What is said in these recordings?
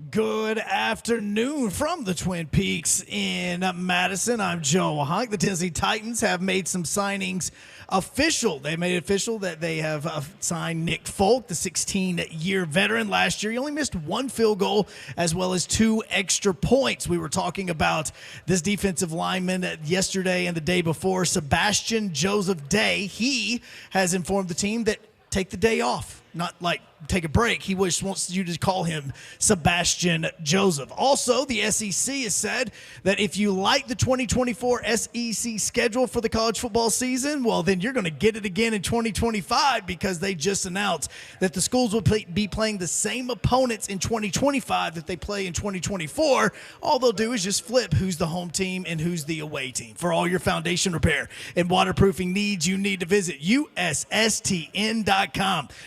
Good afternoon from the Twin Peaks in Madison. I'm Joe Honk. The Tennessee Titans have made some signings official. They made it official that they have signed Nick Folk, the 16-year veteran. Last year, he only missed one field goal as well as 2 extra points. We were talking about this defensive lineman yesterday and the day before, Sebastian Joseph Day. He has informed the team that take the day off, not like take a break. He wants you to call him Sebastian Joseph. Also, the SEC has said that if you like the 2024 SEC schedule for the college football season, well, then you're going to get it again in 2025 because they just announced that the schools will be playing the same opponents in 2025 that they play in 2024. All they'll do is just flip who's the home team and who's the away team. For all your foundation repair and waterproofing needs, you need to visit USSTN.com.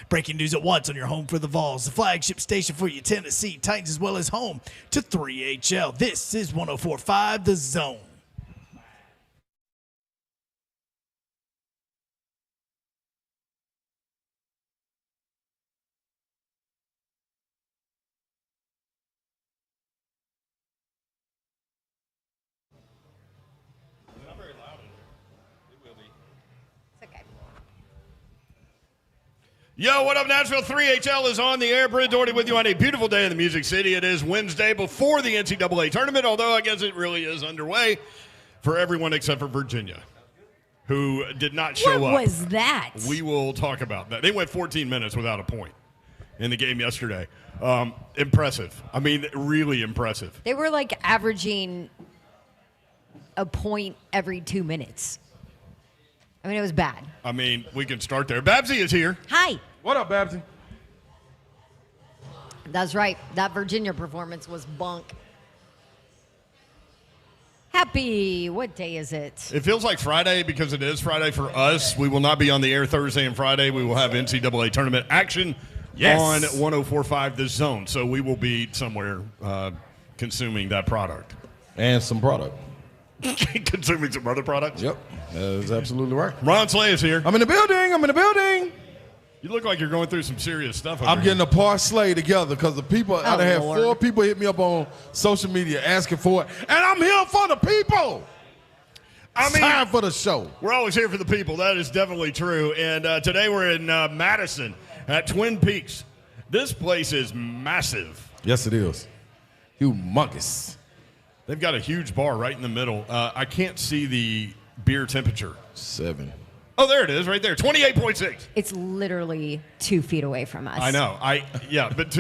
Breaking news at once on your home for the Vols, the flagship station for your Tennessee Titans, as well as home to 3HL. This is 104.5 The Zone. Yo, what up, Nashville? 3HL is on the air. Britt Doherty with you on a beautiful day in the Music City. It is Wednesday before the NCAA Tournament, although I guess it really is underway for everyone except for Virginia, who did not show up. What was that? We will talk about that. They went 14 minutes without a point in the game yesterday. Impressive. I mean, really impressive. They were like averaging a point every 2 minutes. I mean, it was bad. I mean, we can start there. Babsy is here. Hi. What up, Babsy? That's right. That Virginia performance was bunk. Happy, what day is it? It feels like Friday because it is Friday for us. We will not be on the air Thursday and Friday. We will have NCAA Tournament action on 104.5 The Zone. So we will be somewhere consuming that product. And some product. Consuming some other products? Yep, that's absolutely right. Ron Slay is here. I'm in the building. You look like you're going through some serious stuff over I'm here. getting a parlay together because the people, I done had Lord. 4 people hit me up on social media asking for it, and I'm here for the people. It's time for the show. We're always here for the people. That is definitely true. And today we're in Madison at Twin Peaks. This place is massive. Yes, it is. Humongous. They've got a huge bar right in the middle. I can't see the beer temperature. 7. Oh, there it is, right there, 28.6. It's literally 2 feet away from us. I know. I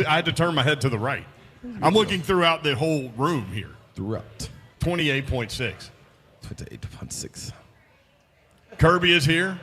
had to turn my head to the right. I'm looking throughout the whole room here. Throughout. 28.6. 28.6. Kirby is here.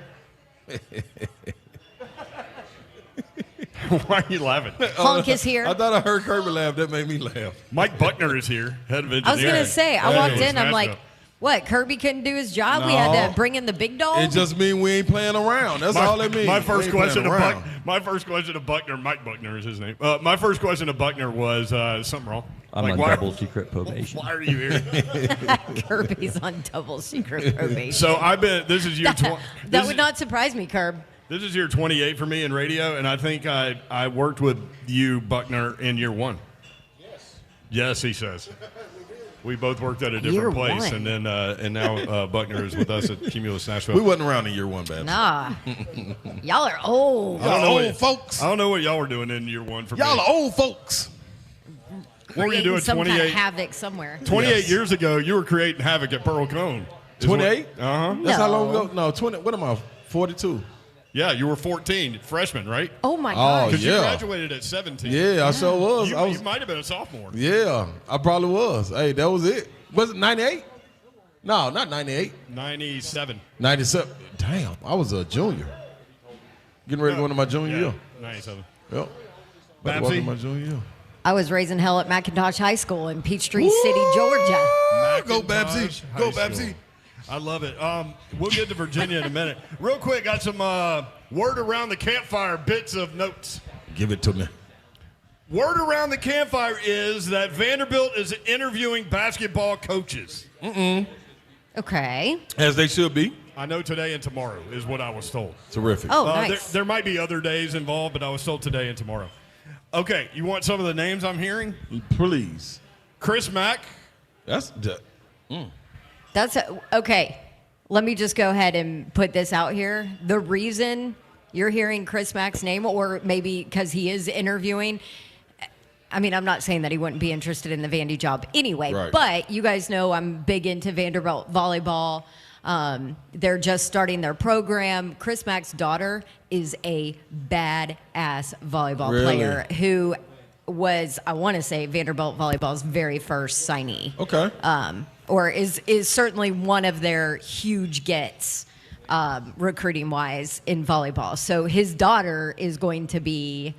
Why are you laughing? Honk is here. I thought I heard Kirby laugh. That made me laugh. Mike Buckner is here, head of engineering. I was going to say, I walked in, I'm like, Nashville. what, Kirby couldn't do his job? We No. had to bring in the big dog? It just means we ain't playing around. That's all it means. My We first ain't question playing around. my first question to Buckner, Mike Buckner is his name. My first question to Buckner was something wrong. I'm like, on why, double secret probation. Why are you here? Kirby's on double secret probation. So I've been. This is year 20. That would not surprise me, Kirb. This is year 28 for me in radio, and I think I worked with you, Buckner, in year 1. Yes, he says. We both worked at a different Year place, 1. and then and now Buckner is with us at Cumulus Nashville. We wasn't around in year 1, Babs. Nah. Y'all are old. Y'all are know old what- folks. I don't know what y'all were doing in year 1 for me. Y'all are old folks. What were you Creating doing some kind of 28? havoc somewhere. 28 Yes. years ago, you were creating havoc at Pearl Cone. 28? Uh-huh. That's how long No. ago? No, 20. What am I? 42. Yeah, you were 14, freshman, right? Oh, my Oh, gosh. Because you yeah. graduated at 17. Yeah, I sure was. You, I was. you might have been a sophomore. Yeah, I probably was. Hey, that was it. Was it 98? No, not 98. 97. 97. Damn, I was a junior. Getting ready to go into my junior year. 97. Yep. About to Babsy? walk into my junior year. I was raising hell at McIntosh High School in Peachtree City, Georgia. Go, Babsy. Macintosh Go, High Babsy. School. I love it. We'll get to Virginia in a minute. Real quick, got some word around the campfire bits of notes. Give it to me. Word around the campfire is that Vanderbilt is interviewing basketball coaches. Okay. As they should be. I know today and tomorrow is what I was told. Terrific. Oh, There, nice. there might be other days involved, but I was told today and tomorrow. Okay, you want some of the names I'm hearing? Please. Chris Mack. That's Okay. Let me just go ahead and put this out here. The reason you're hearing Chris Mack's name, or maybe because he is interviewing, I mean, I'm not saying that he wouldn't be interested in the Vandy job anyway, right. But you guys know I'm big into Vanderbilt volleyball. They're just starting their program. Chris Mack's daughter is a badass volleyball player who was, I want to say, Vanderbilt volleyball's very first signee. okay. Or is certainly one of their huge gets recruiting wise in volleyball. So his daughter is going to be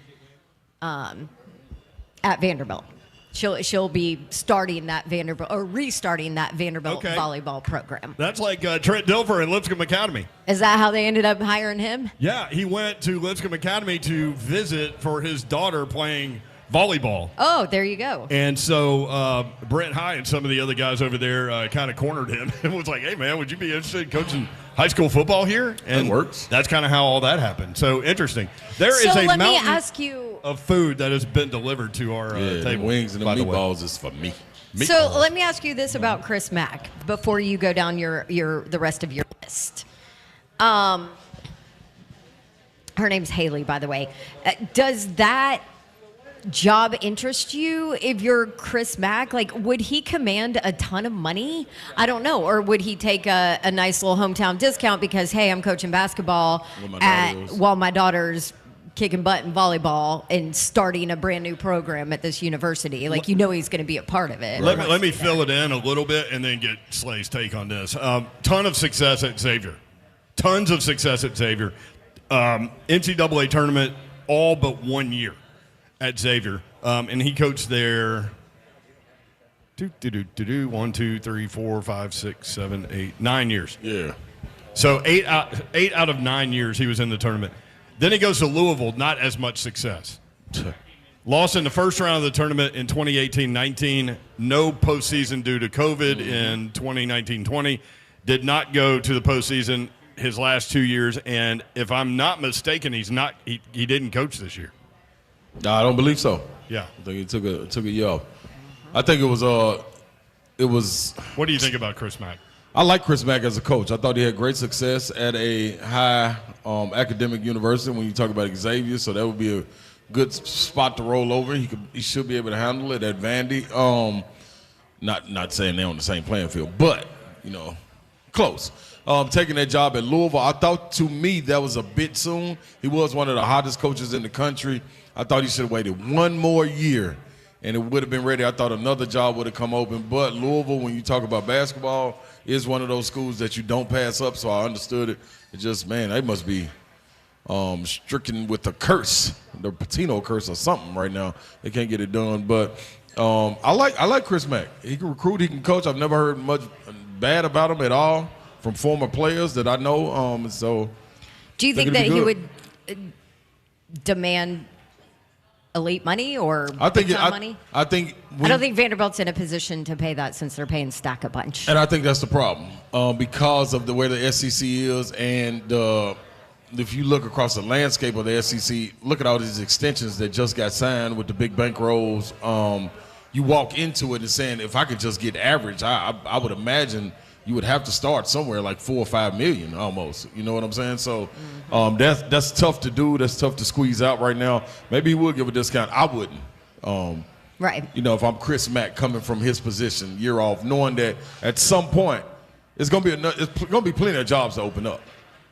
at Vanderbilt. She'll be starting that Vanderbilt or restarting that Vanderbilt volleyball program. That's like Trent Dilfer in Lipscomb Academy. Is that how they ended up hiring him? Yeah, he went to Lipscomb Academy to visit for his daughter playing volleyball. Oh, there you go. And so Brent High and some of the other guys over there kind of cornered him and was like, hey, man, would you be interested in coaching high school football here? And that works. That's kind of how all that happened. So interesting. There is a mountain of food that has been delivered to our table. Wings and the meatballs is for me. So let me ask you this about Chris Mack before you go down the rest of your list. Her name's Haley, by the way. Does that job interest you if you're Chris Mack? Like, would he command a ton of money? I don't know. Or would he take a nice little hometown discount because, hey, I'm coaching basketball while my daughter's kicking butt in volleyball and starting a brand new program at this university? Like, you know he's going to be a part of it. Let me fill it in a little bit and then get Slay's take on this. Ton of success at Xavier. Tons of success at Xavier. NCAA tournament all but 1 year at Xavier, and he coached there 1, 2, 3, 4, 5, 6, 7, 8, 9 years. Yeah. So eight out of 9 years he was in the tournament. Then he goes to Louisville, not as much success. Lost in the first round of the tournament in 2018-19. No postseason due to COVID in 2019-20. Did not go to the postseason his last 2 years, and if I'm not mistaken, he didn't coach this year. No, I don't believe so. Yeah, I think he took a year off. I think it was. What do you think about Chris Mack? I like Chris Mack as a coach. I thought he had great success at a high academic university when you talk about Xavier, so that would be a good spot to roll over. He should be able to handle it at Vandy. Not saying they're on the same playing field, but close. Taking that job at Louisville, I thought, to me, that was a bit soon. He was one of the hottest coaches in the country. I thought he should have waited one more year, and it would have been ready. I thought another job would have come open. But Louisville, when you talk about basketball, is one of those schools that you don't pass up, so I understood it. It just, man, they must be stricken with a curse, the Patino curse or something right now. They can't get it done. But I like Chris Mack. He can recruit, he can coach. I've never heard much bad about him at all from former players that I know. So, do you think that he would demand elite money or money? I think I don't think Vanderbilt's in a position to pay that since they're paying Stack a bunch. And I think that's the problem because of the way the SEC is, and if you look across the landscape of the SEC, look at all these extensions that just got signed with the big bankrolls. You walk into it and saying, if I could just get average, I would imagine you would have to start somewhere like $4 or $5 million almost. You know what I'm saying? So that's tough to do. That's tough to squeeze out right now. Maybe he would give a discount. I wouldn't. Right. If I'm Chris Mack coming from his position year off, knowing that at some point it's going to be plenty of jobs to open up.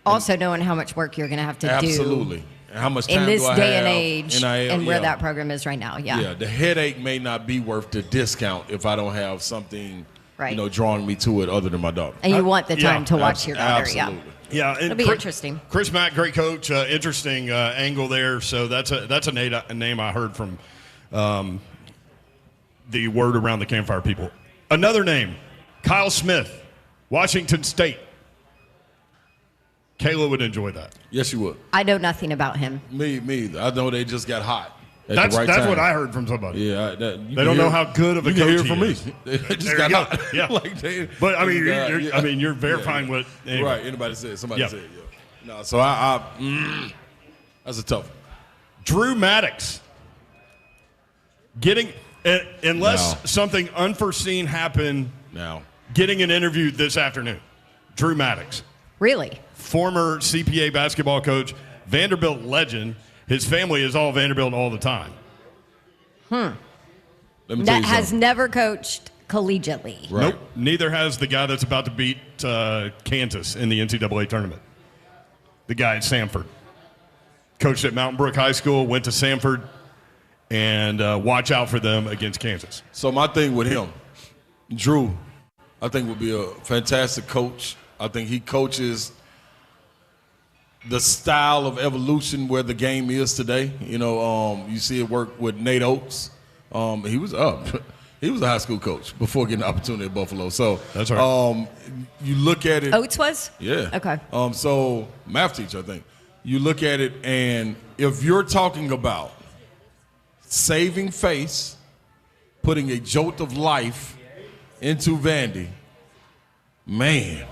Also knowing how much work you're going to have to do. Absolutely. And how much time in this do I day have, and age NIL, and where that program is right now. Yeah, the headache may not be worth the discount if I don't have something drawing me to it other than my daughter. And you want the time to watch your daughter. Absolutely. Yeah, it'll be interesting. Chris Mack, great coach, interesting angle there. So that's a name I heard from the word around the campfire people. Another name, Kyle Smith, Washington State. Kayla would enjoy that. Yes, you would. I know nothing about him. Me either. I know they just got hot. That's what I heard from somebody. Yeah, they don't know how good of a coach he is. You can hear it from me. They just got hot. Yeah, but I mean, you're verifying what. Anyway. Right. Anybody said. Somebody said. Yeah. No. So that's a tough one. Drew Maddox, Unless something unforeseen happened, getting an interview this afternoon. Drew Maddox. Really? Former CPA basketball coach, Vanderbilt legend. His family is all Vanderbilt all the time. That has never coached collegiately. Right. Nope. Neither has the guy that's about to beat Kansas in the NCAA tournament. The guy at Samford. Coached at Mountain Brook High School, went to Samford, and watch out for them against Kansas. So my thing with him, Drew, I think would be a fantastic coach. I think he coaches the style of evolution where the game is today. You see it work with Nate Oates. He was He was a high school coach before getting the opportunity at Buffalo. So that's right. You look at it. Oates was? Yeah. Okay. So math teacher, I think. You look at it, and if you're talking about saving face, putting a jolt of life into Vandy, man,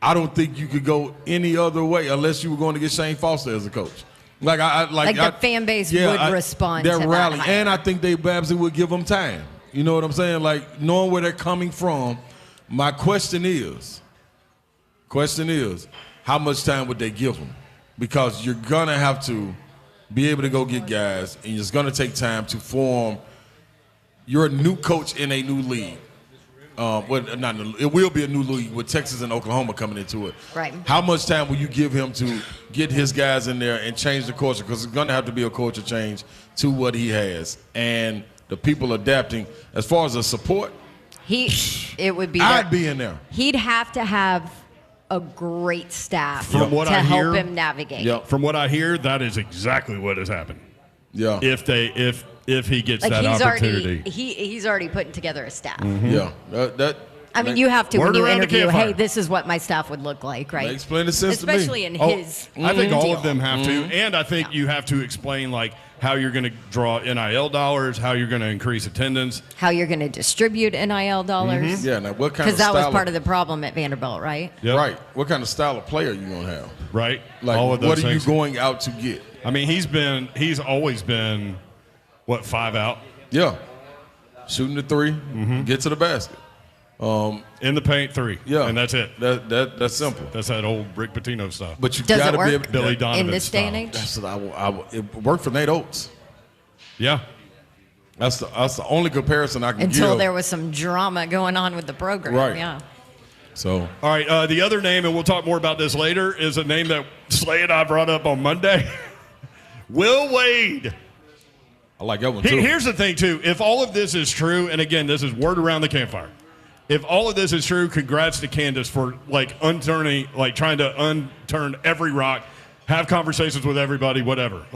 I don't think you could go any other way unless you were going to get Shane Foster as a coach. Like the fan base would respond to rally, that. and I think Dave Babson would give them time. You know what I'm saying? Like knowing where they're coming from. My question is, how much time would they give them? Because you're gonna have to be able to go get guys, and it's gonna take time to form. You're a new coach in a new league. It will be a new league with Texas and Oklahoma coming into it. Right. How much time will you give him to get his guys in there and change the culture? Because it's going to have to be a culture change to what he has. And the people adapting. As far as the support, it would be. I'd be in there. He'd have to have a great staff From what to I hear, help him navigate. Yep. From what I hear, that is exactly what has happened. Yeah. If he gets that opportunity. He's already putting together a staff. Mm-hmm. Yeah. I mean, you have to when you interview. Hey, this is what my staff would look like, right? Makes plenty of sense Especially to me. in his. I think all deal. of them have to, and I think you have to explain like how you're going to draw NIL dollars, how you're going to increase attendance, how you're going to distribute NIL dollars. Yeah. Now, what kind of because that was part of the problem at Vanderbilt, right? Yep. Right. What kind of style of player are you going to have? Right. Like, all of those what are things. you going out to get? I mean, he's always been, 5 out? Yeah. Shooting the three, get to the basket. In the paint, 3. Yeah. And that's it. That's simple. That's that old Rick Pitino stuff. But you Does got it to work be able Billy Donovan in this day and style. age? That's what it worked for Nate Oates. Yeah. That's the only comparison I can give. Until there was some drama going on with the program. Right. Yeah. So. All right. The other name, and we'll talk more about this later, is a name that Slay and I brought up on Monday. Will Wade. I like that one too. Here's the thing, too. If all of this is true, and again, this is word around the campfire. If all of this is true, congrats to Candace for trying to unturn every rock, have conversations with everybody, whatever.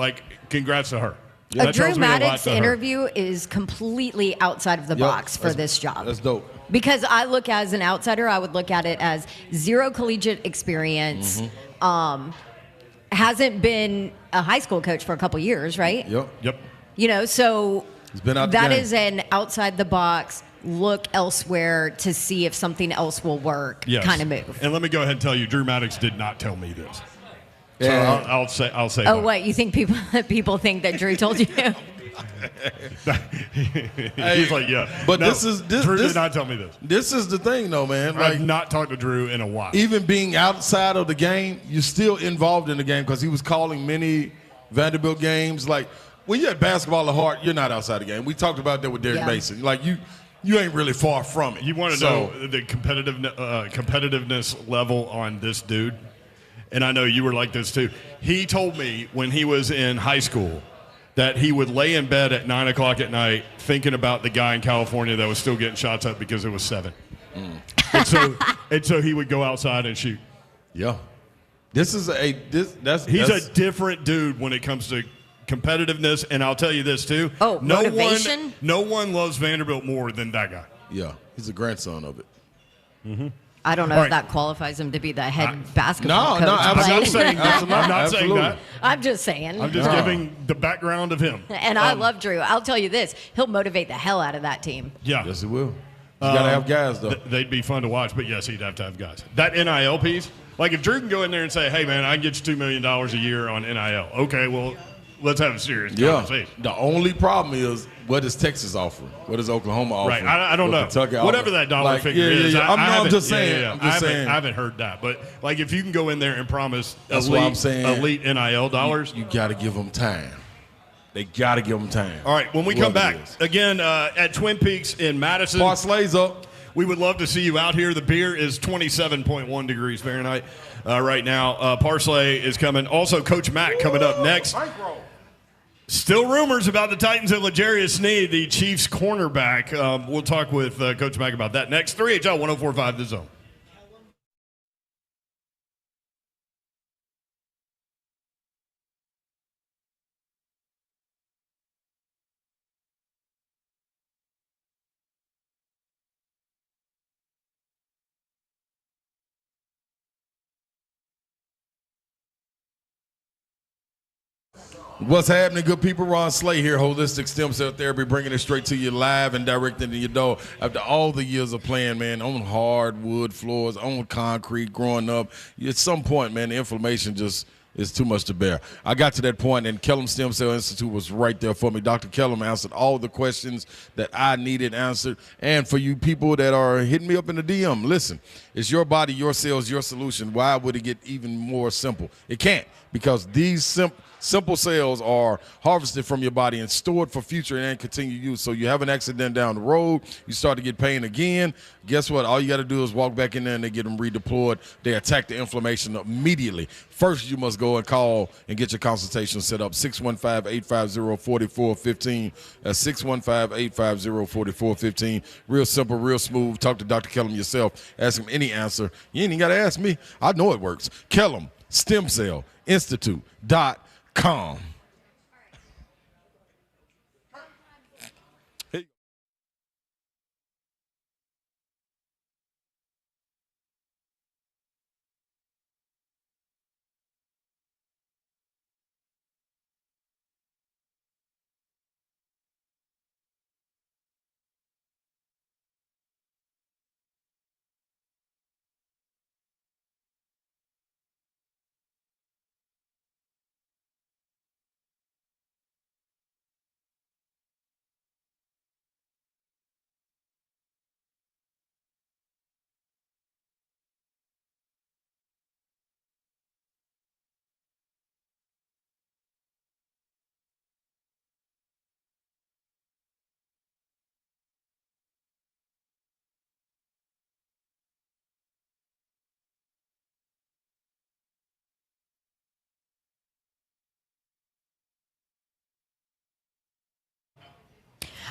Congrats to her. A That Drew tells me a lot Maddox to her. interview is completely outside of the box for this job. That's dope. Because I look as an outsider, I would look at it as zero collegiate experience. Hasn't been a high school coach for a couple years, right? Yep. So He's been out the that game. is an outside the box, look elsewhere to see if something else will work kind of move. And let me go ahead and tell you, Drew Maddox did not tell me this. Yeah. So I'll say. Oh, that. what? You think people think that Drew told you? He's like, yeah. But No, Drew did not tell me this. This is the thing, though, man. I've not talked to Drew in a while. Even being outside of the game, you're still involved in the game because he was calling many Vanderbilt games. Like, when you're at basketball at heart, you're not outside the game. We talked about that with Derek Mason. Like, you ain't really far from it. You want to know the competitiveness level on this dude? And I know you were like this too. He told me when he was in high school that he would lay in bed at 9 o'clock at night thinking about the guy in California that was still getting shots up because it was 7. And so he would go outside and shoot. Yeah. He's a different dude when it comes to competitiveness, and I'll tell you this too. Oh, motivation? No one loves Vanderbilt more than that guy. Yeah. He's a grandson of it. I don't know All if right. that qualifies him to be the head basketball No, coach. I'm absolutely. not saying that. I'm not saying Absolutely. that. I'm just saying. I'm just giving the background of him. And I love Drew. I'll tell you this. He'll motivate the hell out of that team. Yeah. Yes, he will. You got to have guys, though. They'd be fun to watch, but yes, he'd have to have guys. That NIL piece, like if Drew can go in there and say, hey, man, I can get you $2 million a year on NIL. Okay, well, let's have a serious Yeah. conversation. The only problem is, what is Texas offering? What is Oklahoma offering? Right. I don't know. Kentucky Whatever offering? that dollar figure is. I'm just saying. Yeah. I'm just saying. I haven't heard that. But, like, if you can go in there and promise That's what I'm saying. elite NIL dollars. You got to give them time. They got to give them time. All right. When we come back, again, at Twin Peaks in Madison. Parsley's up. We would love to see you out here. The beer is 27.1 degrees Fahrenheit right now. Parsley is coming. Also, Coach Mack coming up next. Still rumors about the Titans and L'Jarius Sneed, the Chiefs cornerback. We'll talk with Coach Mack about that next. 3HL 104.5 The Zone. What's happening, good people? Ron Slay here, Holistic Stem Cell Therapy, bringing it straight to you live and direct into your door. After all the years of playing, man, on hardwood floors, on concrete, growing up, at some point, man, the inflammation just is too much to bear. I got to that point, and Kellum Stem Cell Institute was right there for me. Dr. Kellum answered all the questions that I needed answered. And for you people that are hitting me up in the DM, listen, it's your body, your cells, your solution. Why would it get even more simple? It can't, because these simple cells are harvested from your body and stored for future and continued use. So you have an accident down the road, you start to get pain again. Guess what? All you got to do is walk back in there and they get them redeployed. They attack the inflammation immediately. First, you must go and call and get your consultation set up. 615-850-4415. That's 615-850-4415. Real simple, real smooth. Talk to Dr. Kellum yourself. Ask him any answer. You ain't even got to ask me. I know it works. Kellum Stem Cell Institute.com.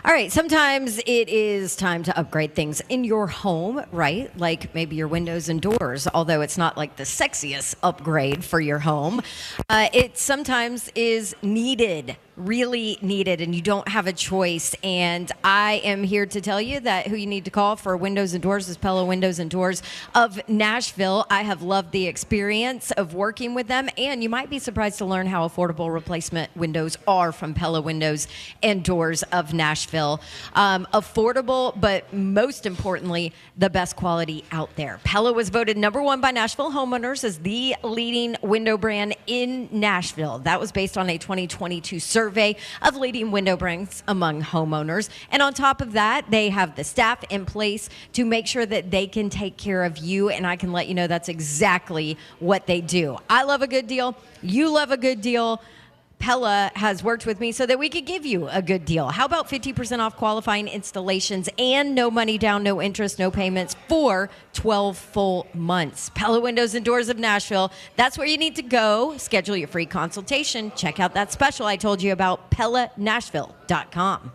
All right, sometimes it is time to upgrade things in your home, right? Like maybe your windows and doors, although it's not like the sexiest upgrade for your home. It sometimes is needed, really needed, and you don't have a choice. And I am here to tell you that who you need to call for windows and doors is Pella Windows and Doors of Nashville. I have loved the experience of working with them, and you might be surprised to learn how affordable replacement windows are from Pella Windows and Doors of Nashville. Affordable, but most importantly, the best quality out there. Pella was voted #1 by Nashville homeowners as the leading window brand in Nashville. That was based on a 2022 survey of leading window brands among homeowners. And on top of that, they have the staff in place to make sure that they can take care of you. And I can let you know that's exactly what they do. I love a good deal. You love a good deal. Pella has worked with me so that we could give you a good deal. How about 50% off qualifying installations and no money down, no interest, no payments for 12 full months? Pella Windows and Doors of Nashville. That's where you need to go. Schedule your free consultation. Check out that special I told you about, PellaNashville.com.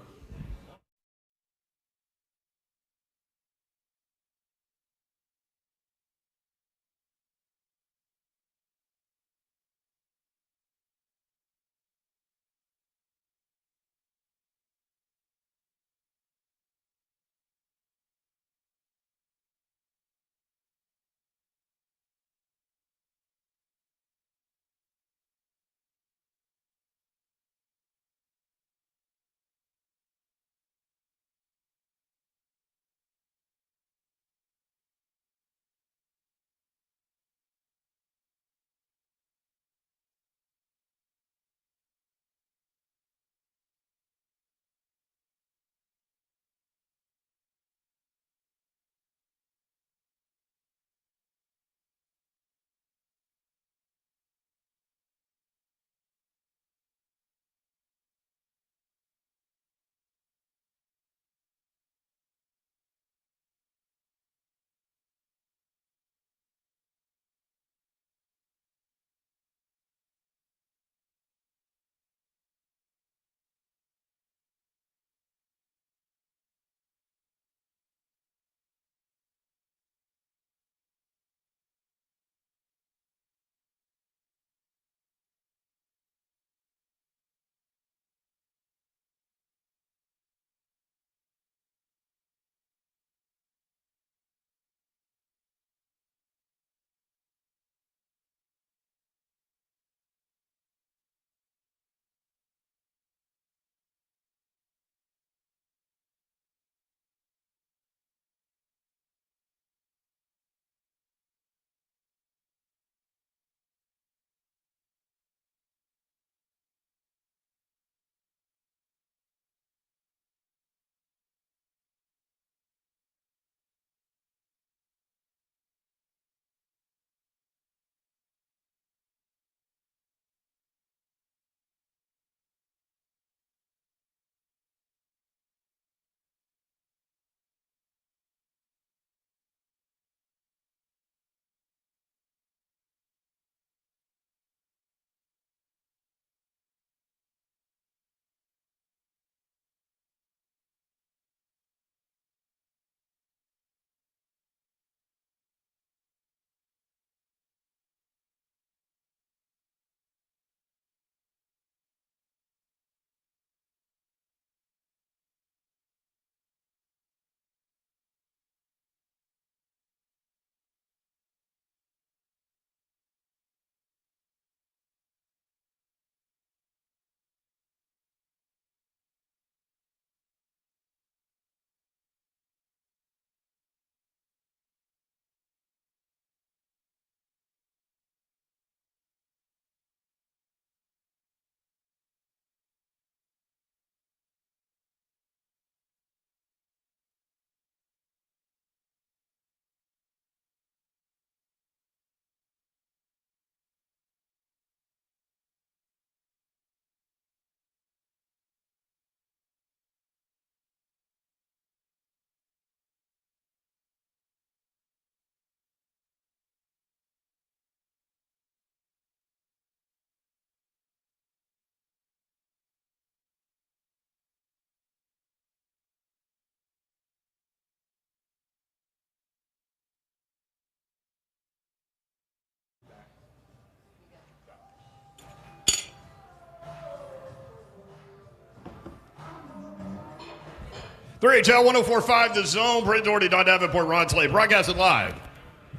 3HL 104.5 The Zone, Brent Doherty, Todd Davenport, Ron Slade, broadcasting live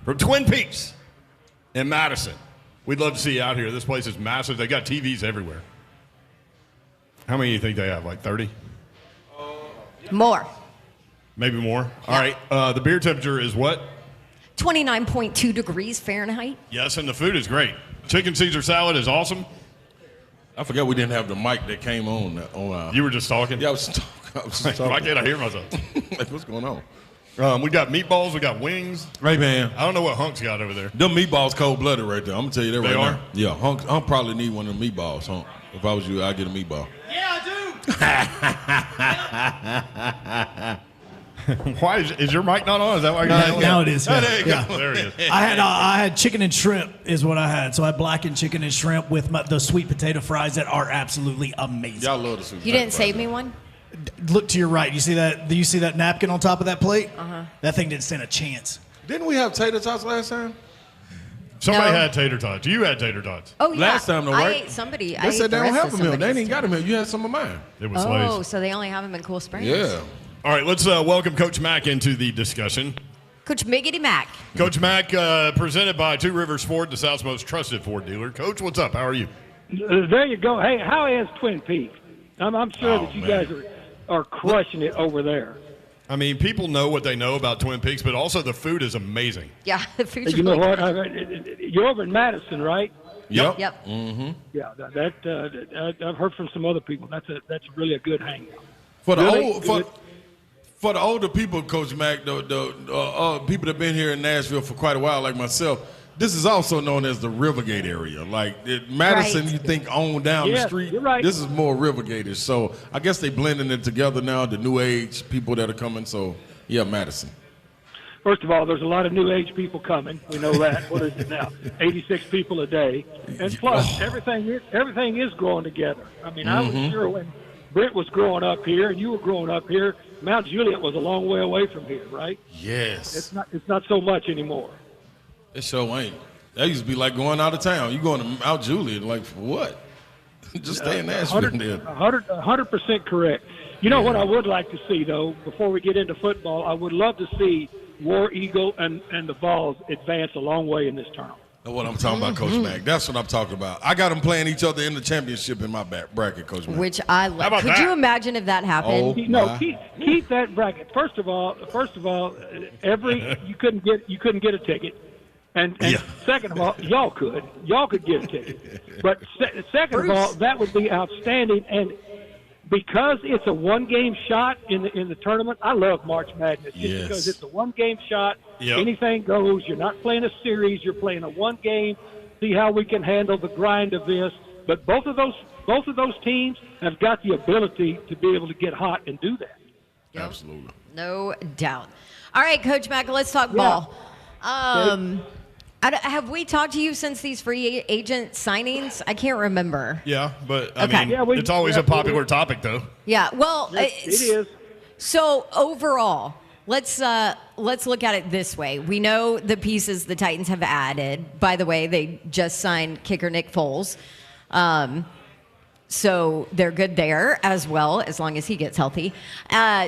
from Twin Peaks in Madison. We'd love to see you out here. This place is massive. They got TVs everywhere. How many do you think they have? Like 30? More. Maybe more? All right. The beer temperature is what? 29.2 degrees Fahrenheit. Yes, and the food is great. Chicken Caesar salad is awesome. I forgot we didn't have the mic that came on. You were just talking? Yeah, I was talking. Why can't I hear myself? Like, what's going on? We got meatballs. We got wings. Right, man. I don't know what Hunk's got over there. Them meatballs cold-blooded right there. I'm going to tell you that They right are? now. Yeah, Hunk probably need one of them meatballs, Hunk. If I was you, I'd get a meatball. Yeah, I Why is your mic not on? Is that why you're yelling? now it is. Oh, Yeah. there you Yeah. go. There it is. I had chicken and shrimp is what I had. So I had blackened chicken and shrimp with the sweet potato fries that are absolutely amazing. Y'all love the sweet You potato didn't save fries. me one? Look to your right. You see that? Do you see that napkin on top of that plate? That thing didn't stand a chance. Didn't we have tater tots last time? Somebody No. had tater tots. You had tater tots. Oh, yeah. Last time, though, I right? ate somebody. They I ate said they the don't rest have of them here. They somebody's ain't got them here. You had some of mine. It was Oh, Slays. so they only have them in Cool Springs. Yeah. All right, let's welcome Coach Mack into the discussion. Coach Miggity Mac. Coach Mack, presented by Two Rivers Ford, the South's most trusted Ford dealer. Coach, what's up? How are you? There you go. Hey, how is Twin Peaks? I'm sure that you man. guys are crushing it over there. I mean, people know what they know about Twin Peaks, but also the food is amazing. Yeah, the food's You know really what? good. You're over in Madison, right? Yep. Yep. Yeah. I've heard from some other people. That's really a good hangout. For the Really? for the older people, Coach Mack, the people that have been here in Nashville for quite a while, like myself, this is also known as the Rivergate area. Like Madison, Right. you think on down the Yes, street. you're right. This is more Rivergate-ish. So I guess they blending it together now. The new age people that are coming. So yeah, Madison. First of all, there's a lot of new age people coming. We know that. What is it now? 86 people a day. And plus, everything is growing together. I mean, I was sure when Brent was growing up here and you were growing up here, Mount Juliet was a long way away from here, right? Yes. It's not so much anymore. It sure ain't. That used to be like going out of town. You going to Mount Juliet, like for what? Just stay in Nashville then. 100% correct. You know what I would like to see, though, before we get into football, I would love to see War Eagle and the Vols advance a long way in this tournament. That's what I'm talking about, Coach Mack. That's what I'm talking about. I got them playing each other in the championship in my bracket, Coach Mack. Which I How love. about Could that? you imagine if that happened? No, keep that bracket. First of all, you couldn't get a ticket, and second of all, y'all could get a ticket. But second of all, that would be outstanding. And because it's a one-game shot in the tournament, I love March Madness just because it's a one-game shot. Yep. Anything goes. You're not playing a series. You're playing a one game. See how we can handle the grind of this. But both of those teams have got the ability to be able to get hot and do that. Absolutely. No doubt. All right, Coach Mack, let's talk ball. Have we talked to you since these free agent signings? I can't remember. Yeah, but I Okay. mean, Yeah, it's always a popular topic, though. Yeah, well, It is. So overall, let's look at it this way. We know the pieces the Titans have added. By the way, they just signed kicker Nick Foles. So they're good there as well, as long as he gets healthy.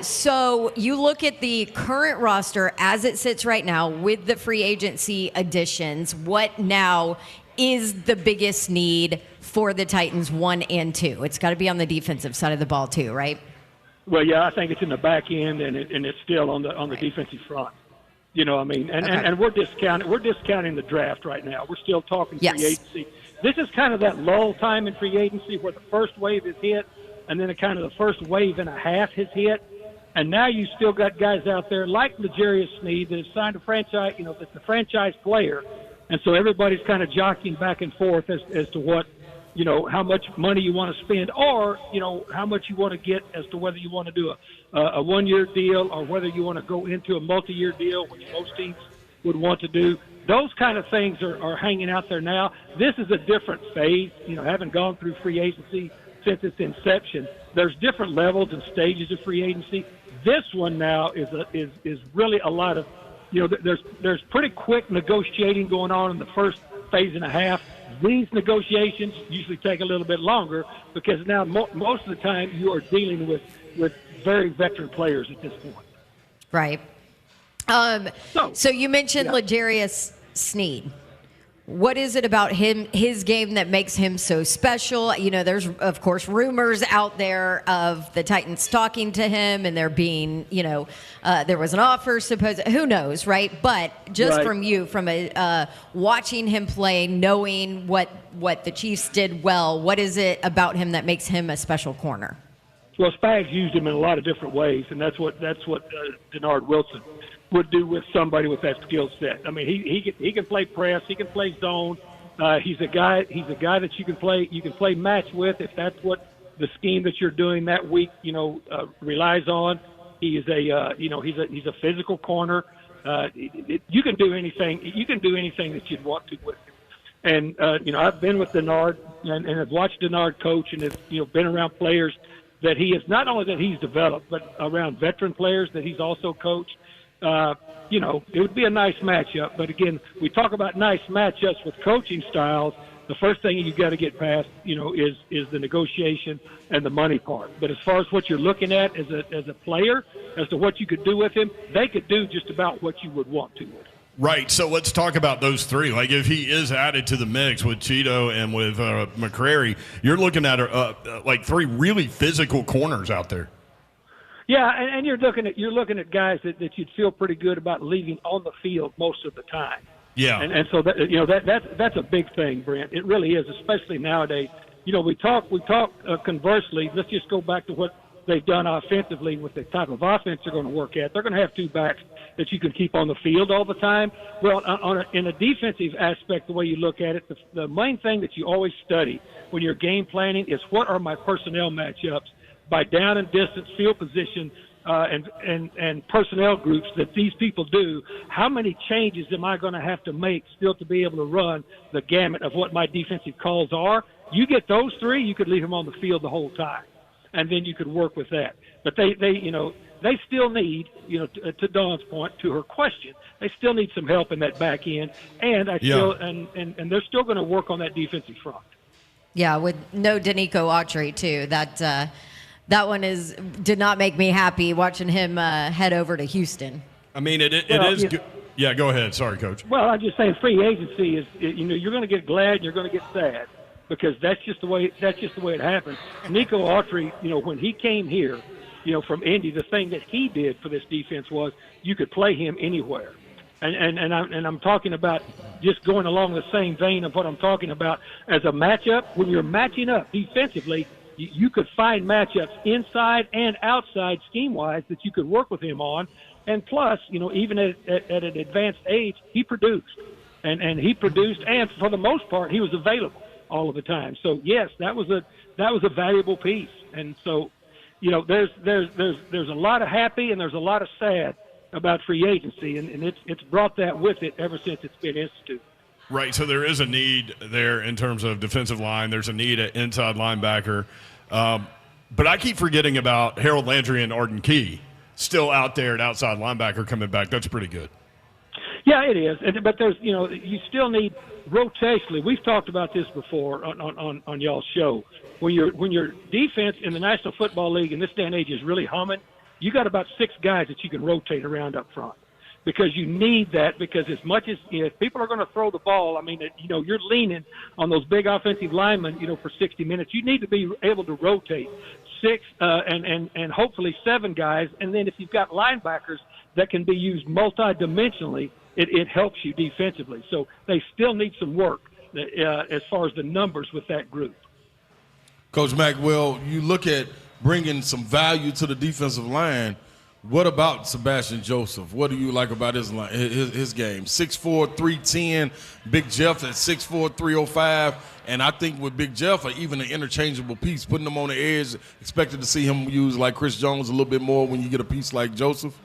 So you look at the current roster as it sits right now with the free agency additions. What now is the biggest need for the Titans 1 and 2? It's got to be on the defensive side of the ball too, right? Well, yeah, I think it's in the back end, and it's still on the defensive front. You know, I mean, and we're discounting the draft right now. We're still talking free agency. This is kind of that lull time in free agency where the first wave is hit, and then kind of the first wave and a half has hit, and now you still got guys out there like L'Jarius Sneed that have signed a franchise. You know, that's the franchise player, and so everybody's kind of jockeying back and forth as to what. You know, how much money you want to spend, or, you know, how much you want to get as to whether you want to do a one-year deal or whether you want to go into a multi-year deal, which most teams would want to do. Those kind of things are hanging out there now. This is a different phase, you know, having gone through free agency since its inception. There's different levels and stages of free agency. This one now is really a lot of, you know, there's pretty quick negotiating going on in the first phase and a half. These negotiations usually take a little bit longer because now most of the time you are dealing with very veteran players at this point. Right. So you mentioned L'Jarius Sneed. What is it about his game that makes him so special? You know, there's, of course, rumors out there of the Titans talking to him and there being, there was an offer, who knows, right? But just from you, from watching him play, knowing what the Chiefs did well, what is it about him that makes him a special corner? Well, Spags used him in a lot of different ways, and that's what Denard Wilson would do with somebody with that skill set. I mean, he can play press, he can play zone. He's a guy that you can play match with if that's what the scheme that you're doing that week, relies on. He is he's a physical corner. You can do anything that you'd want to with him. And I've been with Denard and have watched Denard coach and have been around players that he is not only that he's developed, but around veteran players that he's also coached. It would be a nice matchup. But again, we talk about nice matchups with coaching styles. The first thing you got to get past, is the negotiation and the money part. But as far as what you're looking at as a player, as to what you could do with him, they could do just about what you would want to with him. Right. So let's talk about those three. Like if he is added to the mix with Cheeto and with McCrary, you're looking at like three really physical corners out there. Yeah, and you're looking at guys that you'd feel pretty good about leaving on the field most of the time. Yeah, and so that's a big thing, Brent. It really is, especially nowadays. We talk conversely. Let's just go back to what they've done offensively with the type of offense they're going to work at. They're going to have two backs that you can keep on the field all the time. Well, in a defensive aspect, the way you look at it, the main thing that you always study when you're game planning is what are my personnel matchups by down and distance, field position, and personnel groups that these people do. How many changes am I going to have to make still to be able to run the gamut of what my defensive calls are? You get those three, you could leave them on the field the whole time, and then you could work with that. But they still need, to Dawn's point, to her question, they still need some help in that back end, and and they're still going to work on that defensive front. Yeah, with no Danico Autry too. That one did not make me happy watching him head over to Houston. I mean, it is good. Yeah, go ahead. Sorry, Coach. Well, I'm just saying free agency is, you're going to get glad and you're going to get sad because that's just the way it happens. Nico Autry, when he came here, from Indy, the thing that he did for this defense was you could play him anywhere. And I'm talking about just going along the same vein of what I'm talking about as a matchup. When you're matching up defensively, you could find matchups inside and outside scheme-wise that you could work with him on. And plus, even at an advanced age, he produced. And he produced, and for the most part, he was available all of the time. So, yes, that was a valuable piece. And so, there's a lot of happy and there's a lot of sad about free agency, and it's brought that with it ever since it's been instituted. Right, so there is a need there in terms of defensive line. There's a need at inside linebacker. But I keep forgetting about Harold Landry and Arden Key still out there at outside linebacker coming back. That's pretty good. Yeah, it is. But there's, you still need rotationally. We've talked about this before on y'all's show. When your defense in the National Football League in this day and age is really humming, you got about 6 guys that you can rotate around up front. Because you need that, because as much as if people are going to throw the ball, I mean, you're leaning on those big offensive linemen, for 60 minutes. You need to be able to rotate 6 and hopefully 7 guys. And then if you've got linebackers that can be used multidimensionally, it helps you defensively. So they still need some work as far as the numbers with that group. Coach Macwell, you look at bringing some value to the defensive line. What about Sebastian Joseph? What do you like about his game? 6'4", 310, Big Jeff at 6'4", 305. And I think with Big Jeff, even an interchangeable piece, putting him on the edge, expected to see him use like Chris Jones a little bit more when you get a piece like Joseph?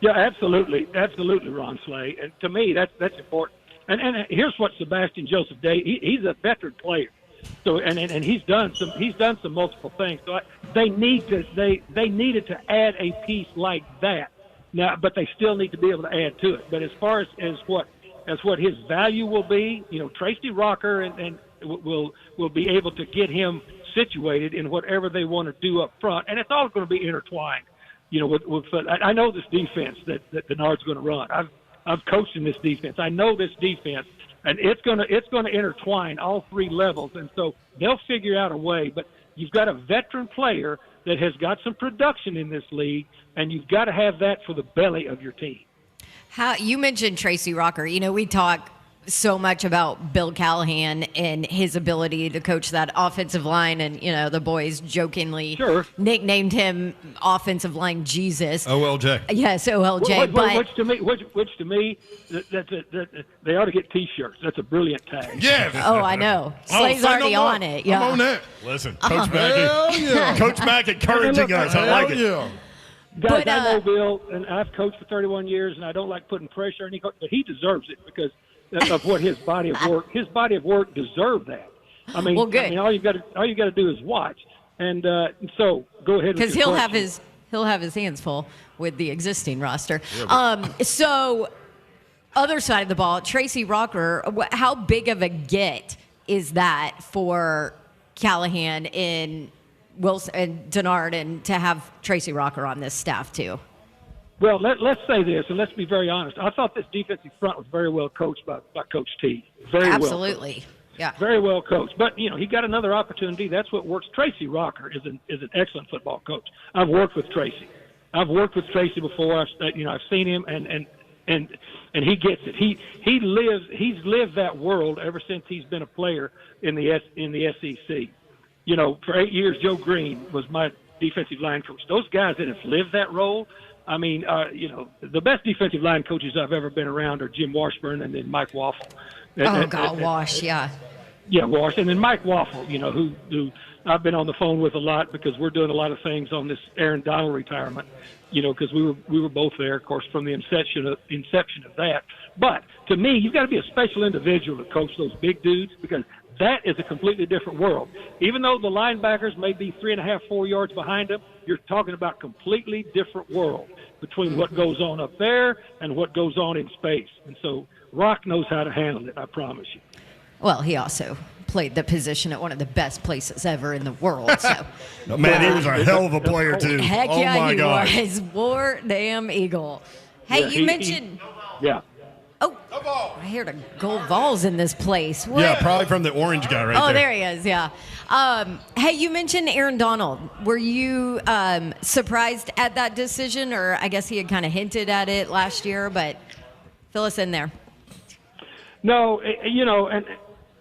Yeah, absolutely. Absolutely, Ron Slay. And to me, that's important. And here's what Sebastian Joseph did. He's a veteran player. So and he's done some multiple things. So they needed to add a piece like that now, but they still need to be able to add to it. But as far as as what his value will be, Tracy Rocker and will be able to get him situated in whatever they want to do up front, and it's all going to be intertwined. I know this defense that Denard's going to run. I've coached in this defense. I know this defense, and it's going to intertwine all three levels, and so they'll figure out a way. But you've got a veteran player that has got some production in this league, and you've got to have that for the belly of your team. How you mentioned Tracy Rocker. We talk so much about Bill Callahan and his ability to coach that offensive line, and the boys jokingly nicknamed him offensive line Jesus. OLJ. Yes, OLJ. Which to me, they ought to get T-shirts. That's a brilliant tag. Yeah. Oh, I know. Slay's already on it. Yeah. I'm on that. Listen, Coach Mackey. Coach Mackey encouraging us. I like it. Yeah. Guys, I know Bill, and I've coached for 31 years, and I don't like putting pressure on him, but he deserves it because of what his body of work deserved that. I mean, all you got to do is watch, and so go ahead. Because he'll have his hands full with the existing roster. So, other side of the ball, Tracy Rocker. How big of a get is that for Callahan in Wilson and Denard, and to have Tracy Rocker on this staff too? Well, let's say this, and let's be very honest. I thought this defensive front was very well coached by Coach T. Absolutely. Yeah. Very well coached. But, he got another opportunity. That's what works. Tracy Rocker is an excellent football coach. I've worked with Tracy. Before. I've seen him, and he gets it. He's lived that world ever since he's been a player in the SEC. For 8 years, Joe Green was my defensive line coach. Those guys that have lived that role, I mean, the best defensive line coaches I've ever been around are Jim Washburn and then Mike Waffle. Wash, yeah. Yeah, Wash. And then Mike Waffle, who I've been on the phone with a lot because we're doing a lot of things on this Aaron Donald retirement, because we were both there, of course, from the inception of that. But to me, you've got to be a special individual to coach those big dudes because that is a completely different world. Even though the linebackers may be 3.5, 4 yards behind them, you're talking about completely different world between what goes on up there and what goes on in space. And so Rock knows how to handle it, I promise you. Well, he also played the position at one of the best places ever in the world. So, man, he was a hell of a player too. Heck yeah, he was. War damn Eagle. Hey, you mentioned. Yeah. Oh, I heard a gold balls in this place. What? Yeah, probably from the orange guy right there. Oh, there he is, yeah. Hey, you mentioned Aaron Donald. Were you surprised at that decision? Or I guess he had kind of hinted at it last year, but fill us in there. No, and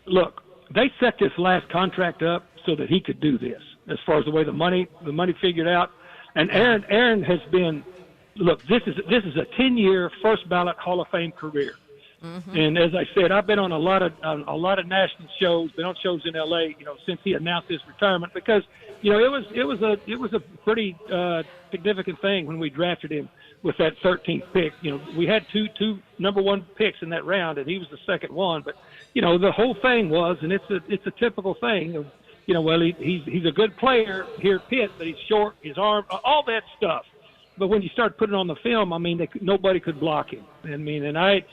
look, they set this last contract up so that he could do this as far as the way the money figured out. And Aaron has been, look, this is a 10-year first ballot Hall of Fame career. Mm-hmm. And as I said, I've been on a lot of national shows, been on shows in LA, since he announced his retirement because, it was a pretty significant thing when we drafted him with that 13th pick. We had two number one picks in that round, and he was the second one. But the whole thing was, and it's a typical thing of, well, he's a good player here at Pitt, but he's short, his arm, all that stuff. But when you start putting on the film, I mean, nobody could block him. I mean, and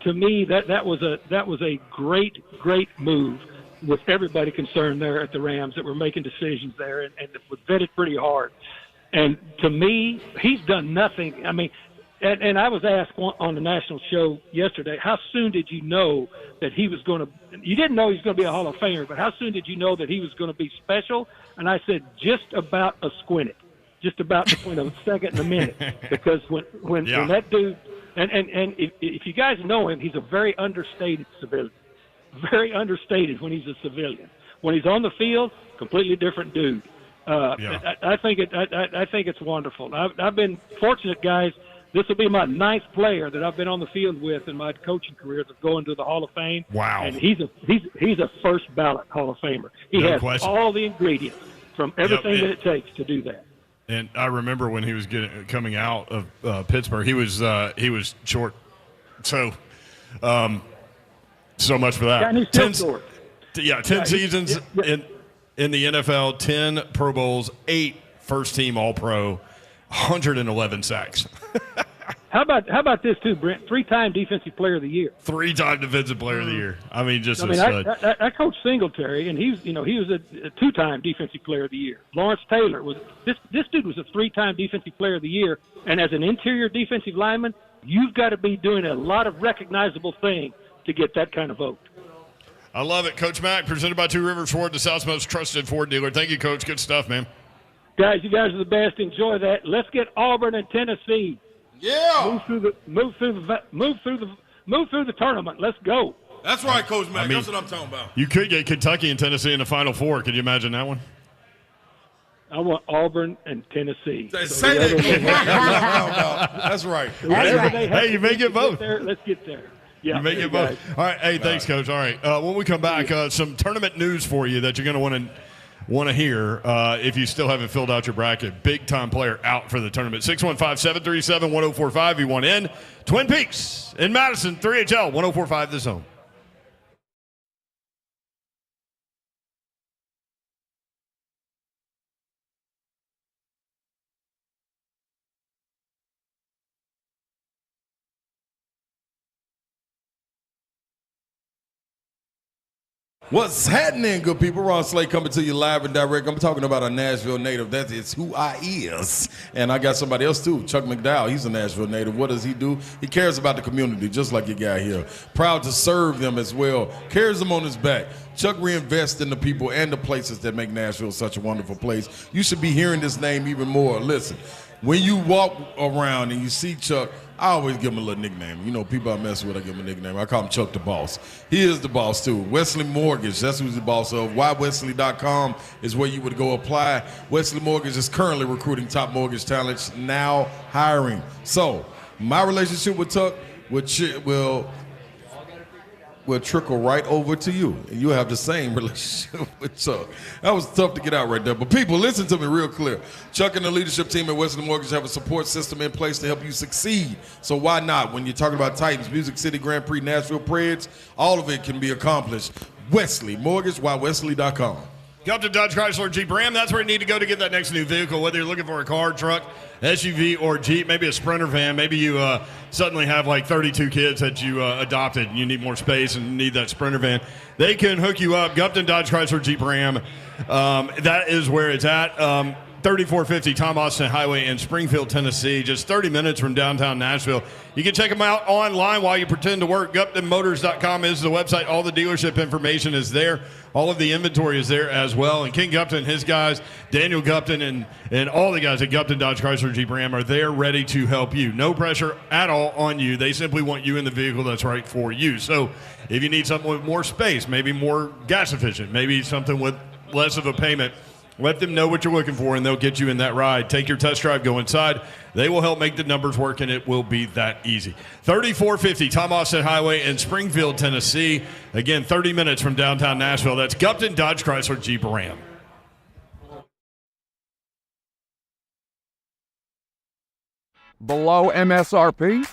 to me, that was a great move with everybody concerned there at the Rams that were making decisions there, and it was vetted pretty hard. And to me, he's done nothing. I mean, and I was asked on the national show yesterday, how soon did you know that he was going to – you didn't know he was going to be a Hall of Famer, but how soon did you know that he was going to be special? And I said, just about a squinted. Just about between a second and a minute, because when that dude and if you guys know him, he's a very understated civilian, very understated when he's a civilian. When he's on the field, completely different dude. I think it's wonderful. I've been fortunate, guys. This will be my 9th player that I've been on the field with in my coaching career that's going to the Hall of Fame. Wow! And he's a first ballot Hall of Famer. He has all the ingredients from everything that it takes to do that. And I remember when he was coming out of Pittsburgh, he was short. So, so much for that. Yeah, and he's still short. 10 seasons in the NFL, 10 Pro Bowls, 8 first-team All-Pro, 111 sacks. How about this too, Brent? 3-time Defensive Player of the Year. 3-time Defensive Player of the Year. I mean, just a I stud. I coached Singletary, and he was a 2-time Defensive Player of the Year. Lawrence Taylor was this dude was a 3-time Defensive Player of the Year, and as an interior defensive lineman, you've got to be doing a lot of recognizable things to get that kind of vote. I love it. Coach Mack, presented by Two Rivers Ford, the South's most trusted Ford dealer. Thank you, Coach. Good stuff, man. Guys, you guys are the best. Enjoy that. Let's get Auburn and Tennessee. Yeah. Move through the tournament. Let's go. That's right, Coach Mack. I mean, that's what I'm talking about. You could get Kentucky and Tennessee in the Final Four. Could you imagine that one? I want Auburn and Tennessee. Say that. That's right. Hey, you may get both. Let's get there. Yeah, you may get both. All right. Hey, thanks, Coach. All right. When we come back, some tournament news for you that you're going to want to hear if you still haven't filled out your bracket. Big time player out for the tournament. 615-737-1045. You want in. Twin Peaks in Madison, 3HL 1045 The Zone. What's happening, good people? Ron Slade coming to you live and direct. I'm talking about a Nashville native. That is who I is. And I got somebody else, too, Chuck McDowell. He's a Nashville native. What does he do? He cares about the community, just like your guy here. Proud to serve them as well. Carries them on his back. Chuck reinvests in the people and the places that make Nashville such a wonderful place. You should be hearing this name even more. Listen, when you walk around and you see Chuck, I always give him a little nickname. You know, people I mess with, I give him a nickname. I call him Chuck the Boss. He is the boss, too. Wesley Mortgage, that's who he's the boss of. WhyWesley.com is where you would go apply. Wesley Mortgage is currently recruiting top mortgage talents, now hiring. So, my relationship with Chuck will trickle right over to you, and you'll have the same relationship with Chuck. That was tough to get out right there. But people, listen to me real clear. Chuck and the leadership team at Wesley Mortgage have a support system in place to help you succeed. So why not? When you're talking about Titans, Music City Grand Prix, Nashville Preds, all of it can be accomplished. Wesley Mortgage, WhyWesley.com. Gupton Dodge Chrysler Jeep Ram. That's where you need to go to get that next new vehicle, whether you're looking for a car, truck, SUV, or Jeep, maybe a Sprinter van. Maybe you suddenly have like 32 kids that you adopted and you need more space and need that Sprinter van. They can hook you up. Gupton Dodge Chrysler Jeep Ram. That is where it's at. 3450 Tom Austin Highway in Springfield, Tennessee, just 30 minutes from downtown Nashville. You can check them out online while you pretend to work. GuptonMotors.com is the website. All the dealership information is there. All of the inventory is there as well. And King Gupton, his guys, Daniel Gupton, and all the guys at Gupton Dodge Chrysler Jeep Ram are there ready to help you. No pressure at all on you. They simply want you in the vehicle that's right for you. So if you need something with more space, maybe more gas efficient, maybe something with less of a payment, let them know what you're looking for, and they'll get you in that ride. Take your test drive, go inside. They will help make the numbers work, and it will be that easy. 3450 Tom Austin Highway in Springfield, Tennessee. Again, 30 minutes from downtown Nashville. That's Gupton Dodge Chrysler Jeep Ram. Below MSRP?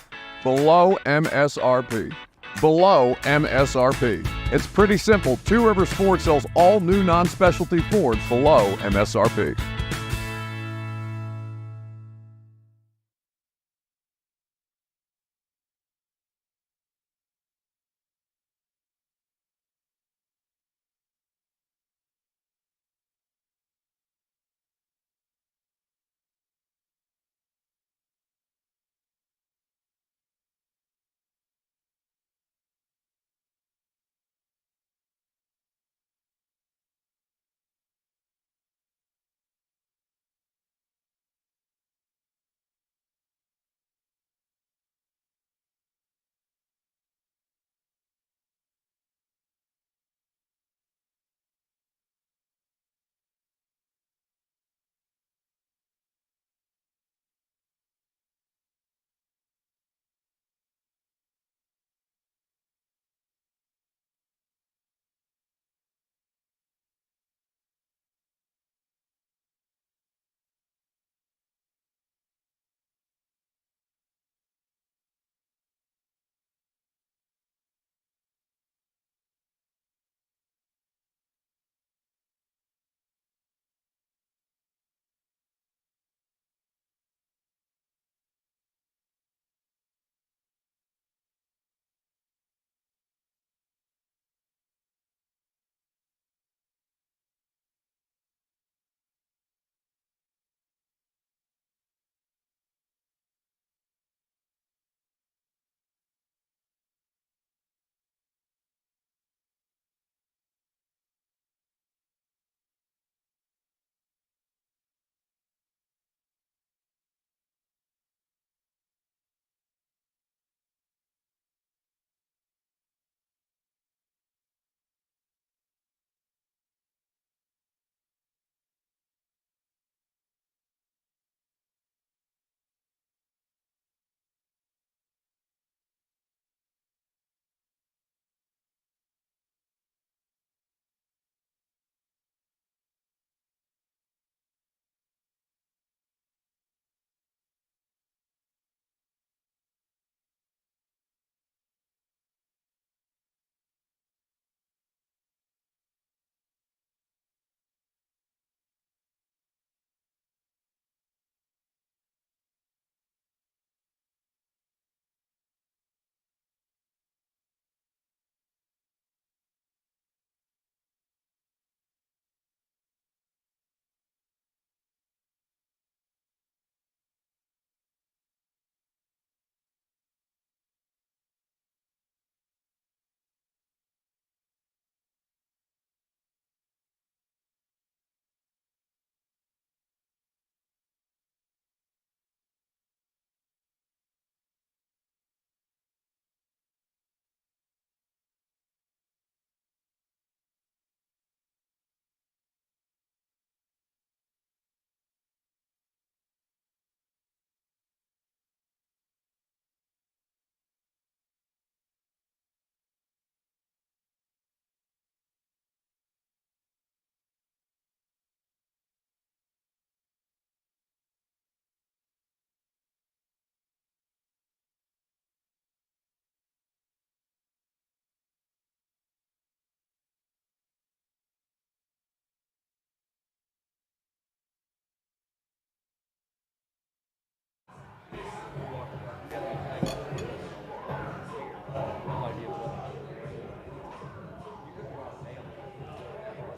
Below MSRP. Below MSRP. It's pretty simple. Two Rivers Ford sells all new non-specialty Fords below MSRP.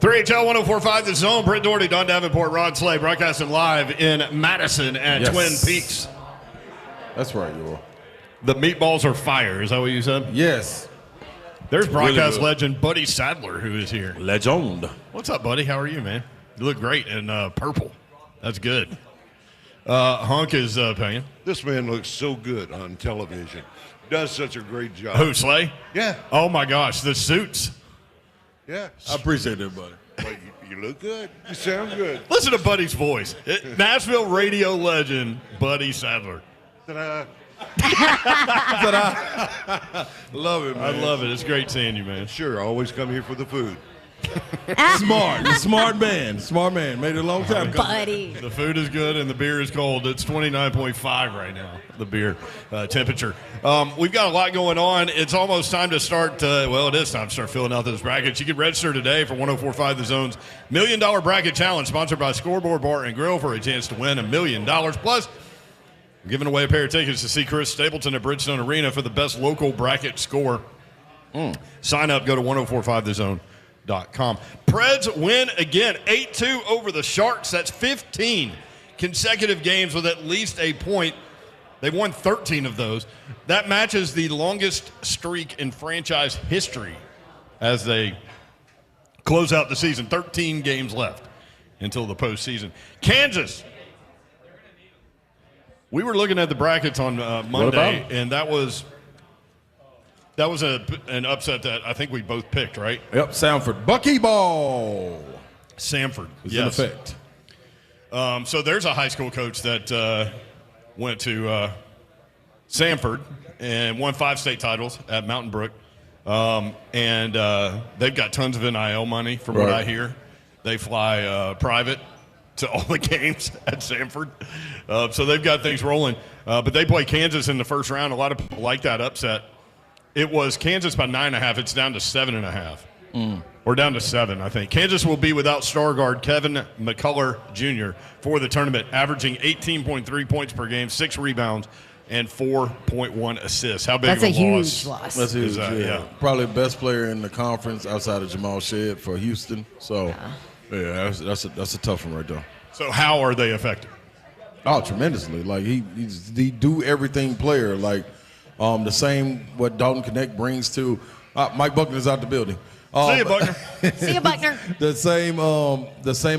3HL 104.5 The Zone. Britt Doherty, Don Davenport, Ron Slay, broadcasting live in Madison at Twin Peaks. That's right, you are. The meatballs are fire. Is that what you said? Yes. There's broadcast legend Buddy Sadler, who is here. Legend. What's up, buddy? How are you, man? You look great in purple. That's good. Hunk is paying. This man looks so good on television. Does such a great job. Who, Slay? Yeah. Oh, my gosh, the suits. Yeah. I appreciate it, buddy. Well, you look good. You sound good. Listen to Buddy's voice. Nashville radio legend Buddy Sadler. Ta-da. Love it, man. I love it. It's great seeing you, man. Sure, I always come here for the food. Smart man. Made it a long time. Buddy. The food is good and the beer is cold. It's 29.5 right now, the beer temperature. We've got a lot going on. It's almost time to start. It is time to start filling out those brackets. You can register today for 104.5 The Zone's $1 Million Bracket Challenge, sponsored by Scoreboard Bar and Grill, for a chance to win $1 million. Plus, we're giving away a pair of tickets to see Chris Stapleton at Bridgestone Arena for the best local bracket score. Sign up. Go to 1045thezone.com. Preds win again, 8-2 over the Sharks. That's 15 consecutive games with at least a point. They've won 13 of those. That matches the longest streak in franchise history as they close out the season. 13 games left until the postseason. Kansas. We were looking at the brackets on Monday, and that was an upset that I think we both picked, right? Yep, Sanford. Bucky Ball. Sanford, is yes. in effect. So there's a high school coach that went to Sanford and won 5 state titles at Mountain Brook. And they've got tons of NIL money from what I hear. They fly private to all the games at Sanford. So they've got things rolling. But they play Kansas in the first round. A lot of people like that upset. It was Kansas by 9.5. It's down to 7.5. Or down to 7, I think. Kansas will be without star guard Kevin McCullough Jr. for the tournament, averaging 18.3 points per game, 6 rebounds, and 4.1 assists. How big That's of a loss? huge loss. That's huge. Yeah. Probably the best player in the conference outside of Jamal Shead for Houston. So, that's a tough one right there. So how are they affected? Oh, tremendously. Like, he's the do everything player. Like, the same what Dalton Connect brings to Mike Buckner's out the building. See you, Buckner. See you, Buckner. The same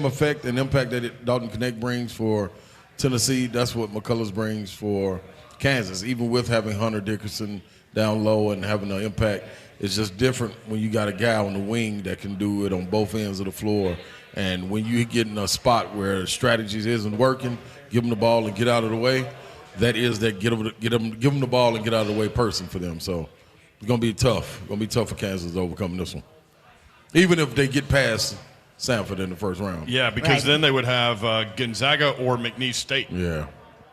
effect and impact that Dalton Connect brings for Tennessee, that's what McCullough brings for Kansas. Even with having Hunter Dickerson down low and having an impact, it's just different when you got a guy on the wing that can do it on both ends of the floor. And when you get in a spot where strategies isn't working, give them the ball and get out of the way. That is that give them the ball and get out of the way person for them. So it's gonna be tough. It's gonna be tough for Kansas to overcome this one, even if they get past Sanford in the first round. Yeah, because then they would have Gonzaga or McNeese State. Yeah,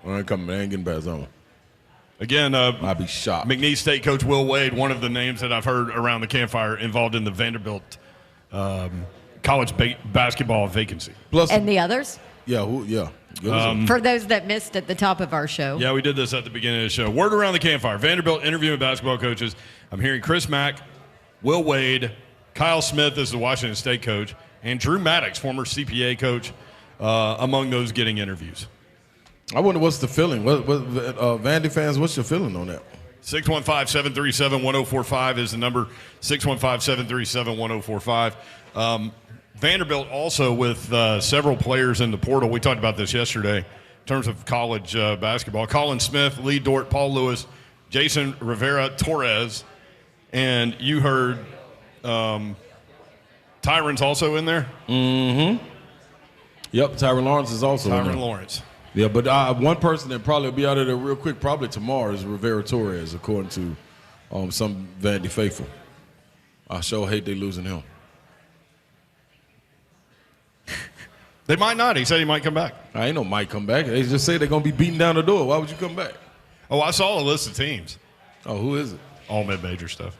I ain't getting past that one. Again, I'd be shocked. McNeese State coach Will Wade, one of the names that I've heard around the campfire, involved in the Vanderbilt college basketball vacancy. Plus, And the others? Yeah. For those that missed at the top of our show. Yeah, we did this at the beginning of the show. Word around the campfire. Vanderbilt interviewing basketball coaches. I'm hearing Chris Mack, Will Wade, Kyle Smith is the Washington State coach, and Drew Maddox, former CPA coach, among those getting interviews. I wonder what's the feeling. Vandy fans, what's your feeling on that? 615-737-1045 is the number. 615-737-1045. Vanderbilt also with several players in the portal. We talked about this yesterday in terms of college basketball. Colin Smith, Lee Dort, Paul Lewis, Jason Rivera Torres, and you heard Tyron's also in there? Mm-hmm. Yep, Tyron Lawrence is also in there. Tyron Lawrence. Yeah, but one person that probably will be out of there real quick, probably tomorrow, is Rivera Torres, according to some Vandy faithful. I sure hate they losing him. They might not. He said he might come back. I ain't no might come back. They just say they're going to be beating down the door. Why would you come back? Oh, I saw a list of teams. Oh, who is it? All mid-major stuff.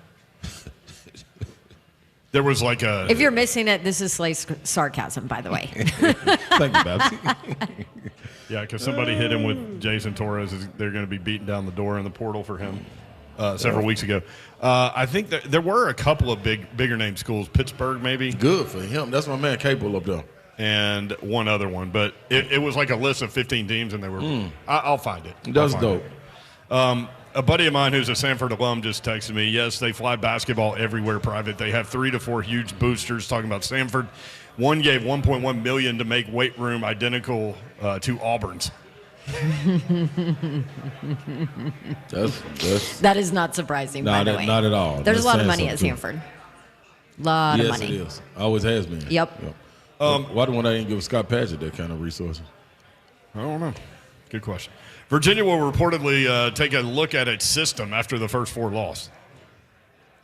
There was like a... If you're missing it, this is Slay's sarcasm, by the way. Thank you, Babsy. Yeah, because somebody hit him with Jason Torres. They're going to be beating down the door in the portal for him. several weeks ago. I think that there were a couple of bigger name schools, Pittsburgh maybe. Good for him. That's my man Cable up there. And one other one, but it was like a list of 15 teams, and they were. I'll find it. That's dope. A buddy of mine who's a Sanford alum just texted me. Yes, they fly basketball everywhere private. They have 3 to 4 huge boosters. Talking about Sanford, one gave $1.1 million to make weight room identical to Auburn's. That is not surprising, by the way. Not at all. There's a lot of money at Sanford. Lot of money. Yes, it is. Always has been. Yep. Why the one I didn't give Scott Padgett that kind of resources? I don't know. Good question. Virginia will reportedly take a look at its system after the first 4 loss.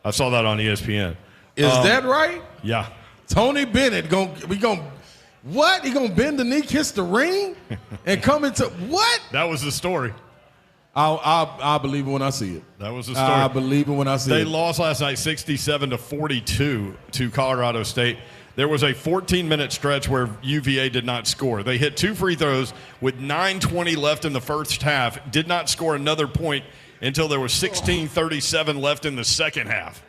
I saw that on ESPN. Is that right? Yeah. Tony Bennett what? He gonna bend the knee, kiss the ring, and come into what? That was the story. I believe it when I see it. That was the story. I believe it when I see it. They lost last night 67-42 to Colorado State. There was a 14-minute stretch where UVA did not score. They hit 2 free throws with 9:20 left in the first half, did not score another point until there was 16:37 left in the second half.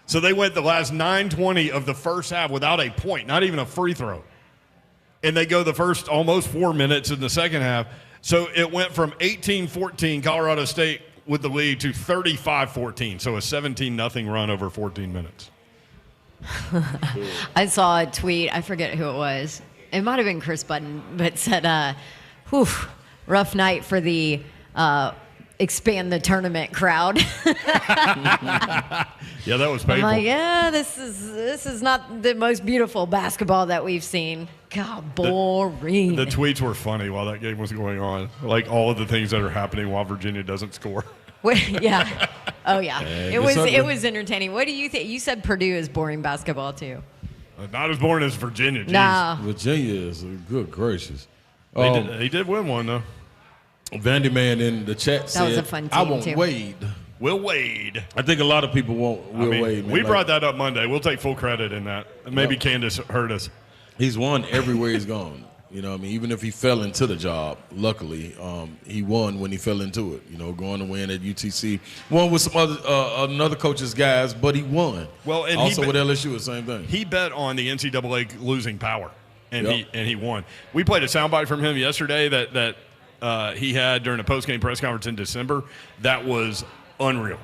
So they went the last 9:20 of the first half without a point, not even a free throw. And they go the first almost 4 minutes in the second half. So it went from 18-14, Colorado State with the lead, to 35-14. So a 17-0 run over 14 minutes. I saw a tweet. I forget who it was. It might have been Chris Button, but said, whew, rough night for the expand the tournament crowd. Yeah, that was painful. I'm like, yeah, this is not the most beautiful basketball that we've seen. God, boring. The tweets were funny while that game was going on. Like all of the things that are happening while Virginia doesn't score. Yeah. Oh, yeah. It was entertaining. What do you think? You said Purdue is boring basketball, too. Not as boring as Virginia. Geez. No. Virginia is good gracious. They did win one, though. Vandy Man in the chat said, was a fun team, I want too. Wade. Will Wade. I think a lot of people want Will Wade. Man. We brought that up Monday. We'll take full credit in that. And maybe Candace heard us. He's won everywhere he's gone. You know what I mean? Even if he fell into the job, luckily, he won when he fell into it. You know, going to win at UTC. Won with some other another coach's guys, but he won. Well, and also with LSU, the same thing. He bet on the NCAA losing power, and he won. We played a soundbite from him yesterday that he had during a postgame press conference in December. That was unreal.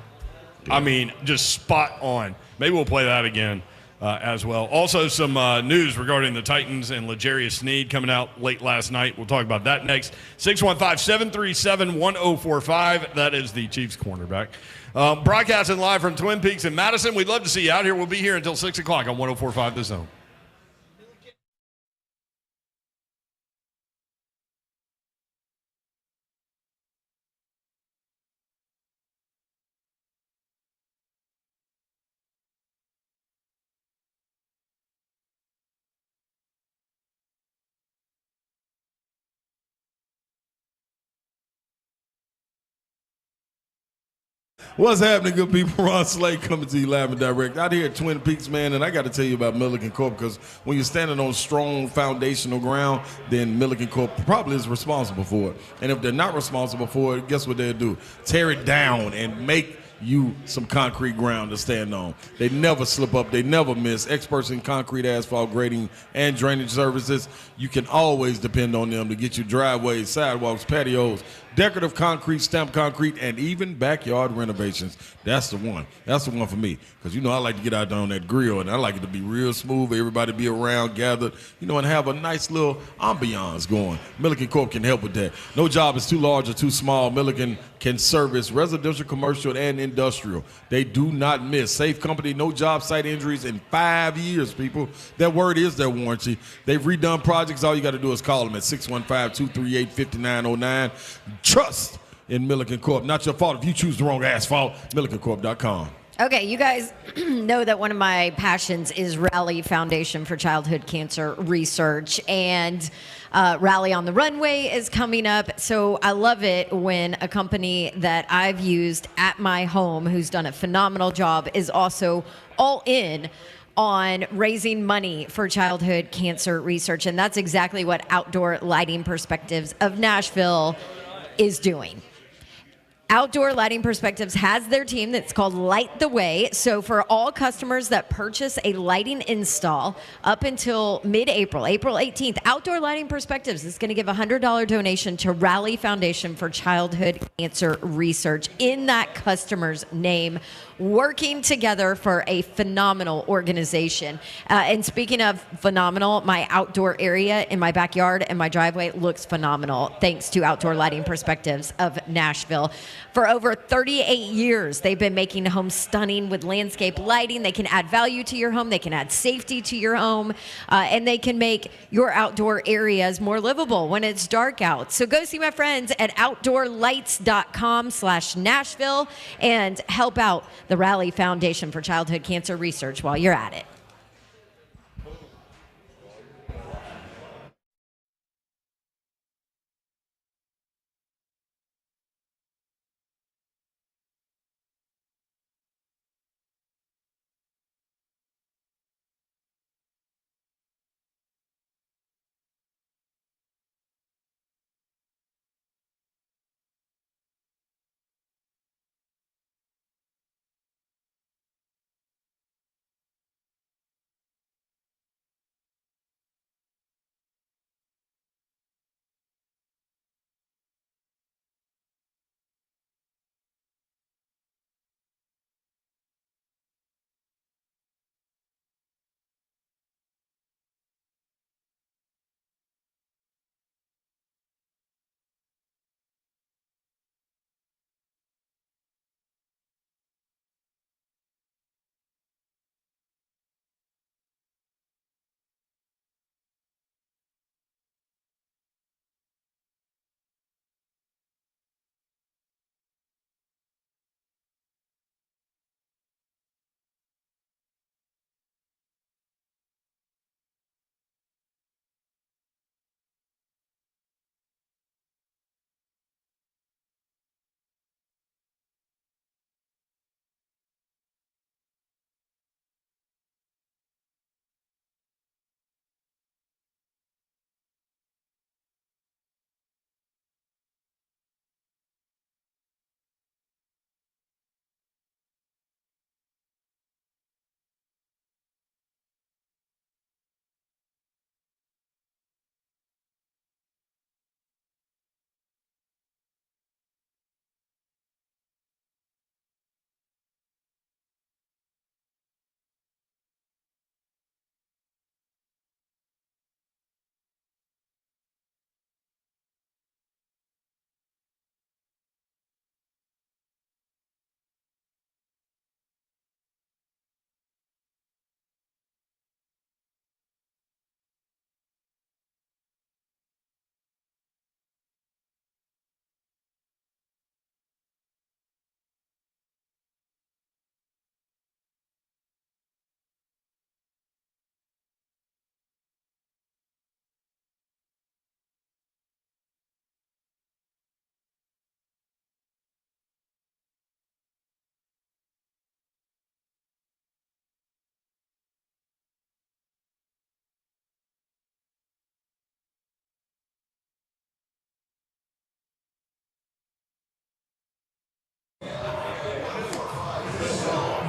Yeah. I mean, just spot on. Maybe we'll play that again. As well. Also, some news regarding the Titans and L'Jarius Sneed coming out late last night. We'll talk about that next. 615-737-1045. That is the Chiefs cornerback. Broadcasting live from Twin Peaks in Madison. We'd love to see you out here. We'll be here until 6 o'clock on 1045 The Zone. What's happening, good people? Ron Slade coming to you live and direct out here at Twin Peaks, man. And I got to tell you about Milliken Corp, because when you're standing on strong foundational ground, then Milliken Corp probably is responsible for it. And if they're not responsible for it, guess what they'll do? Tear it down and make you some concrete ground to stand on. They never slip up. They never miss. Experts in concrete, asphalt, grading, and drainage services. You can always depend on them to get you driveways, sidewalks, patios, decorative concrete, stamped concrete, and even backyard renovations. That's the one. That's the one for me. Because, you know, I like to get out there on that grill, and I like it to be real smooth, everybody be around, gathered, you know, and have a nice little ambiance going. Milliken Corp can help with that. No job is too large or too small. Milliken can service residential, commercial, and industrial. They do not miss. Safe company, no job site injuries in 5 years, people. That word is their warranty. They've redone projects. All you got to do is call them at 615-238-5909. Trust in Milliken Corp. Not your fault if you choose the wrong asphalt. MillikenCorp.com. Okay, you guys know that one of my passions is Rally Foundation for Childhood Cancer Research, and Rally on the Runway is coming up. So I love it when a company that I've used at my home, who's done a phenomenal job, is also all in on raising money for childhood cancer research. And that's exactly what Outdoor Lighting Perspectives of Nashville is doing. Outdoor Lighting Perspectives has their team that's called Light the Way. So for all customers that purchase a lighting install up until mid-April, April 18th, Outdoor Lighting Perspectives is going to give a $100 donation to Rally Foundation for Childhood Cancer Research in that customer's name, working together for a phenomenal organization. And speaking of phenomenal, my outdoor area in my backyard and my driveway looks phenomenal thanks to Outdoor Lighting Perspectives of Nashville. For over 38 years, they've been making homes stunning with landscape lighting. They can add value to your home. They can add safety to your home. And they can make your outdoor areas more livable when it's dark out. So go see my friends at outdoorlights.com/Nashville and help out the Rally Foundation for Childhood Cancer Research while you're at it.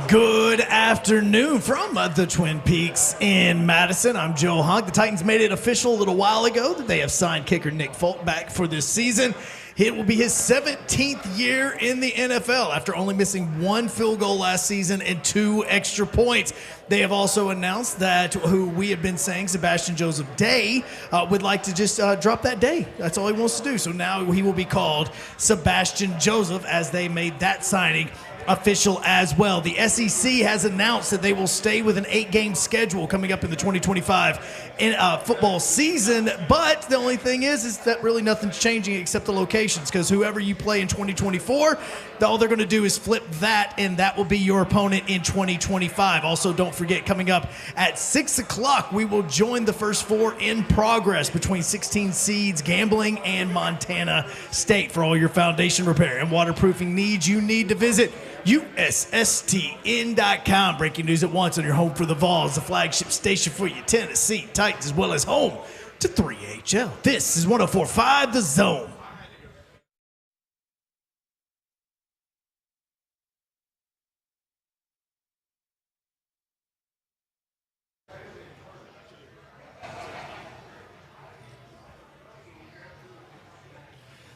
Good afternoon from the Twin Peaks in Madison. I'm Joe Honk. The Titans made it official a little while ago that they have signed kicker Nick Folk back for this season. It will be his 17th year in the NFL after only missing one field goal last season and 2 extra points. They have also announced that who we have been saying, Sebastian Joseph Day, would like to just drop that day. That's all he wants to do. So now he will be called Sebastian Joseph as they made that signing official as well. The SEC has announced that they will stay with an 8-game schedule coming up in the 2025 football season, but the only thing is that really nothing's changing except the locations, because whoever you play in 2024, all they're going to do is flip that, and that will be your opponent in 2025. Also, don't forget, coming up at 6 o'clock, we will join the first 4 in progress between 16 seeds, Gambling, and Montana State. For all your foundation repair and waterproofing needs, you need to visit USSTN.com. Breaking news at once on your home for the Vols, the flagship station for your Tennessee Titans, as well as home to 3HL. This is 104.5 The Zone.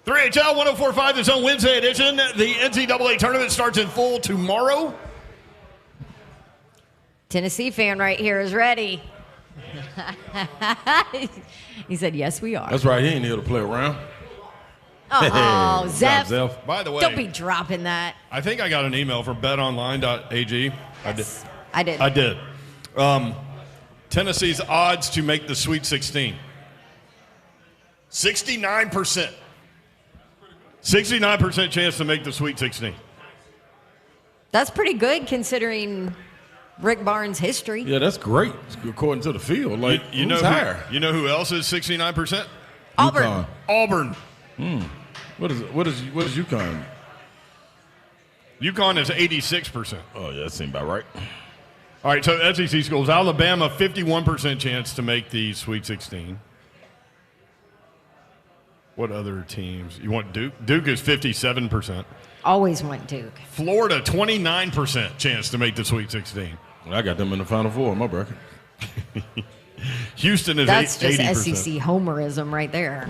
3HL 104.5, this on Wednesday edition. The NCAA tournament starts in full tomorrow. Tennessee fan right here is ready. He said, yes, we are. That's right. He ain't here to play around. Oh, Hey, Zeph. Zeph. By the way, Don't be dropping that. I think I got an email from betonline.ag. Yes, I did. I did. Tennessee's odds to make the Sweet 16. 69%. 69% chance to make the Sweet 16. That's pretty good considering Rick Barnes' history. Yeah, that's great. According to the field. Like, You know who's higher? you know who else is 69%? Auburn. UConn. Auburn. What is UConn? UConn is 86%. Oh, yeah, that seems about right. All right, so SEC schools. Alabama, 51% chance to make the Sweet 16. What other teams? You want Duke? Duke is 57%. Always want Duke. Florida, 29% chance to make the Sweet 16. I got them in the Final Four in my bracket. Houston is That's just 80%. SEC homerism right there.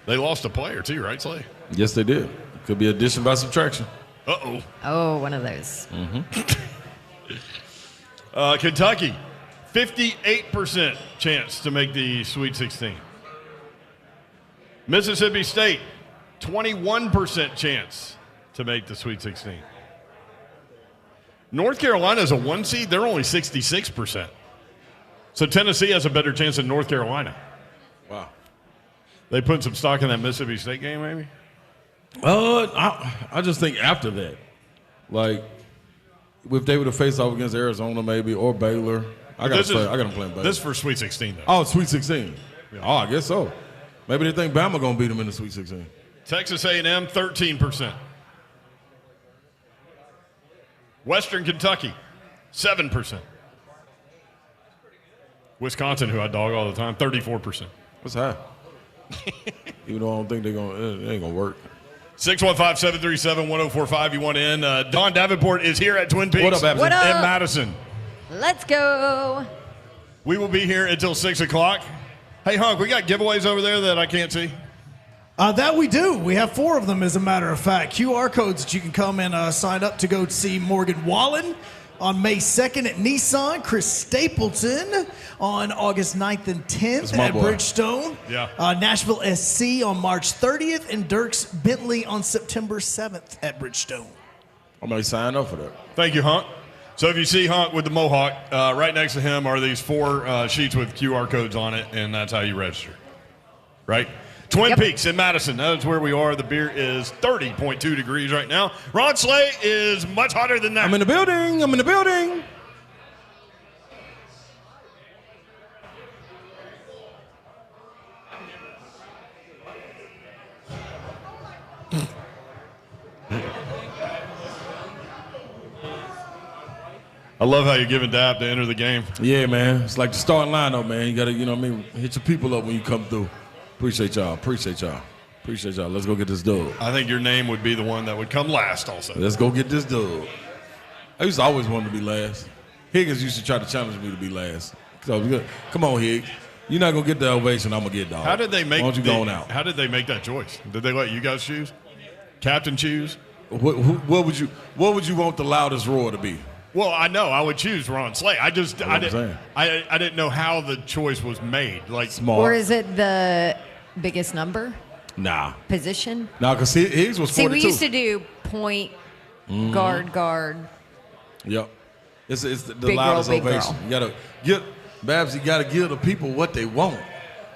They lost a player too, right, Slay? Yes, they did. Could be addition by subtraction. Uh-oh. Oh, one of those. Kentucky, 58% chance to make the Sweet 16. Mississippi State, 21% chance to make the Sweet 16. North Carolina is a 1 seed. They're only 66%. So Tennessee has a better chance than North Carolina. Wow. They put some stock in that Mississippi State game, maybe? I just think after that, like, if they would have faced off against Arizona maybe or Baylor, I got them playing Baylor. This is for Sweet 16, though. Oh, Sweet 16. Yeah. Oh, I guess so. Maybe they think Bama going to beat them in the Sweet 16. Texas A&M, 13%. Western Kentucky, 7%. Wisconsin, who I dog all the time, 34%. What's high? Even though I don't think it ain't going to work. 615-737-1045. You want in? Don Davenport is here at Twin Peaks. What up, Babs? What up? In Madison. Let's go. We will be here until 6 o'clock. Hey, Hunk, we got giveaways over there that I can't see. That we do. We have 4 of them, as a matter of fact. QR codes that you can come and sign up to go see Morgan Wallen on May 2nd at Nissan, Chris Stapleton on August 9th and 10th at boy. Bridgestone, Yeah. Nashville SC on March 30th, and Dirks Bentley on September 7th at Bridgestone. I'm going to sign up for that. Thank you, Hunk. So if you see Hunk with the mohawk, right next to him are these 4 sheets with QR codes on it, and that's how you register. Right? Twin Peaks in Madison. That's where we are. The beer is 30.2 degrees right now. Ron Slay is much hotter than that. I'm in the building. I'm in the building. I love how you're giving Dab to enter the game. Yeah, man. It's like the starting lineup, man. You got to, you know what I mean, hit your people up when you come through. Appreciate y'all. Appreciate y'all. Appreciate y'all. Let's go get this dub. I think your name would be the one that would come last also. Let's go get this dub. I used to always want to be last. Higgins used to try to challenge me to be last. So, come on, Higgs. You're not going to get the ovation. I'm going to get dog. How did they make Why don't you going out? How did they make that choice? Did they let you guys choose? Captain choose? What would you want the loudest roar to be? Well, I know I would choose Ron Slay. I saying. didn't know how the choice was made. Like Smart. Or is it the biggest number? Nah. Position? Nah, because Higgs was 42. See, we used to do point, guard. Yep. It's the Big loudest girl, big ovation. girl. You gotta get Babs, you gotta give the people what they want.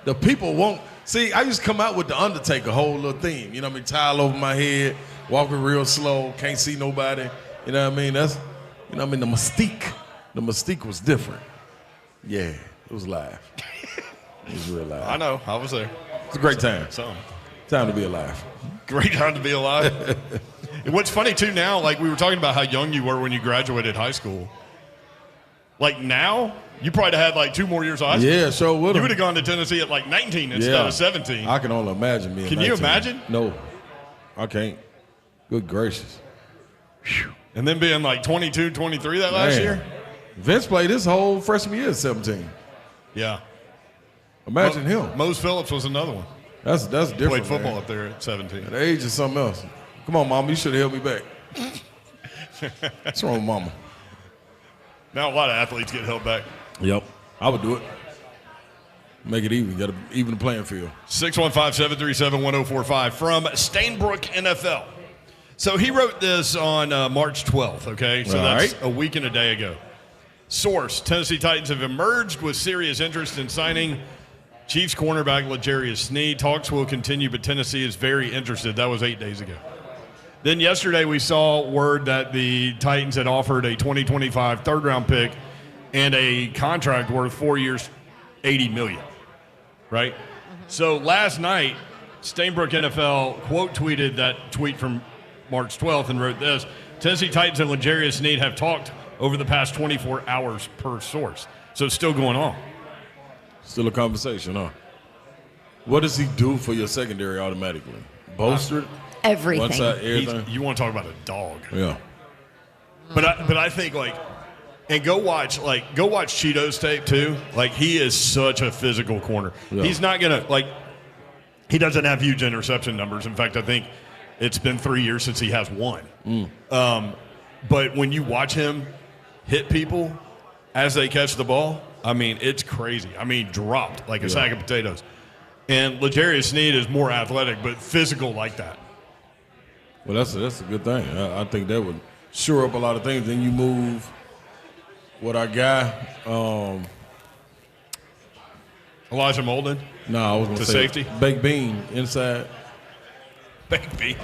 The people want. See, I used to come out with the Undertaker whole little theme. You know what I mean? Towel over my head, walking real slow, can't see nobody. You know what I mean? That's, you know what I mean? The mystique. The mystique was different. Yeah, it was live. It was real live. I know, I was there. It's a great time. So Time to be alive. great time to be alive. And what's funny too now, like we were talking about how young you were when you graduated high school. Like now, you probably had like 2 more years of high school. Yeah, sure would You would have gone to Tennessee at like 19 instead of 17. I can only imagine being Can you 19. imagine? No, I can't. Good gracious. And then being like 22, 23 that last Man. year? Vince played his whole freshman year at 17. Yeah. Imagine him. Mose Phillips was another one. That's different. Played football man. up there at 17. The age is something else. Come on, Mama. You should have held me back. What's wrong with Mama? Now a lot of athletes get held back. Yep. I would do it. Make it even. Got to even the playing field. 615-737-1045 from Stainbrook NFL. So he wrote this on March 12th, okay? So that's a week and a day ago. Source, Tennessee Titans have emerged with serious interest in signing Chiefs cornerback L'Jarius Sneed. Talks will continue, but Tennessee is very interested. That was 8 days ago. Then yesterday we saw word that the Titans had offered a 2025 third-round pick and a contract worth 4 years, $80 million, right? So last night, Stainbrook NFL quote-tweeted that tweet from March 12th and wrote this: Tennessee Titans and L'Jarius Sneed have talked over the past 24 hours per source. So it's still going on. Still a conversation, huh? What does he do for your secondary automatically? Bolstered? Everything. One side, everything? You want to talk about a dog. Yeah. But I think, like, and go watch Cheeto's tape, too. Like, he is such a physical corner. Yeah. He's not going to, like, he doesn't have huge interception numbers. In fact, I think it's been 3 years since he has one. But when you watch him hit people as they catch the ball, I mean, it's crazy. I mean, dropped like a sack of potatoes. And L'Jarius Sneed is more athletic, but physical like that. Well, that's a good thing. I think that would shore up a lot of things. Then you move what our guy. Elijah Molden? No, I was going to say safety? Baked Bean inside. Baked Bean.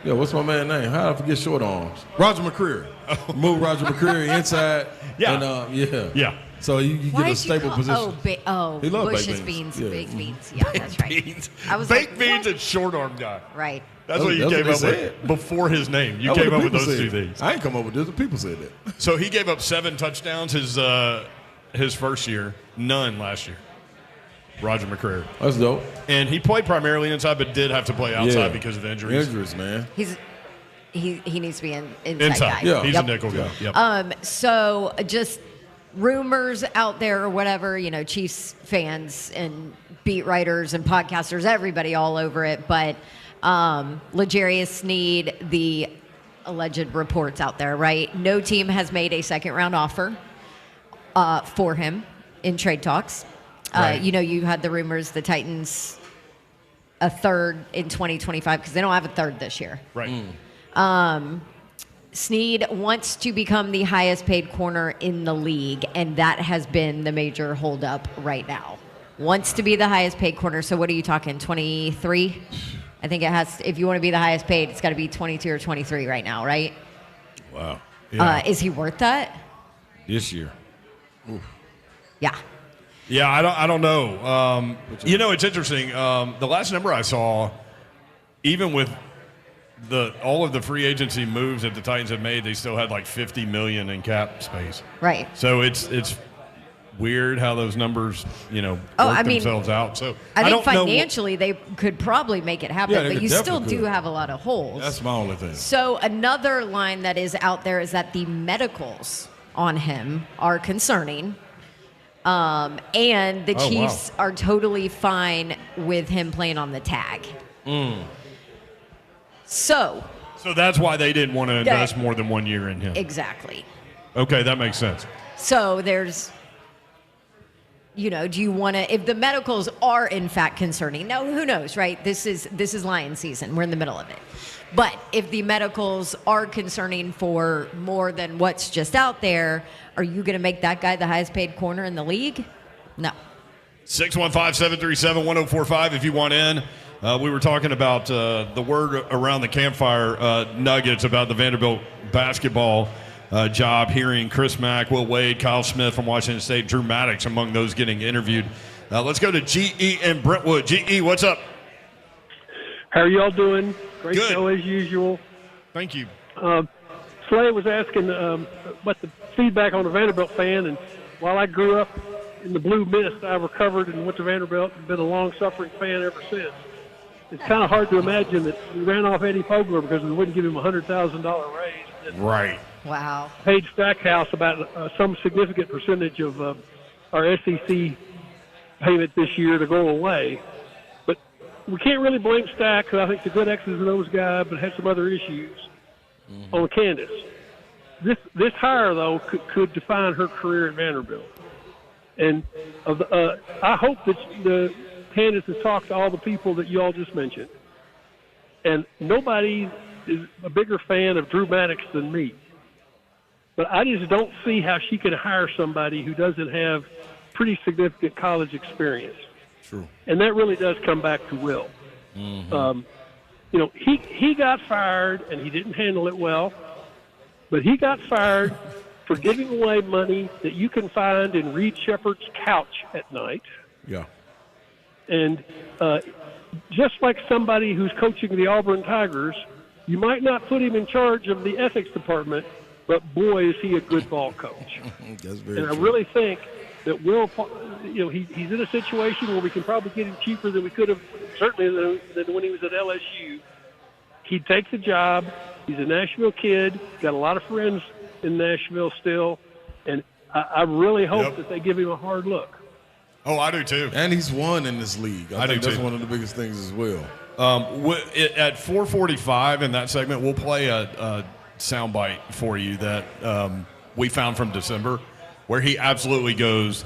Yeah, what's my man's name? How did I forget short arms? Roger McCreary. Move Roger McCreary inside. Yeah. And, Yeah. So you get a stable position. He loves Bush's baked beans. beans. Yeah. Baked beans. Yeah, that's right. Beans. I was Baked like, Beans what? and short arm guy. Right. That's what you came up with before his name. You came up with those two things. I ain't come up with this. The people said that. So he gave up 7 touchdowns his first year, none last year. Roger McCreary. That's dope. And he played primarily inside, but did have to play outside because of injuries. Injuries, man. He needs to be an inside guy. Yeah. He's a nickel guy. Yep. So just rumors out there or whatever, Chiefs fans and beat writers and podcasters, everybody all over it. But L'Jarius Sneed, the alleged reports out there, right? No team has made a second-round offer for him in trade talks. Right. You had the rumors the Titans a third in 2025 because they don't have a third this year. Right. Sneed wants to become the highest paid corner in the league, and that has been the major holdup right now. Wants to be the highest paid corner. So what are you talking, 23? I think it has, if you want to be the highest paid, it's got to be 22 or 23 right now, right? Wow. Yeah. Is he worth that? This year. Yeah. Yeah, I don't know. It's interesting. The last number I saw, even with all of the free agency moves that the Titans have made, they still had like $50 million in cap space. Right. So it's weird how those numbers, work themselves out. So I think don't know financially they could probably make it happen, Yeah, they but could you still definitely do could. have a lot of holes. That's my only thing. So another line that is out there is that the medicals on him are concerning. And the Chiefs are totally fine with him playing on the tag. So that's why they didn't want to invest more than 1 year in him. exactly. Okay, that makes sense. So there's, do you want to, if the medicals are in fact concerning, now who knows, right? This is lion season. We're in the middle of it. But if the medicals are concerning for more than what's just out there, are you going to make that guy the highest paid corner in the league? No. 615-737-1045 if you want in. We were talking about the word around the campfire nuggets about the Vanderbilt basketball job, hearing Chris Mack, Will Wade, Kyle Smith from Washington State, Drew Maddox among those getting interviewed. Let's go to GE in Brentwood. GE, what's up? How are y'all doing? Great Good. show as usual. Thank you. Slay was asking what the feedback on a Vanderbilt fan, and while I grew up in the blue mist, I recovered and went to Vanderbilt and been a long-suffering fan ever since. It's kind of hard to imagine that we ran off Eddie Fogler because we wouldn't give him a $100,000 raise. And Right. Wow. paid Stackhouse about some significant percentage of our SEC payment this year to go away. But we can't really blame Stack, because I think the good X's and O's guy, but had some other issues on Candace. This hire, though, could define her career at Vanderbilt. And I hope that Candace has talked to all the people that you all just mentioned. And nobody is a bigger fan of Drew Maddox than me. But I just don't see how she can hire somebody who doesn't have pretty significant college experience. True. And that really does come back to Will. Mm-hmm. He got fired, and he didn't handle it well. But he got fired for giving away money that you can find in Reed Shepherd's couch at night. Yeah. And just like somebody who's coaching the Auburn Tigers, you might not put him in charge of the ethics department, but boy, is he a good ball coach. That's very and true. I really think that Will, he's in a situation where we can probably get him cheaper than we could have, certainly than when he was at LSU. He'd take the job. He's a Nashville kid. Got a lot of friends in Nashville still. And I really hope that they give him a hard look. Oh, I do too. And he's won in this league. I think that's one of the biggest things as well. At 4:45 in that segment, we'll play a soundbite for you that we found from December, where he absolutely goes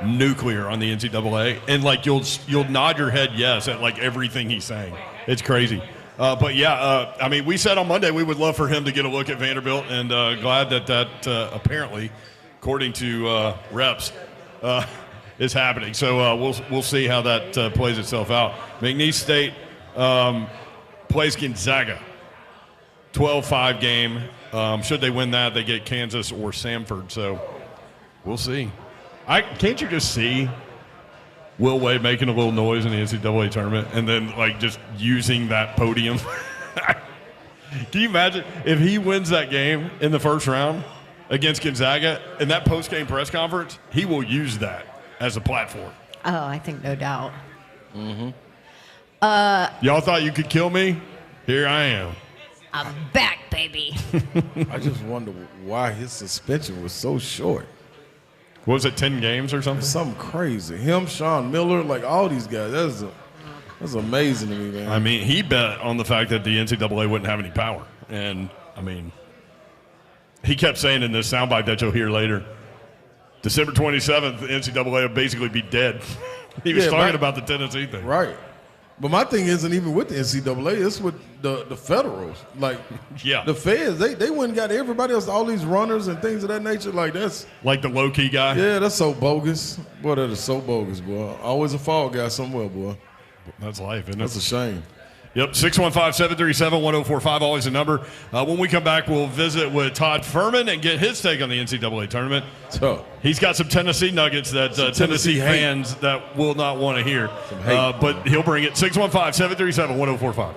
nuclear on the NCAA, and like you'll nod your head yes at like everything he's saying. It's crazy. But yeah, I mean, we said on Monday we would love for him to get a look at Vanderbilt, and glad that apparently, according to reps, is happening. So we'll see how that plays itself out. McNeese State plays Gonzaga, 12-5 game. Should they win that, they get Kansas or Samford. So we'll see. Can't you just see Will Wade making a little noise in the NCAA tournament and then like just using that podium? Can you imagine if he wins that game in the first round against Gonzaga in that post-game press conference? He will use that as a platform. Oh, I think no doubt. Mm-hmm. Y'all thought you could kill me? Here I am. I'm back, baby. I just wonder why his suspension was so short. What was it, 10 games or something? Something crazy. Him, Sean Miller, like all these guys. That's amazing to me, man. I mean, he bet on the fact that the NCAA wouldn't have any power. And, I mean, he kept saying in this soundbite that you'll hear later, December 27th, the NCAA will basically be dead. He was talking about the Tennessee thing. Right. But my thing isn't even with the NCAA. It's with the federals. Like, the feds, they went and got everybody else, all these runners and things of that nature. Like, that's. Like the low-key guy? Yeah, that's so bogus. Boy, that is so bogus, boy. Always a fall guy somewhere, boy. That's life, isn't it? That's a shame. Yep, 615-737-1045, always a number. When we come back, we'll visit with Todd Fuhrman and get his take on the NCAA tournament. So, he's got some Tennessee nuggets that Tennessee fans that will not want to hear. But he'll bring it. 615-737-1045.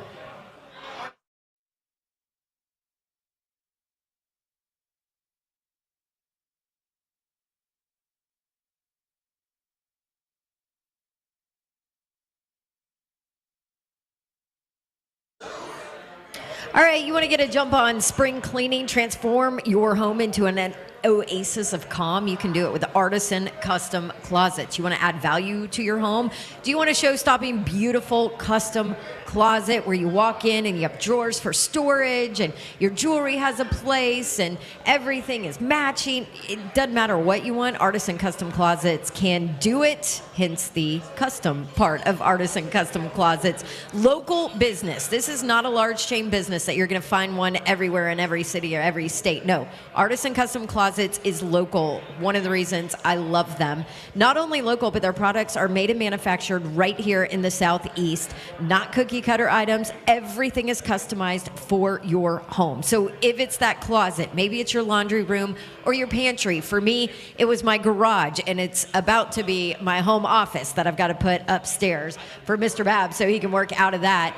All right, you want to get a jump on spring cleaning, transform your home into an oasis of calm. You can do it with Artisan Custom Closets. You want to add value to your home? Do you want a show-stopping, beautiful custom closet where you walk in and you have drawers for storage and your jewelry has a place and everything is matching? It doesn't matter what you want. Artisan Custom Closets can do it, hence the custom part of Artisan Custom Closets. Local business. This is not a large chain business that you're going to find one everywhere in every city or every state. No, Artisan Custom Closets is local. One of the reasons I love them. Not only local, but their products are made and manufactured right here in the Southeast. Not cookie cutter items. Everything is customized for your home. So if it's that closet, maybe it's your laundry room or your pantry. For me, it was my garage, and it's about to be my home office that I've got to put upstairs for Mr. Babb so he can work out of that.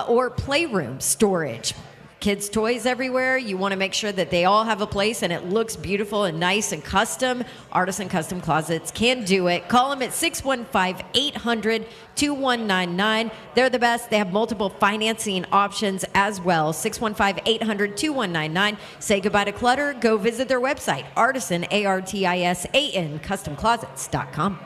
Or playroom storage. Kids' toys everywhere. You want to make sure that they all have a place and it looks beautiful and nice and custom. Artisan Custom Closets can do it. Call them at 615-800-2199. They're the best. They have multiple financing options as well. 615-800-2199. Say goodbye to clutter. Go visit their website, Artisan, ARTISAN, customclosets.com.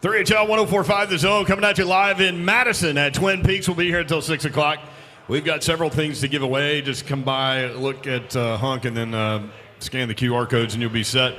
3HL 104.5 The Zone coming at you live in Madison at Twin Peaks. We'll be here until 6 o'clock. We've got several things to give away. Just come by, look at Hunk, and then scan the QR codes, and you'll be set.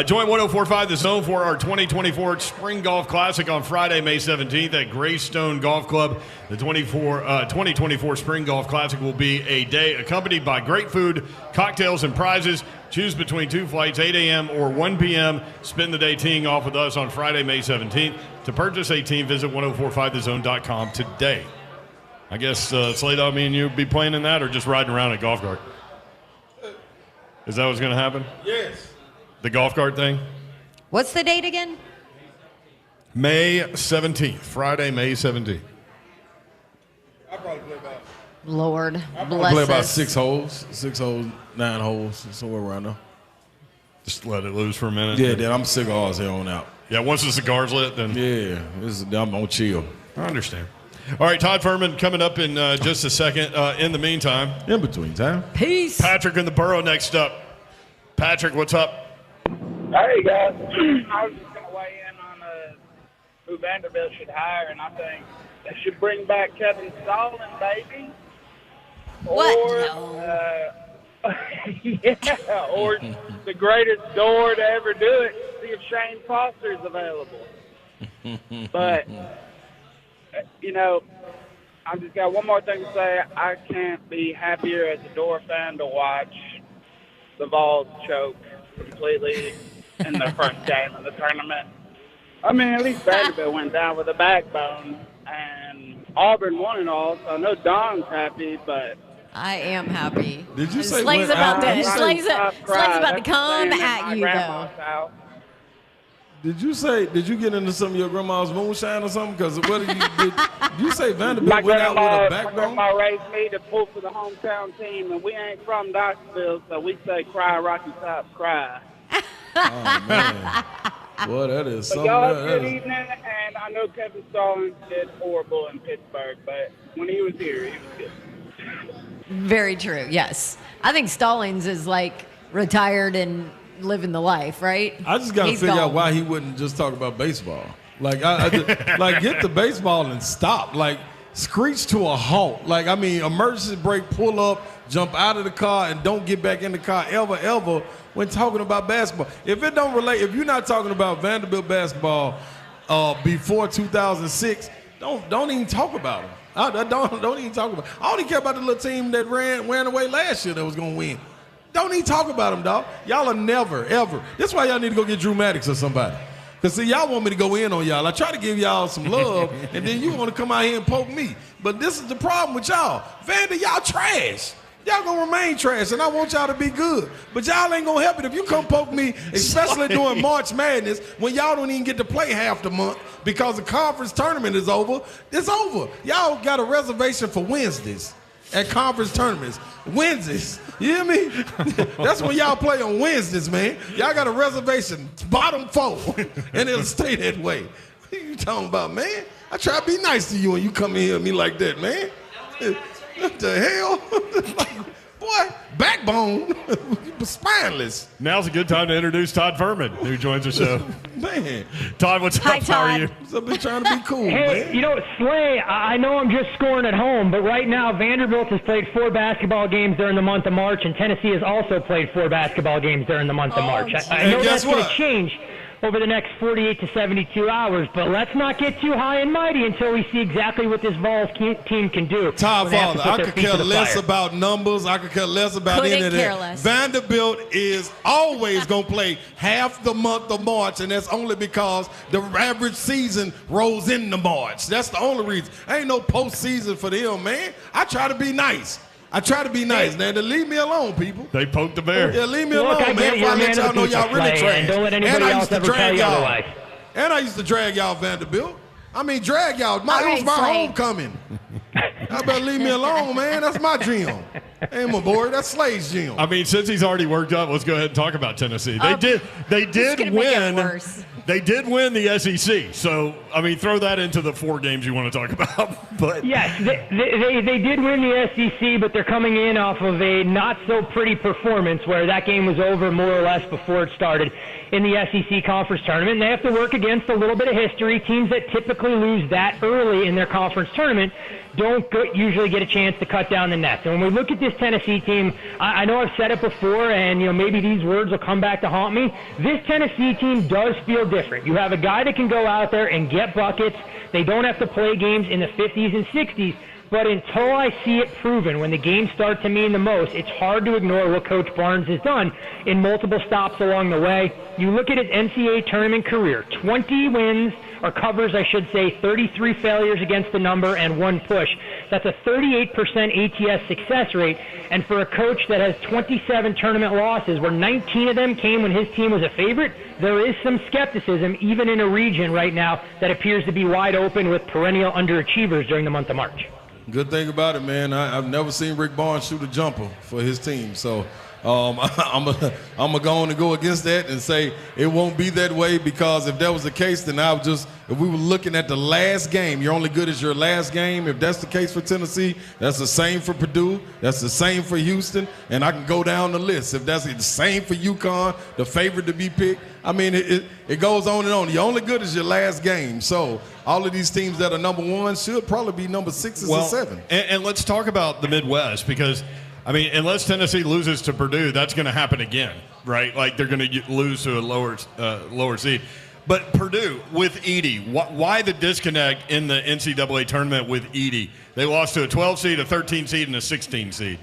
Join 104.5 The Zone for our 2024 Spring Golf Classic on Friday, May 17th at Greystone Golf Club. The 2024 Spring Golf Classic will be a day accompanied by great food, cocktails, and prizes. Choose between 2 flights, 8 a.m. or 1 p.m. Spend the day teeing off with us on Friday, May 17th. To purchase a team, visit 1045thezone.com today. I guess, Slade, me and you be playing in that or just riding around a golf cart? Is that what's going to happen? Yes. The golf cart thing? What's the date again? May 17th. Friday, May 17th. I'll probably play about. Lord I'll bless play about us. 6 holes, 9 holes, somewhere around there. Just let it loose for a minute. Yeah, then I'm cigars here on out. Yeah, once the cigar's lit, then. Yeah, I'm gonna chill. I understand. All right, Todd Fuhrman coming up in just a second. In the meantime, In between time. Peace. Patrick in the Borough next up. Patrick, what's up? Hey, guys. I was just going to weigh in on who Vanderbilt should hire, and I think they should bring back Kevin Stallings, baby. What? Or, yeah, or the greatest door to ever do it, see if Shane Foster's available. But, I've just got one more thing to say. I can't be happier as a Door fan to watch the Vols choke completely in their first game of the tournament. I mean, at least Vanderbilt went down with a backbone, and Auburn won it all, so I know Don's happy, but... I am happy. Did you say Slay's what- about I- to, Slay's about to come at you, though. Did you get into some of your grandma's moonshine or something? Because what did you say Vanderbilt My went out with a my backbone? grandma raised me to pull for the hometown team, and we ain't from Knoxville, so we say cry, Rocky Top, cry. Oh, man. Boy, that is But something. y'all, That good is- evening, and I know Kevin Stallings did horrible in Pittsburgh, but when he was here, he was good. Very true, yes. I think Stallings is like retired and living the life, right? I just got to He's figure out gone. why he wouldn't just talk about baseball. Like, like get the baseball and stop. Like, screech to a halt. Like, I mean, emergency brake, pull up, jump out of the car, and don't get back in the car ever when talking about basketball. If it don't relate, if you're not talking about Vanderbilt basketball before 2006, don't even talk about them. Don't even talk about. I only care about the little team that ran away last year that was gonna win. Don't even talk about them, dog. Y'all are never, ever. That's why y'all need to go get Drew Maddox or somebody. Because, see, y'all want me to go in on y'all. I try to give y'all some love, and then you want to come out here and poke me. But this is the problem with y'all. Vander, y'all trash. Y'all going to remain trash, and I want y'all to be good. But y'all ain't going to help it if you come poke me, especially during March Madness, when y'all don't even get to play half the month because the conference tournament is over. It's over. Y'all got a reservation for Wednesdays at conference tournaments. Wednesdays. You hear me? That's when y'all play on Wednesdays, man. Y'all got a reservation, bottom 4, and it'll stay that way. What are you talking about, man? I try to be nice to you and you come in here at me like that, man. What the hell? Boy, backbone, spineless. Now's a good time to introduce Todd Fuhrman, who joins the show. Man. Todd, what's Hi, up? How are Todd. you? I've been trying to be cool, Hey, man. you know, Slay, I know I'm just scoring at home, but right now Vanderbilt has played 4 basketball games during the month of March, and Tennessee has also played 4 basketball games during the month of March. I And know guess that's going what? to change over the next 48 to 72 hours, but let's not get too high and mighty until we see exactly what this Vols team can do. Todd when they have to Father, put I their could feet to care the less fire. about numbers. I could care less about Couldn't any of care that. less. Vanderbilt is always going to play half the month of March, and that's only because the average season rolls into March. That's the only reason. Ain't no postseason for them, man. I try to be nice. Now, to leave me alone, people. They poked the bear. Yeah, leave me Look, alone, I man. get it. Before I You're a let man y'all of know the y'all people, really Slay, trash. and don't let anybody I else used to ever tell drag you y'all. otherwise. And I used to drag y'all Vanderbilt. I mean, drag y'all. It was right, my Slay. homecoming. I better leave me alone, man. That's my gym. Ain't my boy. That's Slay's gym. I mean, since he's already worked up, let's go ahead and talk about Tennessee. They did gonna make it win. worse. They did win the SEC, so, I mean, throw that into the 4 games you want to talk about. But yes, they did win the SEC, but they're coming in off of a not-so-pretty performance where that game was over more or less before it started in the SEC Conference Tournament. And they have to work against a little bit of history. Teams that typically lose that early in their conference tournament don't usually get a chance to cut down the nets. And when we look at this Tennessee team, I know I've said it before, and maybe these words will come back to haunt me. This Tennessee team does feel different. You have a guy that can go out there and get buckets. They don't have to play games in the 50s and 60s. But until I see it proven, when the games start to mean the most, it's hard to ignore what Coach Barnes has done in multiple stops along the way. You look at his NCAA tournament career, 20 wins, or covers, I should say, 33 failures against the number and 1 push. That's a 38% ATS success rate. And for a coach that has 27 tournament losses, where 19 of them came when his team was a favorite, there is some skepticism, even in a region right now that appears to be wide open with perennial underachievers during the month of March. Good thing about it, man, I've never seen Rick Barnes shoot a jumper for his team. So I'm gonna go on and go against that and say it won't be that way, because if that was the case, then if we were looking at the last game, you're only good as your last game. If that's the case for Tennessee, that's the same for Purdue, that's the same for Houston, and I can go down the list. If that's the same for UConn, the favorite to be picked, I mean, it goes on and on. You're only good as your last game. So all of these teams that are number 1 should probably be number 6 or 7. And let's talk about the Midwest, because, I mean, unless Tennessee loses to Purdue, that's going to happen again, right? Like, they're going to lose to a lower seed. But Purdue with Edey, why the disconnect in the NCAA tournament with Edey? They lost to a 12 seed, a 13 seed, and a 16 seed.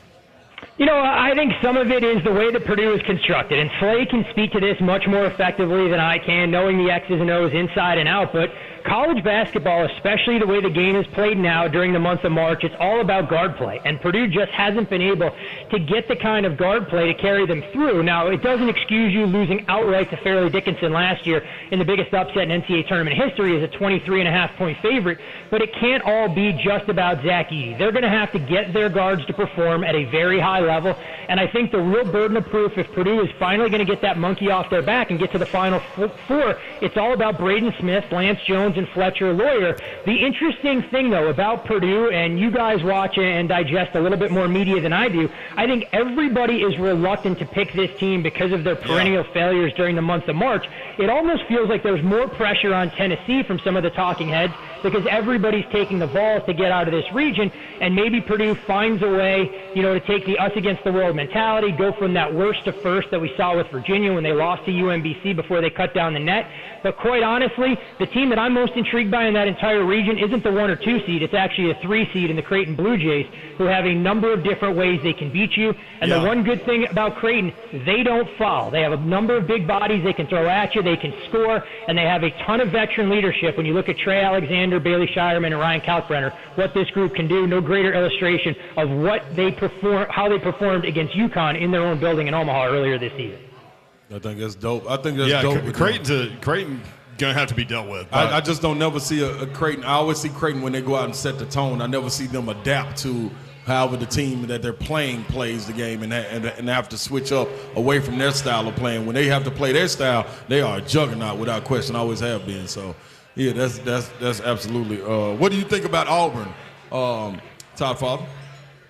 I think some of it is the way that Purdue is constructed, and Slay can speak to this much more effectively than I can, knowing the X's and O's inside and out, but college basketball, especially the way the game is played now during the month of March, it's all about guard play, and Purdue just hasn't been able to get the kind of guard play to carry them through. Now, it doesn't excuse you losing outright to Fairleigh Dickinson last year in the biggest upset in NCAA tournament history as a 23.5-point favorite, but it can't all be just about Zach Edey. They're going to have to get their guards to perform at a very high level, and I think the real burden of proof, if Purdue is finally going to get that monkey off their back and get to the Final Four, it's all about Braden Smith, Lance Jones, and Fletcher Lawyer. The interesting thing, though, about Purdue, and you guys watch and digest a little bit more media than I do, I think everybody is reluctant to pick this team because of their perennial failures during the month of March. It almost feels like there's more pressure on Tennessee from some of the talking heads because everybody's taking the balls to get out of this region, and maybe Purdue finds a way, to take the us against the world mentality, go from that worst to first that we saw with Virginia when they lost to UMBC before they cut down the net. But quite honestly, the team that I'm most intrigued by in that entire region isn't the 1 or 2 seed. It's actually a 3 seed in the Creighton Blue Jays, who have a number of different ways they can beat you. And the one good thing about Creighton, they don't foul. They have a number of big bodies they can throw at you, they can score, and they have a ton of veteran leadership. When you look at Trey Alexander, Bailey Shireman, and Ryan Kalkbrenner, what this group can do, no greater illustration of how they performed against UConn in their own building in Omaha earlier this season. I think that's dope. Dope. Creighton going to have to be dealt with. I just don't never see a Creighton. I always see Creighton when they go out and set the tone. I never see them adapt to however the team that they're playing plays the game and have to switch up away from their style of playing. When they have to play their style, they are a juggernaut without question, always have been. So, yeah, that's absolutely. What do you think about Auburn, Todd Father?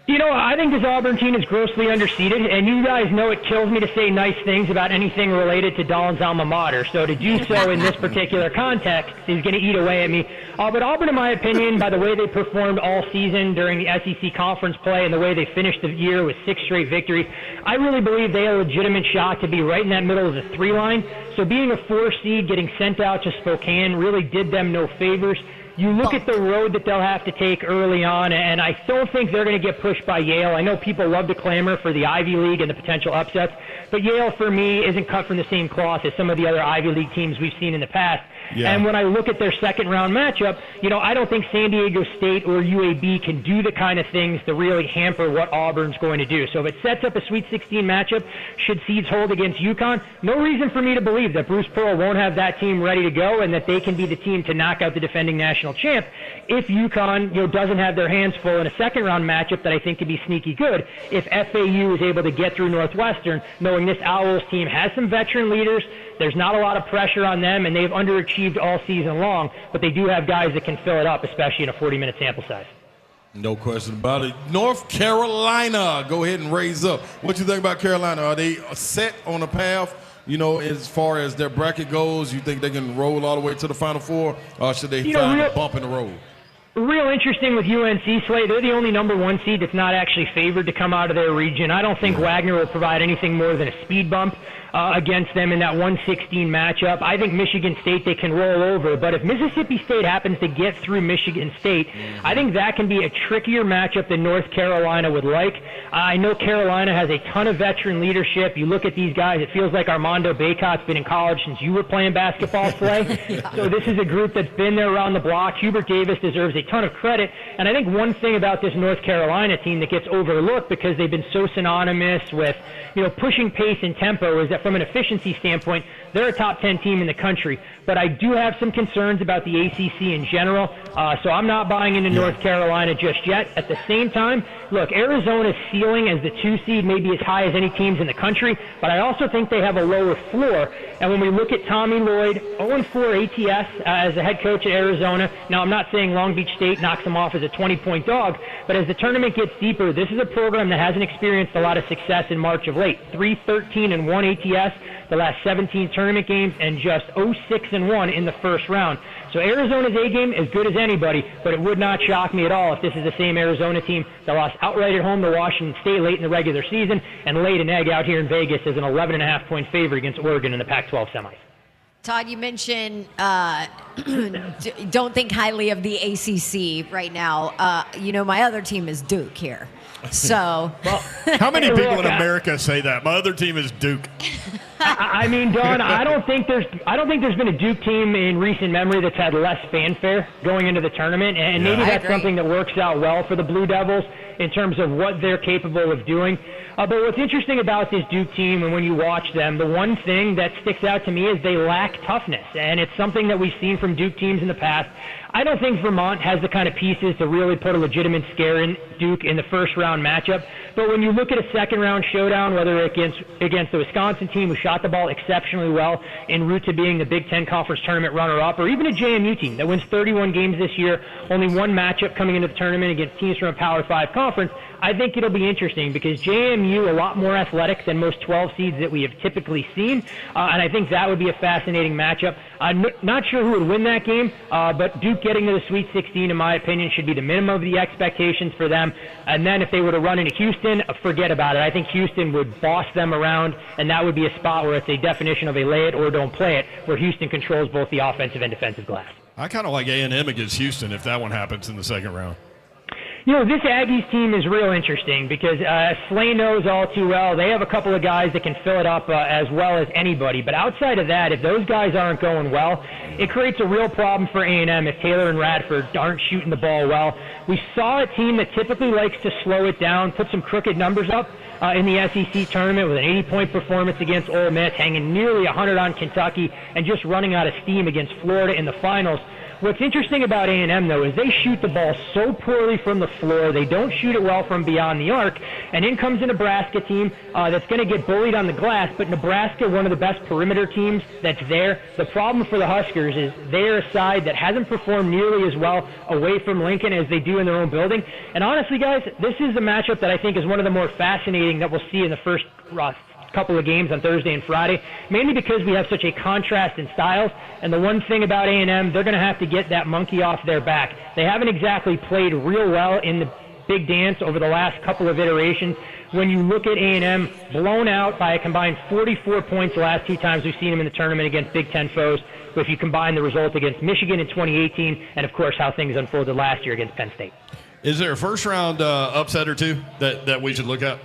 I think this Auburn team is grossly underseeded, and you guys know it kills me to say nice things about anything related to Dahl's alma mater. So to do so in this particular context is going to eat away at me. But Auburn, in my opinion, by the way they performed all season during the SEC conference play and the way they finished the year with 6 straight victories, I really believe they have a legitimate shot to be right in that middle of the 3 line. So being a 4 seed, getting sent out to Spokane really did them no favors. You look at the road that they'll have to take early on, and I don't think they're going to get pushed by Yale. I know people love to clamor for the Ivy League and the potential upsets, but Yale, for me, isn't cut from the same cloth as some of the other Ivy League teams we've seen in the past. Yeah. And when I look at their second-round matchup, I don't think San Diego State or UAB can do the kind of things to really hamper what Auburn's going to do. So if it sets up a Sweet 16 matchup, should seeds hold against UConn, no reason for me to believe that Bruce Pearl won't have that team ready to go and that they can be the team to knock out the defending national national champ if UConn, doesn't have their hands full in a second-round matchup that I think could be sneaky good. If FAU is able to get through Northwestern, knowing this Owls team has some veteran leaders, there's not a lot of pressure on them, and they've underachieved all season long, but they do have guys that can fill it up, especially in a 40-minute sample size. No question about it. North Carolina, go ahead and raise up. What you think about Carolina? Are they set on a path, as far as their bracket goes? You think they can roll all the way to the Final Four, or should they find a bump in the road? Real interesting with UNC, Slay. They're the only number 1 seed that's not actually favored to come out of their region. I don't think Wagner will provide anything more than a speed bump against them in that 116 matchup. I think Michigan State they can roll over, but if Mississippi State happens to get through Michigan State, I think that can be a trickier matchup than North Carolina would like. I know Carolina has a ton of veteran leadership. You look at these guys, it feels like Armando Bacot's been in college since you were playing basketball, Slay. So this is a group that's been there around the block. Hubert Davis deserves a ton of credit, and I think one thing about this North Carolina team that gets overlooked because they've been so synonymous with pushing pace and tempo is that from an efficiency standpoint, they're a top 10 team in the country. But I do have some concerns about the ACC in general, so I'm not buying into North Carolina just yet. At the same time, look, Arizona's ceiling as the 2 seed may be as high as any teams in the country, but I also think they have a lower floor. And when we look at Tommy Lloyd, 0-4 ATS as the head coach at Arizona, now I'm not saying Long Beach State knocks them off as a 20-point dog, but as the tournament gets deeper, this is a program that hasn't experienced a lot of success in March of late. 3-13-1 ATS, the last 17 tournament games, and just 0-6-1 in the first round. So Arizona's A game is good as anybody, but it would not shock me at all if this is the same Arizona team that lost outright at home to Washington State late in the regular season and laid an egg out here in Vegas as an 11.5-point favorite against Oregon in the Pac-12 semis. Todd, you mentioned don't think highly of the ACC right now. My other team is Duke here. So, how many people in America say that? My other team is Duke. I mean, Don, I don't think there's been a Duke team in recent memory that's had less fanfare going into the tournament, and maybe that's something that works out well for the Blue Devils in terms of what they're capable of doing. But what's interesting about this Duke team, and when you watch them, the one thing that sticks out to me is they lack toughness, and it's something that we've seen from Duke teams in the past. I don't think Vermont has the kind of pieces to really put a legitimate scare in Duke in the first-round matchup. But when you look at a second-round showdown, whether against the Wisconsin team who shot the ball exceptionally well en route to being the Big Ten Conference Tournament runner-up, or even a JMU team that wins 31 games this year, only one matchup coming into the tournament against teams from a Power 5 conference, I think it'll be interesting because JMU a lot more athletic than most 12 seeds that we have typically seen, and I think that would be a fascinating matchup. Not sure who would win that game, but Duke getting to the Sweet 16, in my opinion, should be the minimum of the expectations for them. And then if they were to run into Houston, forget about it. I think Houston would boss them around, and that would be a spot where it's a definition of a lay it or don't play it, where Houston controls both the offensive and defensive glass. I kind of like A&M against Houston if that one happens in the second round. This Aggies team is real interesting because Slay knows all too well. They have a couple of guys that can fill it up as well as anybody. But outside of that, if those guys aren't going well, it creates a real problem for A&M if Taylor and Radford aren't shooting the ball well. We saw a team that typically likes to slow it down, put some crooked numbers up in the SEC tournament with an 80-point performance against Ole Miss, hanging nearly 100 on Kentucky, and just running out of steam against Florida in the finals. What's interesting about A&M, though, is they shoot the ball so poorly from the floor. They don't shoot it well from beyond the arc. And in comes a Nebraska team that's going to get bullied on the glass, but Nebraska, one of the best perimeter teams that's there. The problem for the Huskers is they're a side that hasn't performed nearly as well away from Lincoln as they do in their own building. And honestly, guys, this is a matchup that I think is one of the more fascinating that we'll see in the first couple of games on Thursday and Friday, mainly because we have such a contrast in styles. And the one thing about A&M, they're going to have to get that monkey off their back. They haven't exactly played real well in the big dance over the last couple of iterations. When you look at A&M, blown out by a combined 44 points the last 2 times we've seen them in the tournament against Big Ten foes, if you combine the result against Michigan in 2018 and, of course, how things unfolded last year against Penn State. Is there a first-round upset or two that we should look at?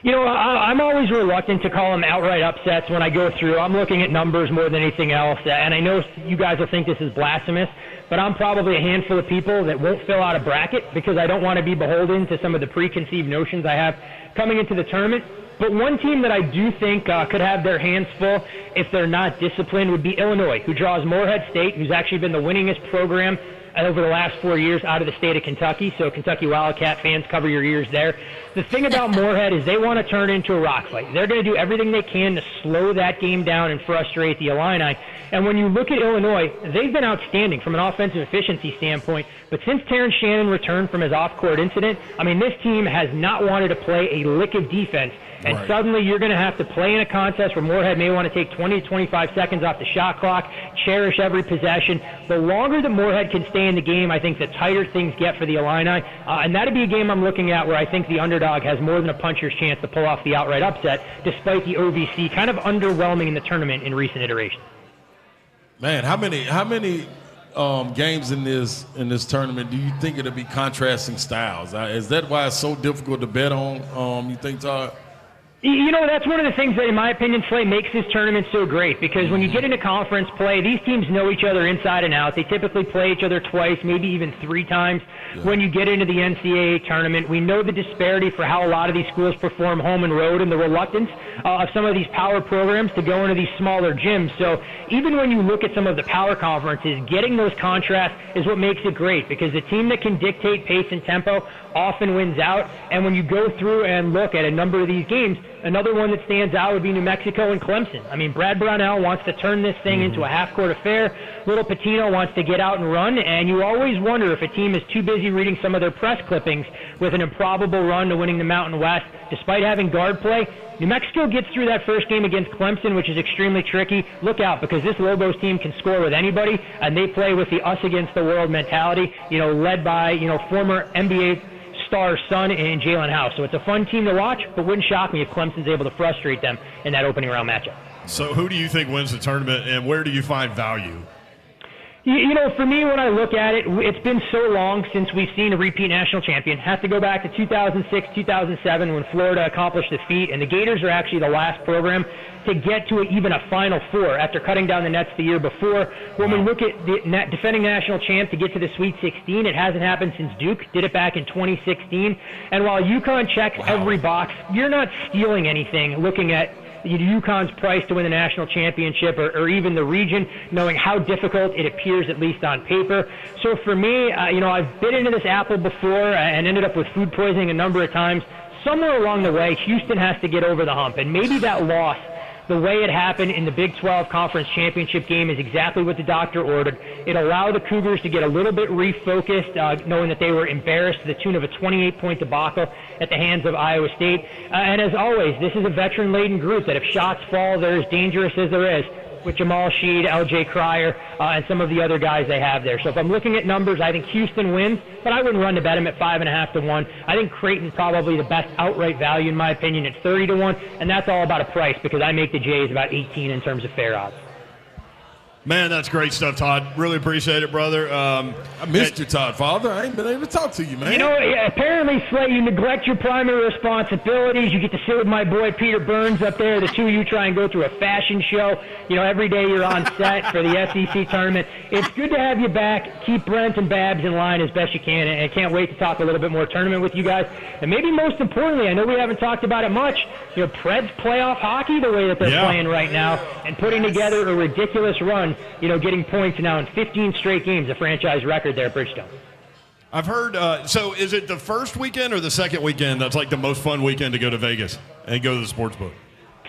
I'm always reluctant to call them outright upsets when I go through. I'm looking at numbers more than anything else, and I know you guys will think this is blasphemous, but I'm probably a handful of people that won't fill out a bracket because I don't want to be beholden to some of the preconceived notions I have coming into the tournament. But one team that I do think could have their hands full if they're not disciplined would be Illinois, who draws Morehead State, who's actually been the winningest program over the last 4 years out of the state of Kentucky. So Kentucky Wildcat fans, cover your ears there. The thing about Morehead is they want to turn it into a rock fight. They're going to do everything they can to slow that game down and frustrate the Illini. And when you look at Illinois, they've been outstanding from an offensive efficiency standpoint. But since Terrence Shannon returned from his off-court incident, I mean, this team has not wanted to play a lick of defense. And suddenly you're going to have to play in a contest where Morehead may want to take 20 to 25 seconds off the shot clock, cherish every possession. The longer that Morehead can stay in the game, I think the tighter things get for the Illini. And that'd be a game I'm looking at where I think the underdog has more than a puncher's chance to pull off the outright upset, despite the OVC kind of underwhelming in the tournament in recent iterations. Man, how many games in this tournament do you think it'll be contrasting styles? Is that why it's so difficult to bet on? You think, Todd? You know, that's one of the things that, in my opinion, Slay, makes this tournament so great, because when you get into conference play, these teams know each other inside and out. They typically play each other twice, maybe even 3 times. Yeah. When you get into the NCAA tournament, we know the disparity for how a lot of these schools perform home and road and the reluctance of some of these power programs to go into these smaller gyms. So even when you look at some of the power conferences, getting those contrasts is what makes it great, because the team that can dictate pace and tempo often wins out. And when you go through and look at a number of these games, another one that stands out would be New Mexico and Clemson. I mean, Brad Brownell wants to turn this thing into a half-court affair. Little Patino wants to get out and run, and you always wonder if a team is too busy reading some of their press clippings with an improbable run to winning the Mountain West, despite having guard play. New Mexico gets through that first game against Clemson, which is extremely tricky. Look out, because this Lobos team can score with anybody, and they play with the us-against-the-world mentality, led by, former NBA star son in Jalen House. So it's a fun team to watch, but wouldn't shock me if Clemson's able to frustrate them in that opening round matchup. So who do you think wins the tournament, and where do you find value? For me, when I look at it, it's been so long since we've seen a repeat national champion. Have to go back to 2006, 2007 when Florida accomplished the feat, and the Gators are actually the last program to get to even a Final Four after cutting down the nets the year before. When we look at the defending national champ to get to the Sweet 16, it hasn't happened since Duke did it back in 2016. And while UConn checks every box, you're not stealing anything looking at UConn's price to win the national championship or even the region, knowing how difficult it appears, at least on paper. So for me, I've bit into this apple before and ended up with food poisoning a number of times. Somewhere along the way, Houston has to get over the hump, and maybe that loss, the way it happened in the Big 12 Conference Championship game, is exactly what the doctor ordered. It allowed the Cougars to get a little bit refocused, knowing that they were embarrassed to the tune of a 28-point debacle at the hands of Iowa State. And as always, this is a veteran-laden group that if shots fall, they're as dangerous as there is, with Jamal Sheed, L.J. Cryer, and some of the other guys they have there. So if I'm looking at numbers, I think Houston wins, but I wouldn't run to bet them at 5.5 to 1. I think Creighton's probably the best outright value, in my opinion, at 30 to 1, and that's all about a price, because I make the Jays about 18 in terms of fair odds. Man, that's great stuff, Todd. Really appreciate it, brother. I missed you, Todd, Father. I ain't been able to talk to you, man. Apparently, Slay, you neglect your primary responsibilities. You get to sit with my boy Peter Burns up there. The two of you try and go through a fashion show. Every day you're on set for the SEC tournament. It's good to have you back. Keep Brent and Babs in line as best you can, and I can't wait to talk a little bit more tournament with you guys. And maybe most importantly, I know we haven't talked about it much, Preds playoff hockey, the way that they're playing right now, and putting together a ridiculous run, getting points now in 15 straight games, a franchise record there at Bridgestone. I've heard, so is it the first weekend or the second weekend that's like the most fun weekend to go to Vegas and go to the sports book?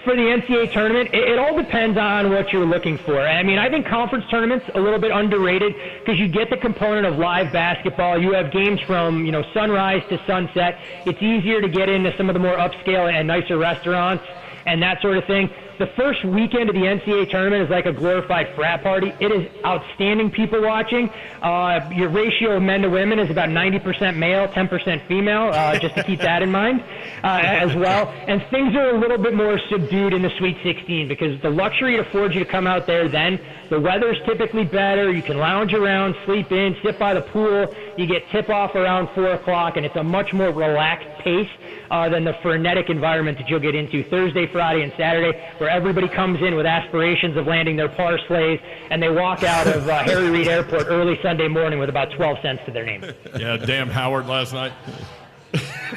For the NCAA tournament, it all depends on what you're looking for. I mean, I think conference tournaments a little bit underrated because you get the component of live basketball. You have games from, sunrise to sunset. It's easier to get into some of the more upscale and nicer restaurants and that sort of thing. The first weekend of the NCAA tournament is like a glorified frat party. It is outstanding people watching. Your ratio of men to women is about 90% male, 10% female, just to keep that in mind as well. And things are a little bit more subdued in the Sweet 16 because the luxury it affords you to come out there then. The weather's typically better. You can lounge around, sleep in, sit by the pool. You get tip-off around 4 o'clock, and it's a much more relaxed pace than the frenetic environment that you'll get into Thursday, Friday, and Saturday, where everybody comes in with aspirations of landing their parslays, and they walk out of Harry Reid Airport early Sunday morning with about 12 cents to their name. Yeah, damn Howard last night.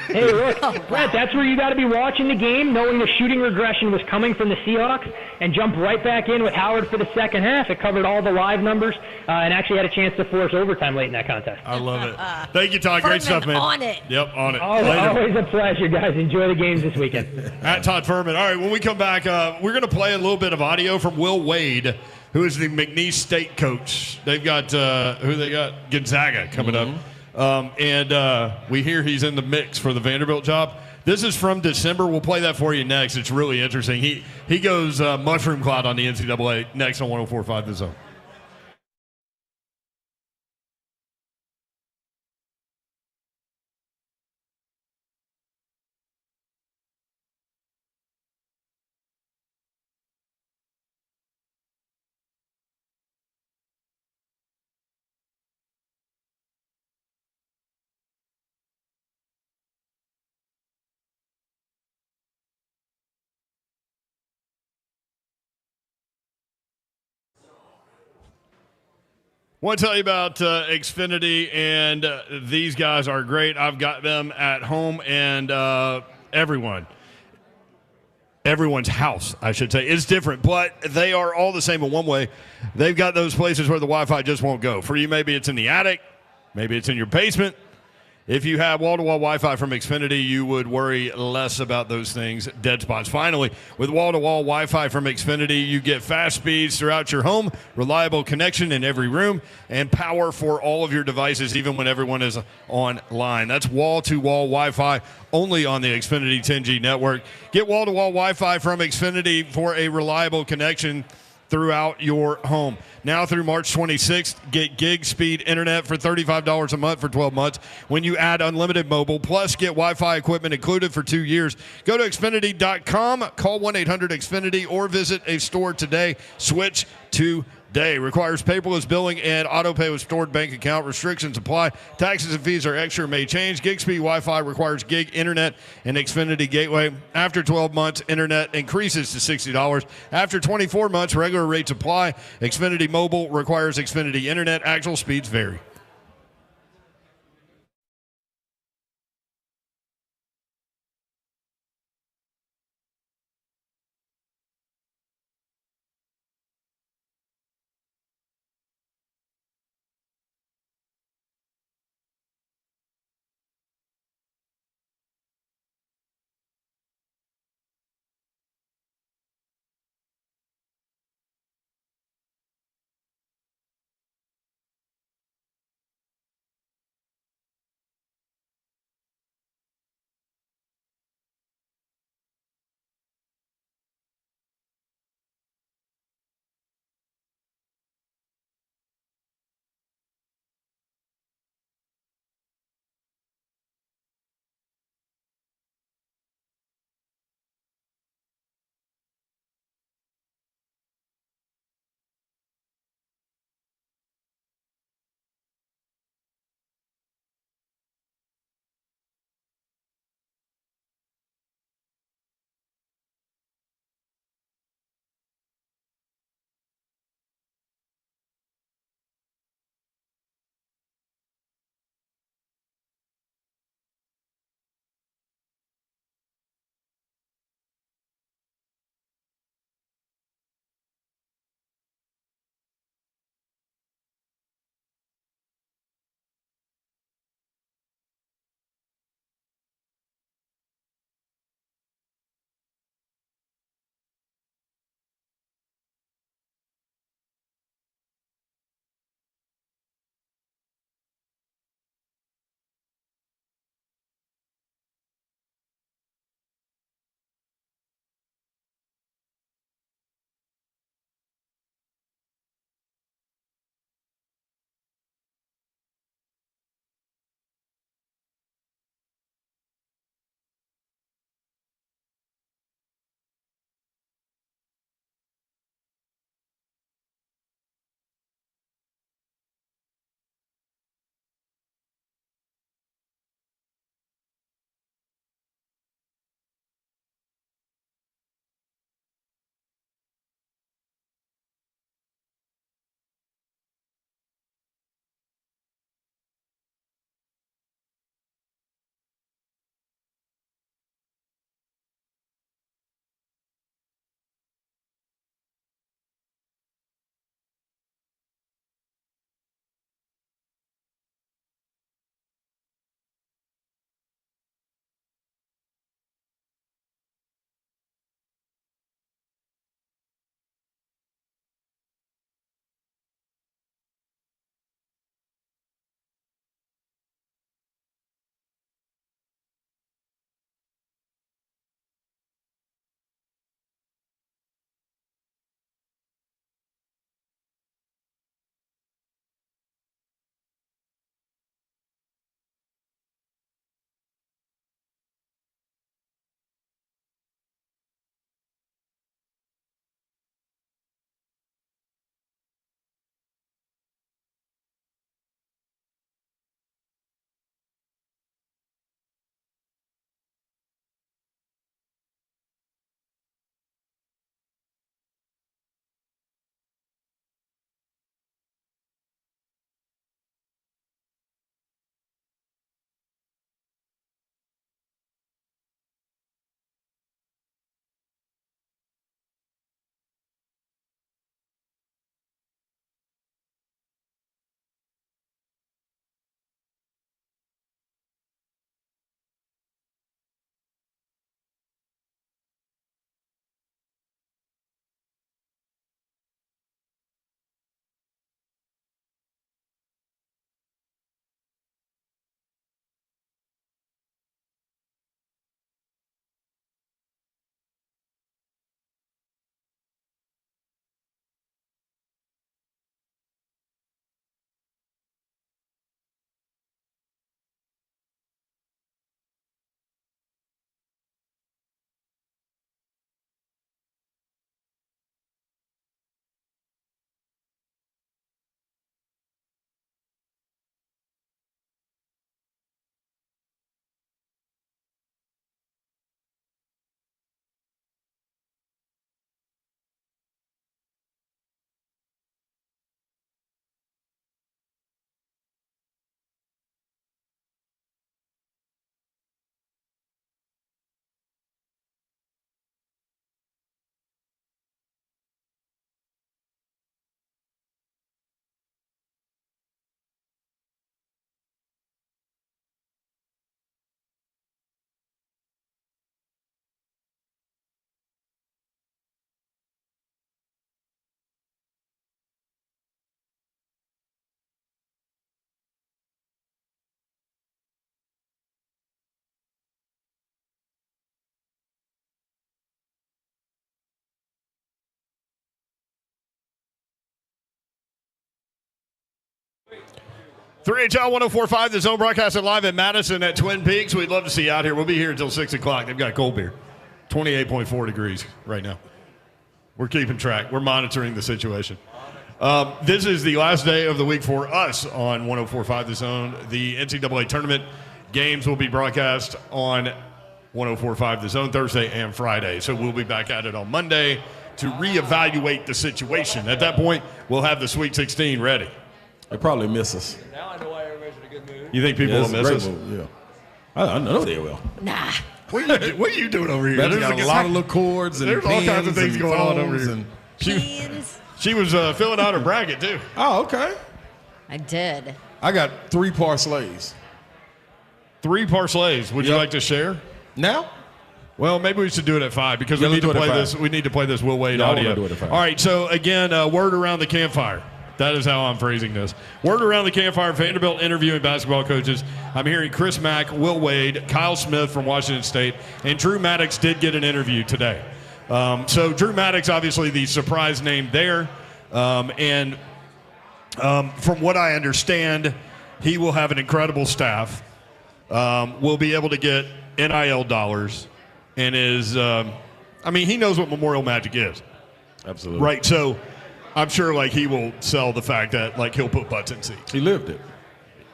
Hey, look, Brett, that's where you got to be watching the game, knowing the shooting regression was coming from the Seahawks, and jump right back in with Howard for the second half. It covered all the live numbers and actually had a chance to force overtime late in that contest. I love it. Thank you, Todd. Great stuff, man. On it. Yep, on it. Always a pleasure, guys. Enjoy the games this weekend. At Todd Fuhrman. All right, when we come back, we're going to play a little bit of audio from Will Wade, who is the McNeese State coach. They've got, who they got? Gonzaga coming up. And we hear he's in the mix for the Vanderbilt job. This is from December. We'll play that for you next. It's really interesting. He goes mushroom cloud on the NCAA next on 104.5 The Zone. Want to tell you about Xfinity, and these guys are great. I've got them at home, and everyone's house, I should say, is different, but they are all the same in one way. They've got those places where the Wi-Fi just won't go. For you, maybe it's in the attic, maybe it's in your basement. If you have wall-to-wall Wi-Fi from Xfinity, you would worry less about those things. Dead spots. Finally, with wall-to-wall Wi-Fi from Xfinity, you get fast speeds throughout your home, reliable connection in every room, and power for all of your devices, even when everyone is online. That's wall-to-wall Wi-Fi only on the Xfinity 10G network. Get wall-to-wall Wi-Fi from Xfinity for a reliable connection throughout your home. Now through March 26th, get gig speed internet for $35 a month for 12 months when you add unlimited mobile, plus get Wi-Fi equipment included for 2 years. Go to Xfinity.com, call 1-800-XFINITY, or visit a store today. Switch today. Requires paperless billing and auto pay with stored bank account. Restrictions apply. Taxes and fees are extra, may change. Gig speed Wi-Fi requires gig internet and Xfinity Gateway. After 12 months, internet increases to $60. After 24 months, regular rates apply. Xfinity Mobile requires Xfinity internet. Actual speeds vary. 3HL 104.5, the Zone broadcasting live at Madison at Twin Peaks. We'd love to see you out here. We'll be here until 6 o'clock. They've got cold beer. 28.4 degrees right now. We're keeping track. We're monitoring the situation. This is the last day of the week for us on 104.5 The Zone. The NCAA Tournament games will be broadcast on 104.5 The Zone Thursday and Friday. So we'll be back at it on Monday to reevaluate the situation. At that point, we'll have the Sweet 16 ready. They probably miss us. Now I know why everybody's in a good mood. You think people will miss us? Move, yeah. I know they will. Nah. What are you doing over here? There's got a lot of little cords and there's all kinds of things going on over here. And she was filling out her bracket, too. Oh, okay. I did. I got 3 parslays. 3 parslays. Would you like to share? Now? Well, maybe we should do it at 5 because we need to play this. We need to play this Will Wade audio. Do it at 5. All right. So again, word around the campfire. That is how I'm phrasing this. Word around the campfire. Vanderbilt interviewing basketball coaches. I'm hearing Chris Mack, Will Wade, Kyle Smith from Washington State, and Drew Maddox did get an interview today. So Drew Maddox, obviously the surprise name there, and from what I understand, he will have an incredible staff. Will be able to get NIL dollars. And he knows what Memorial Magic is. Absolutely. Right, so I'm sure, he will sell the fact that, he'll put butts in seats. He lived it.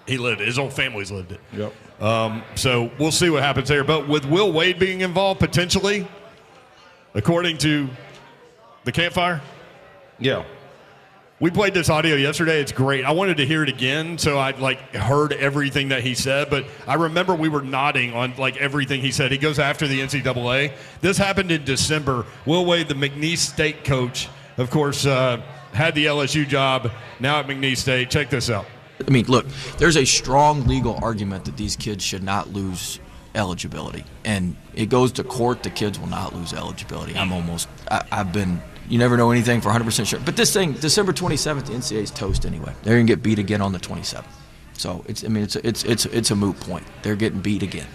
He lived it. His whole family's lived it. Yep. So we'll see what happens there. But with Will Wade being involved, potentially, according to the campfire? Yeah. We played this audio yesterday. It's great. I wanted to hear it again, so I heard everything that he said. But I remember we were nodding on everything he said. He goes after the NCAA. This happened in December. Will Wade, the McNeese State coach, of course, had the LSU job. Now at McNeese State. Check this out. I mean, look, there's a strong legal argument that these kids should not lose eligibility, and it goes to court. The kids will not lose eligibility. I've been. You never know anything for 100% sure. But this thing, December 27th, the NCAA is toast anyway. They're gonna get beat again on the 27th. So it's a moot point. They're getting beat again,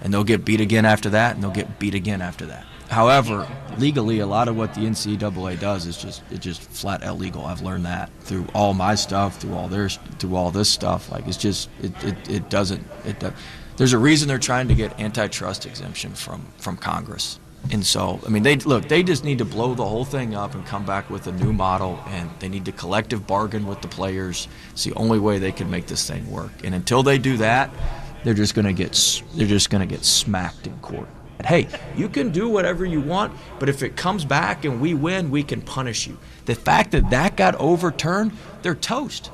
and they'll get beat again after that, and they'll get beat again after that. However, legally, a lot of what the NCAA does is just flat illegal. I've learned that through all my stuff, through all this stuff. It doesn't. There's a reason they're trying to get antitrust exemption from Congress. And so, they just need to blow the whole thing up and come back with a new model, and they need to collective bargain with the players. It's the only way they can make this thing work. And until they do that, they're just going to get smacked in court. Hey, you can do whatever you want, but if it comes back and we win, we can punish you. The fact that got overturned, they're toast.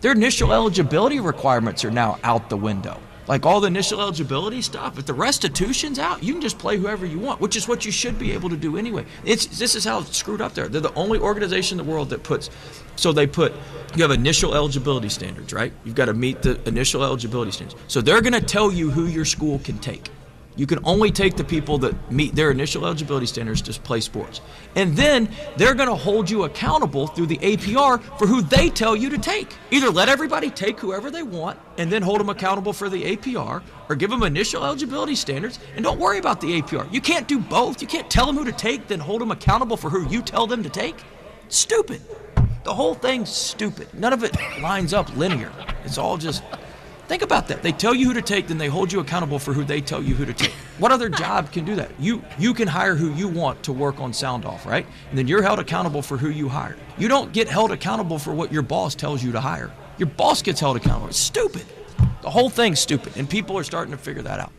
Their initial eligibility requirements are now out the window. All the initial eligibility stuff, if the restitution's out, you can just play whoever you want, which is what you should be able to do anyway. This is how it's screwed up there. They're the only organization in the world that you have initial eligibility standards, right? You've got to meet the initial eligibility standards. So they're going to tell you who your school can take. You can only take the people that meet their initial eligibility standards to play sports. And then they're going to hold you accountable through the APR for who they tell you to take. Either let everybody take whoever they want and then hold them accountable for the APR, or give them initial eligibility standards and don't worry about the APR. You can't do both. You can't tell them who to take, then hold them accountable for who you tell them to take. Stupid. The whole thing's stupid. None of it lines up linear. It's all just... Think about that. They tell you who to take, then they hold you accountable for who they tell you who to take. What other job can do that? You can hire who you want to work on sound off, right? And then you're held accountable for who you hire. You don't get held accountable for what your boss tells you to hire. Your boss gets held accountable. It's stupid. The whole thing's stupid, and people are starting to figure that out.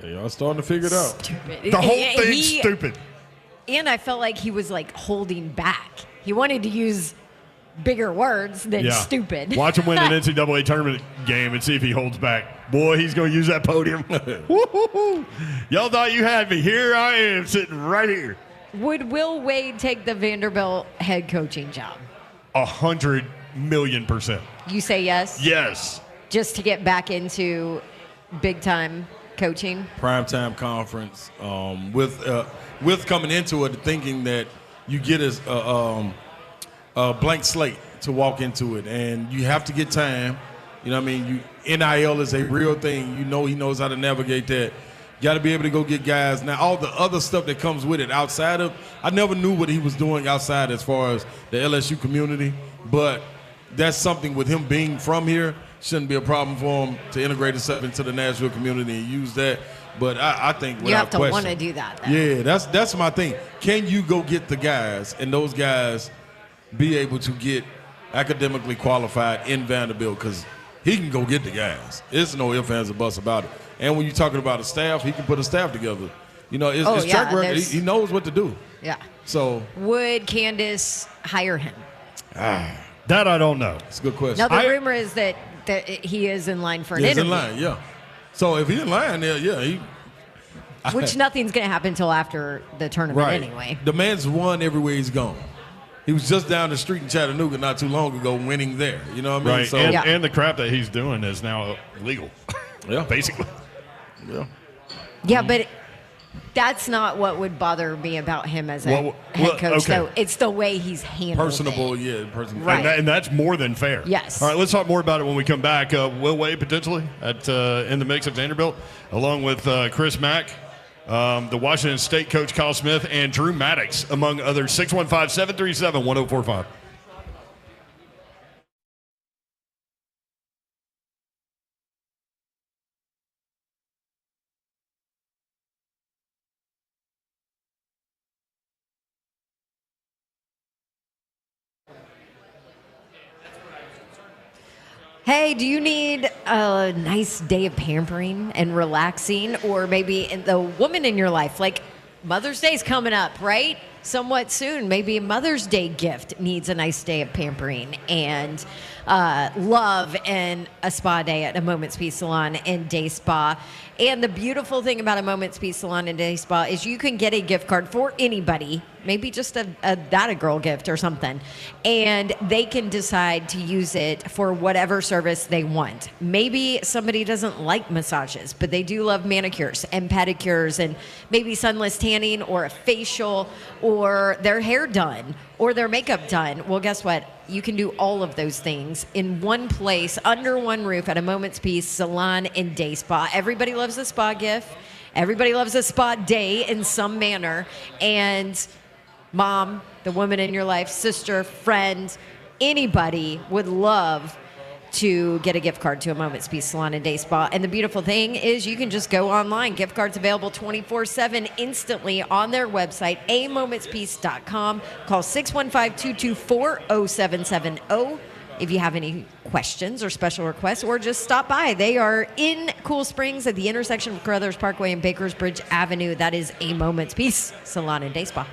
Yeah, y'all starting to figure it out. Stupid. The whole thing's stupid. And I felt like he was holding back. He wanted to use bigger words than stupid. Watch him win an NCAA tournament game and see if he holds back. Boy, he's going to use that podium. Y'all thought you had me. Here I am sitting right here. Would Will Wade take the Vanderbilt head coaching job? 100,000,000%. You say yes? Yes. Just to get back into big-time coaching? Primetime conference. With coming into it thinking that you get a blank slate to walk into it, and you have to get time. You know what I mean? NIL is a real thing. He knows how to navigate that. You got to be able to go get guys. Now, all the other stuff that comes with it outside of, I never knew what he was doing outside as far as the LSU community, but that's something with him being from here shouldn't be a problem for him to integrate himself into the Nashville community and use that. But I think you have to question, want to do that. Though. Yeah, that's my thing. Can you go get the guys and those guys be able to get academically qualified in Vanderbilt? Because he can go get the guys. It's no ifs, ands, or buts about it. And when you're talking about a staff, he can put a staff together. You know, his track record, he knows what to do. Yeah. So would Candace hire him? That I don't know. It's a good question. Now, the rumor is that he is in line for an interview. interview. He's in line, yeah. So if he's in line there, yeah. Which nothing's going to happen until after the tournament anyway. The man's won everywhere he's gone. He was just down the street in Chattanooga not too long ago winning there. You know what I mean? Right. So, and the crap that he's doing is now legal. Yeah. Basically. Yeah. Yeah, but that's not what would bother me about him as a head coach, though. It's the way he's handled personable, it. yeah. Personable. Right. And that's more than fair. Yes. All right, let's talk more about it when we come back. Will Wade potentially in the mix at Vanderbilt, along with Chris Mack, the Washington State coach Kyle Smith, and Drew Maddox, among others. 615-737-1045. Hey, do you need a nice day of pampering and relaxing, or maybe the woman in your life? Like Mother's Day's coming up, right? Somewhat soon. Maybe a Mother's Day gift needs a nice day of pampering and love and a spa day at a Moment's Peace Salon and Day Spa. And the beautiful thing about a Moment's Peace Salon and Day Spa is you can get a gift card for anybody, maybe just a girl gift or something, and they can decide to use it for whatever service they want. Maybe somebody doesn't like massages, but they do love manicures and pedicures and maybe sunless tanning or a facial or their hair done or their makeup done. Well, guess what? You can do all of those things in one place, under one roof at a Moment's Peace Salon and Day Spa. Everybody loves a spa gift. Everybody loves a spa day in some manner. And mom, the woman in your life, sister, friend, anybody would love to get a gift card to a Moment's Peace Salon and Day Spa. And the beautiful thing is you can just go online. Gift cards available 24/7 instantly on their website, amomentspeace.com. Call 615-224-0770 if you have any questions or special requests, or just stop by. They are in Cool Springs at the intersection of Carruthers Parkway and Bakers Bridge Avenue. That is a Moment's Peace Salon and Day Spa.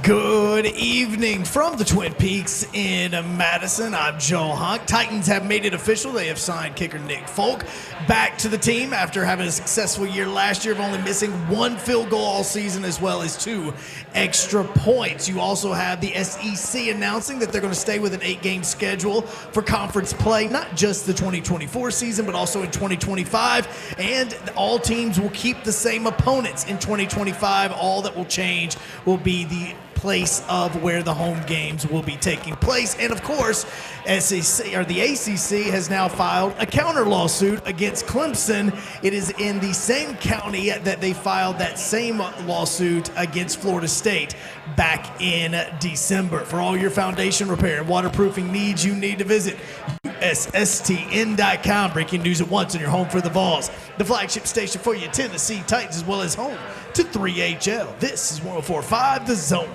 Good evening from the Twin Peaks in Madison. I'm Joe Honk. Titans have made it official. They have signed kicker Nick Folk back to the team after having a successful year last year of only missing one field goal all season as well as 2 extra points. You also have the SEC announcing that they're going to stay with an 8-game schedule for conference play, not just the 2024 season, but also in 2025. And all teams will keep the same opponents in 2025. All that will change will be the place of where the home games will be taking place. And of course, SEC or the ACC has now filed a counter lawsuit against Clemson. It is in the same county that they filed that same lawsuit against Florida State back in December. For all your foundation repair and waterproofing needs, you need to visit USSTN.com. Breaking news at once on your home for the Vols, the flagship station for your Tennessee Titans, as well as home to 3HL. This is 104.5 The Zone.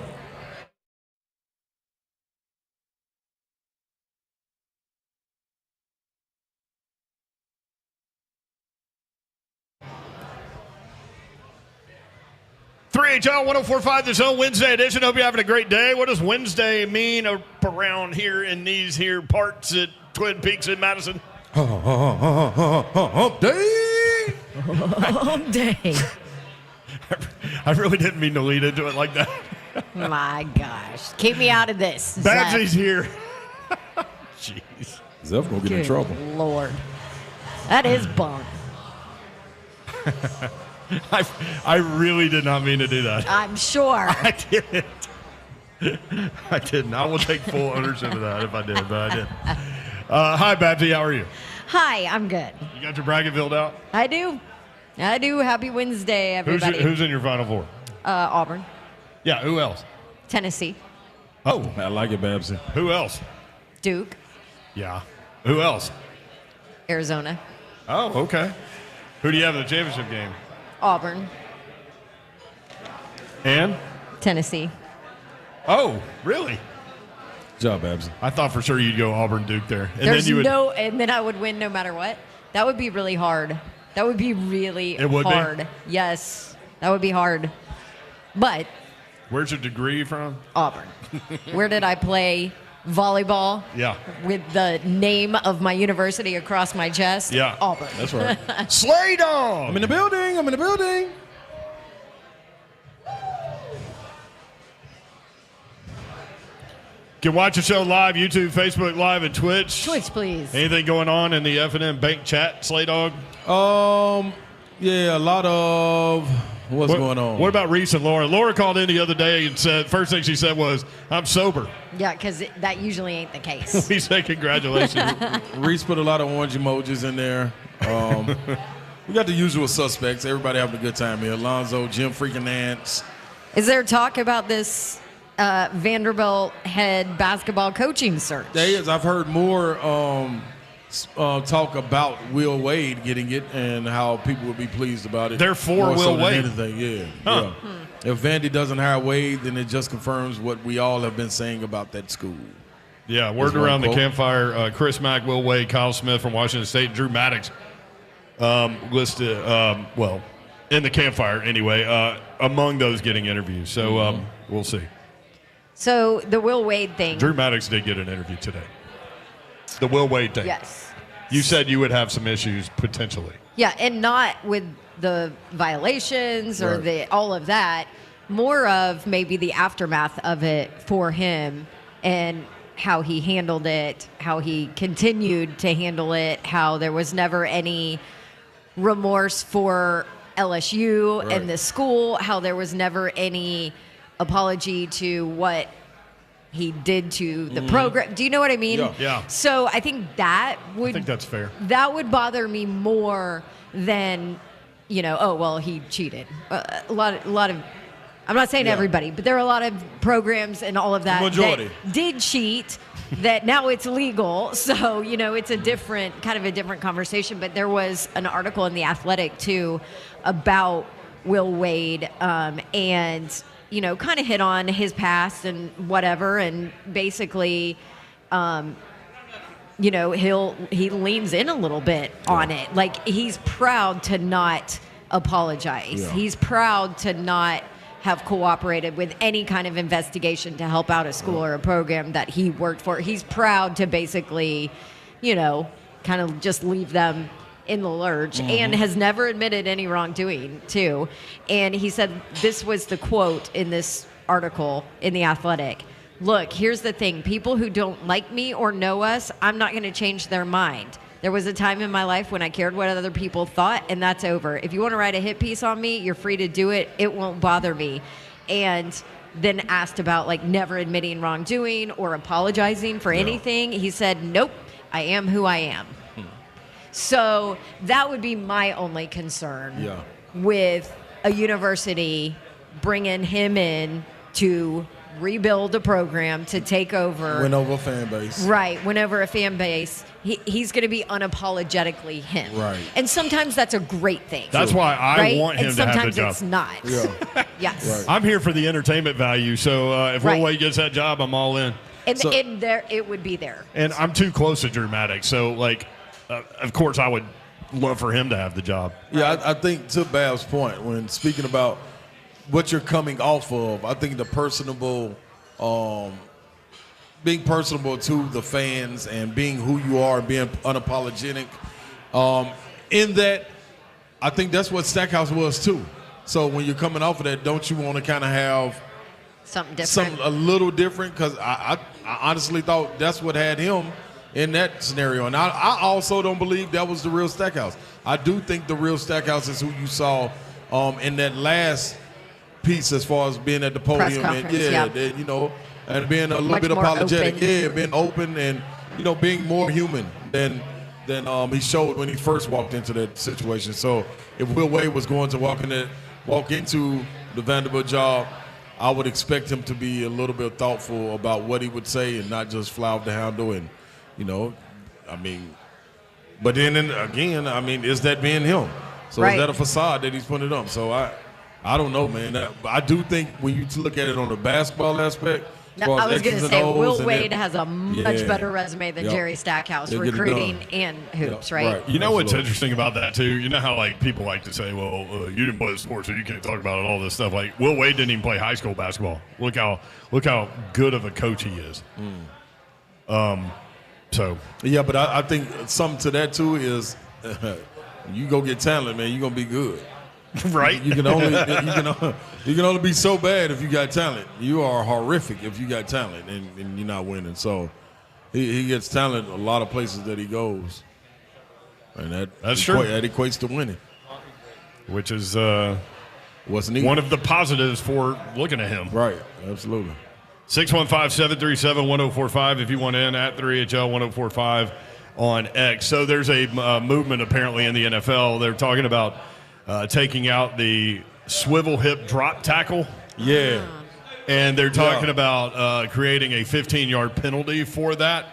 HL 104.5 The Zone Wednesday edition. Hope you're having a great day. What does Wednesday mean around here in these here parts at Twin Peaks in Madison? Hump day. Hump day. I really didn't mean to lead into it like that. My gosh. Keep me out of this. Babsy's here. Jeez. Zeph gonna get in trouble. Lord. That is bunk. I really did not mean to do that. I'm sure. I didn't. I didn't. I will take full ownership of that if I did, but I didn't. Hi, Babsy. How are you? Hi, I'm good. You got your bracket filled out? I do. Happy Wednesday, everybody. Who's in your Final Four? Auburn. Yeah, who else? Tennessee. Oh. I like it, Babsy. Who else? Duke. Yeah. Who else? Arizona. Oh, okay. Who do you have in the championship game? Auburn. And? Tennessee. Oh, really? Good job, Babsy. I thought for sure you'd go Auburn Duke there. And There's then you would, and then I would win no matter what. That would be really hard. That would be really It would hard. be? Yes. That would be hard. But Where's your degree from? Auburn. Where did I play volleyball? Yeah. With the name of my university across my chest? Yeah. Auburn. That's right. Slay Dog! I'm in the building. You can watch the show live, YouTube, Facebook Live, and Twitch. Twitch, please. Anything going on in the F&M Bank chat, Slay Dog? Yeah, a lot of what's going on. What about Reese and Laura? Laura called in the other day and said, first thing she said was, I'm sober. Yeah, because that usually ain't the case. We say congratulations. Reese put a lot of orange emojis in there. We got the usual suspects. Everybody having a good time here. Alonzo, Jim freaking Nance. Is there talk about this Vanderbilt head basketball coaching search? There is. I've heard more talk about Will Wade getting it and how people would be pleased about it. They're for more Will so than Wade. anything. Yeah. Huh. Yeah. If Vandy doesn't hire Wade, then it just confirms what we all have been saying about that school. Yeah, word That's around the quote. campfire, Chris Mack, Will Wade, Kyle Smith from Washington State, Drew Maddox listed, in the campfire anyway, among those getting interviews. So we'll see. So the Will Wade thing. Drew Maddox did get an interview today. The Will Wade thing. Yes. You said you would have some issues potentially. Yeah, and not with the violations or Right. all of that. More of maybe the aftermath of it for him and how he handled it, how he continued to handle it, how there was never any remorse for LSU Right. and the school, how there was never any apology to what he did to the program. Do you know what I mean? Yeah. Yeah. So I think that would I think that's fair. that would bother me more than, he cheated. A lot of, I'm not saying Yeah. everybody, but there are a lot of programs and all of that majority. that did cheat that now it's legal. So, it's a different conversation. But there was an article in The Athletic, too, about Will Wade and, kind of hit on his past and whatever. And basically, he leans in a little bit on it. Like, he's proud to not apologize. Yeah. He's proud to not have cooperated with any kind of investigation to help out a school or a program that he worked for. He's proud to basically, kind of just leave them in the lurch, and has never admitted any wrongdoing too. And he said, this was the quote in this article in The Athletic: "Look, here's the thing. People who don't like me or know us, I'm not going to change their mind. There was a time in my life when I cared what other people thought, and that's over. If you want to write a hit piece on me, you're free to do it. It won't bother me." And then asked about never admitting wrongdoing or apologizing for anything, he said, "Nope, I am who I am." So that would be my only concern with a university bringing him in to rebuild a program, to take over. Win over a fan base. Right, win over a fan base. He's going to be unapologetically him. Right. And sometimes that's a great thing. That's why I want him and to have the job. sometimes it's not. Yes. I'm here for the entertainment value, so if Will Wade gets that job, I'm all in. And there, it would be there. And I'm too close to Drew Maddox, so of course I would love for him to have the job. Yeah, I think to Bab's point, when speaking about what you're coming off of, I think the personable, being personable to the fans and being who you are, being unapologetic, in that, I think that's what Stackhouse was too. So when you're coming off of that, don't you want to kind of have something different, a little different? Because I honestly thought that's what had him in that scenario. And I also don't believe that was the real Stackhouse. I do think the real Stackhouse is who you saw in that last piece, as far as being at the podium and and being a little bit apologetic, being open and being more human than he showed when he first walked into that situation. So if Will Wade was going to walk into the Vanderbilt job, I would expect him to be a little bit thoughtful about what he would say and not just fly off the handle and but then again, is that being him? So is that a facade that he's putting up? So I don't know, man. I do think when you look at it on the basketball aspect, I was going to say, Will Wade has a much better resume than Jerry Stackhouse, recruiting and hoops, right? You know what's interesting about that, too? You know how people like to say, well, you didn't play the sport, so you can't talk about it, all this stuff. Will Wade didn't even play high school basketball. Look how good of a coach he is. Yeah, but I think something to that, too, is you go get talent, man, you're going to be good. Right? You can only be so bad if you got talent. You are horrific if you got talent and you're not winning. So he gets talent a lot of places that he goes. And that's true. That equates to winning. Which is what's neat. One of the positives for looking at him. Right, absolutely. 615-737-1045 if you want in, at 3HL1045 on X. So there's a movement apparently in the NFL. They're talking about taking out the swivel hip drop tackle. Yeah. And they're talking about creating a 15-yard penalty for that.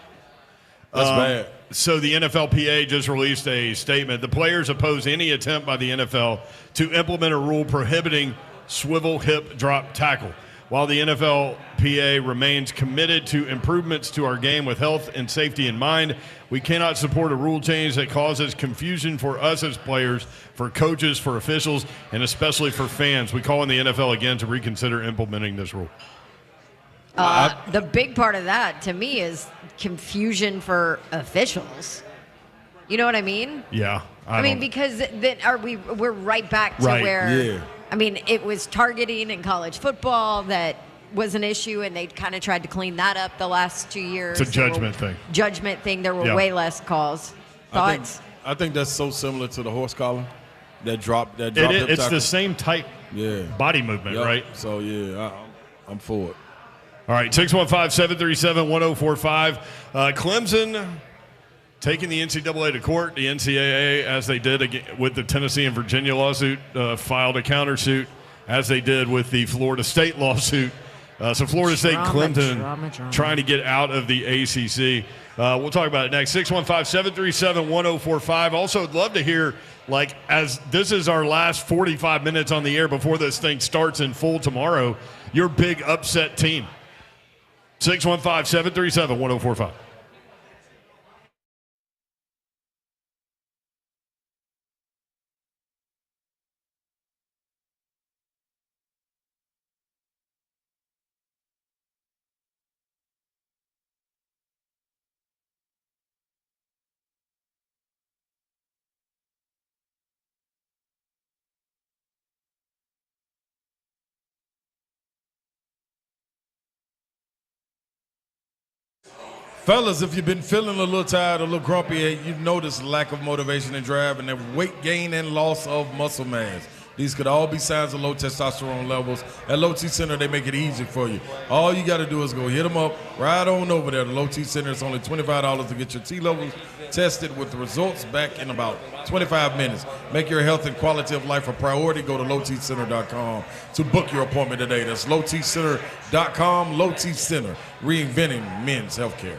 That's bad. So the NFLPA just released a statement. The players oppose any attempt by the NFL to implement a rule prohibiting swivel hip drop tackle. While the NFLPA remains committed to improvements to our game with health and safety in mind, we cannot support a rule change that causes confusion for us as players, for coaches, for officials, and especially for fans. We call on the NFL again to reconsider implementing this rule. The big part of that, to me, is confusion for officials. You know what I mean? Yeah. I mean, because then we're right back to where it was targeting in college football that was an issue, and they kind of tried to clean that up the last 2 years. It's a judgment thing. There were way less calls. Thoughts? I think that's so similar to the horse collar. That drop. It's the same type body movement, right? So, I'm for it. All right, 615-737-1045. Clemson taking the NCAA to court. The NCAA, as they did with the Tennessee and Virginia lawsuit, filed a countersuit, as they did with the Florida State lawsuit. So Florida State, Clemson trying to get out of the ACC. We'll talk about it next. 615-737-1045. Also, I'd love to hear, as this is our last 45 minutes on the air before this thing starts in full tomorrow, your big upset team. 615-737-1045. Fellas, if you've been feeling a little tired, a little grumpy, you've noticed lack of motivation and drive, and the weight gain and loss of muscle mass. These could all be signs of low testosterone levels. At Low T Center, they make it easy for you. All you got to do is go hit them up, ride on over there to Low T Center. It's only $25 to get your T levels tested with the results back in about 25 minutes. Make your health and quality of life a priority. Go to lowtcenter.com to book your appointment today. That's lowtcenter.com. Low T Center, reinventing men's healthcare.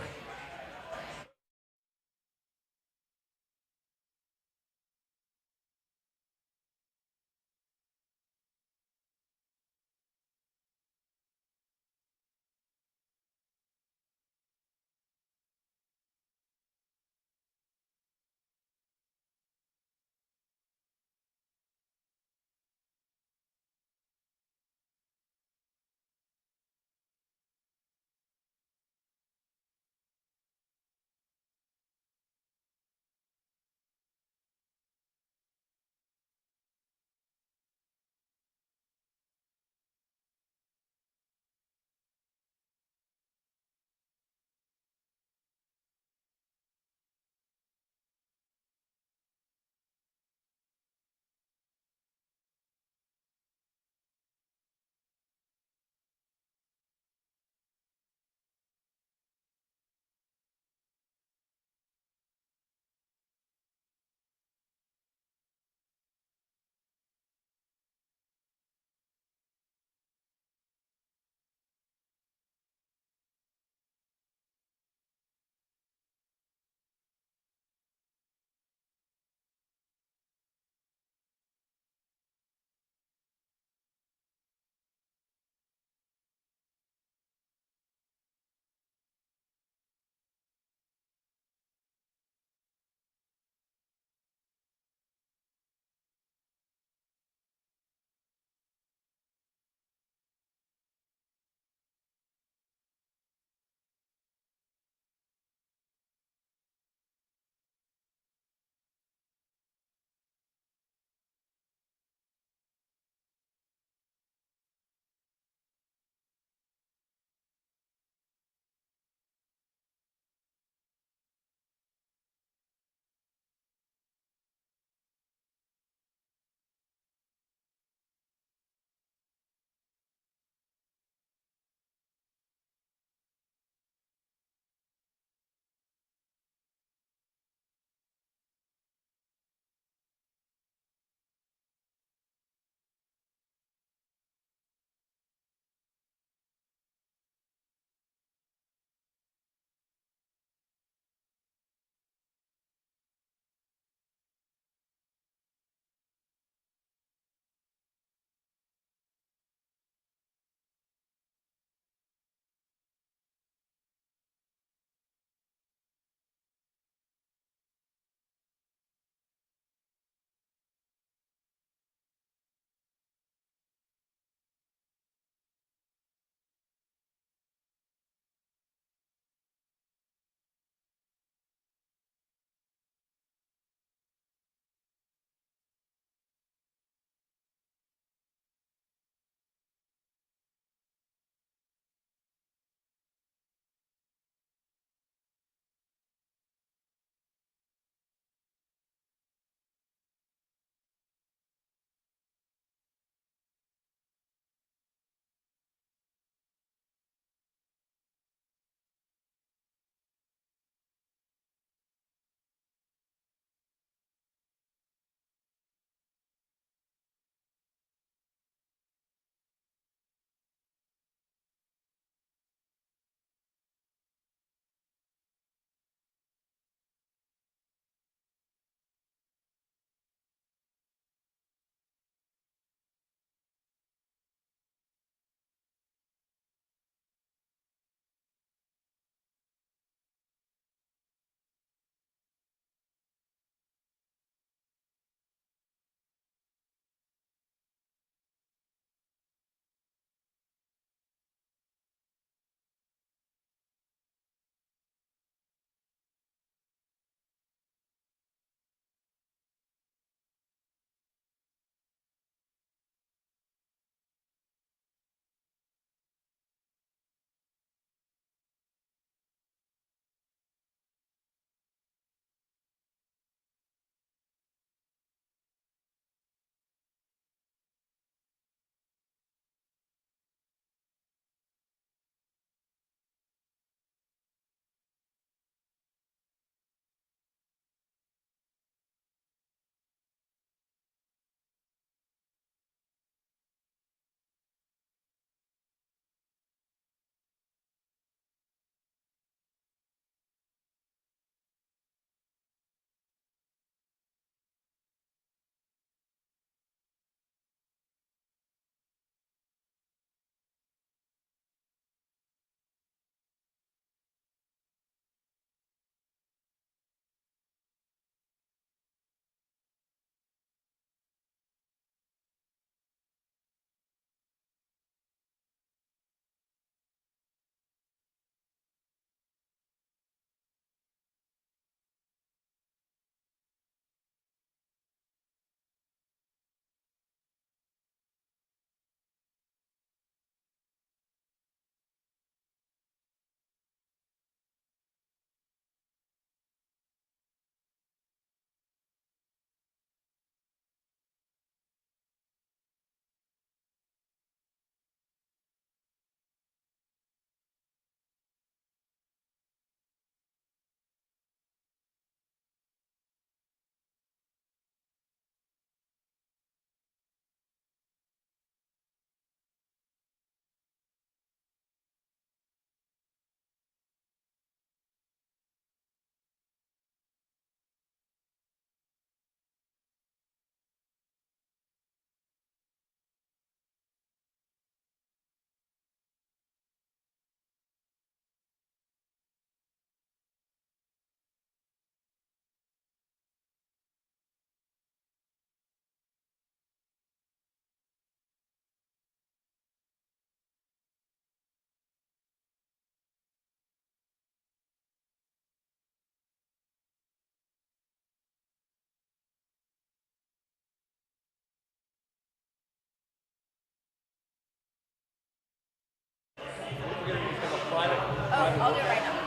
I'll do it right now.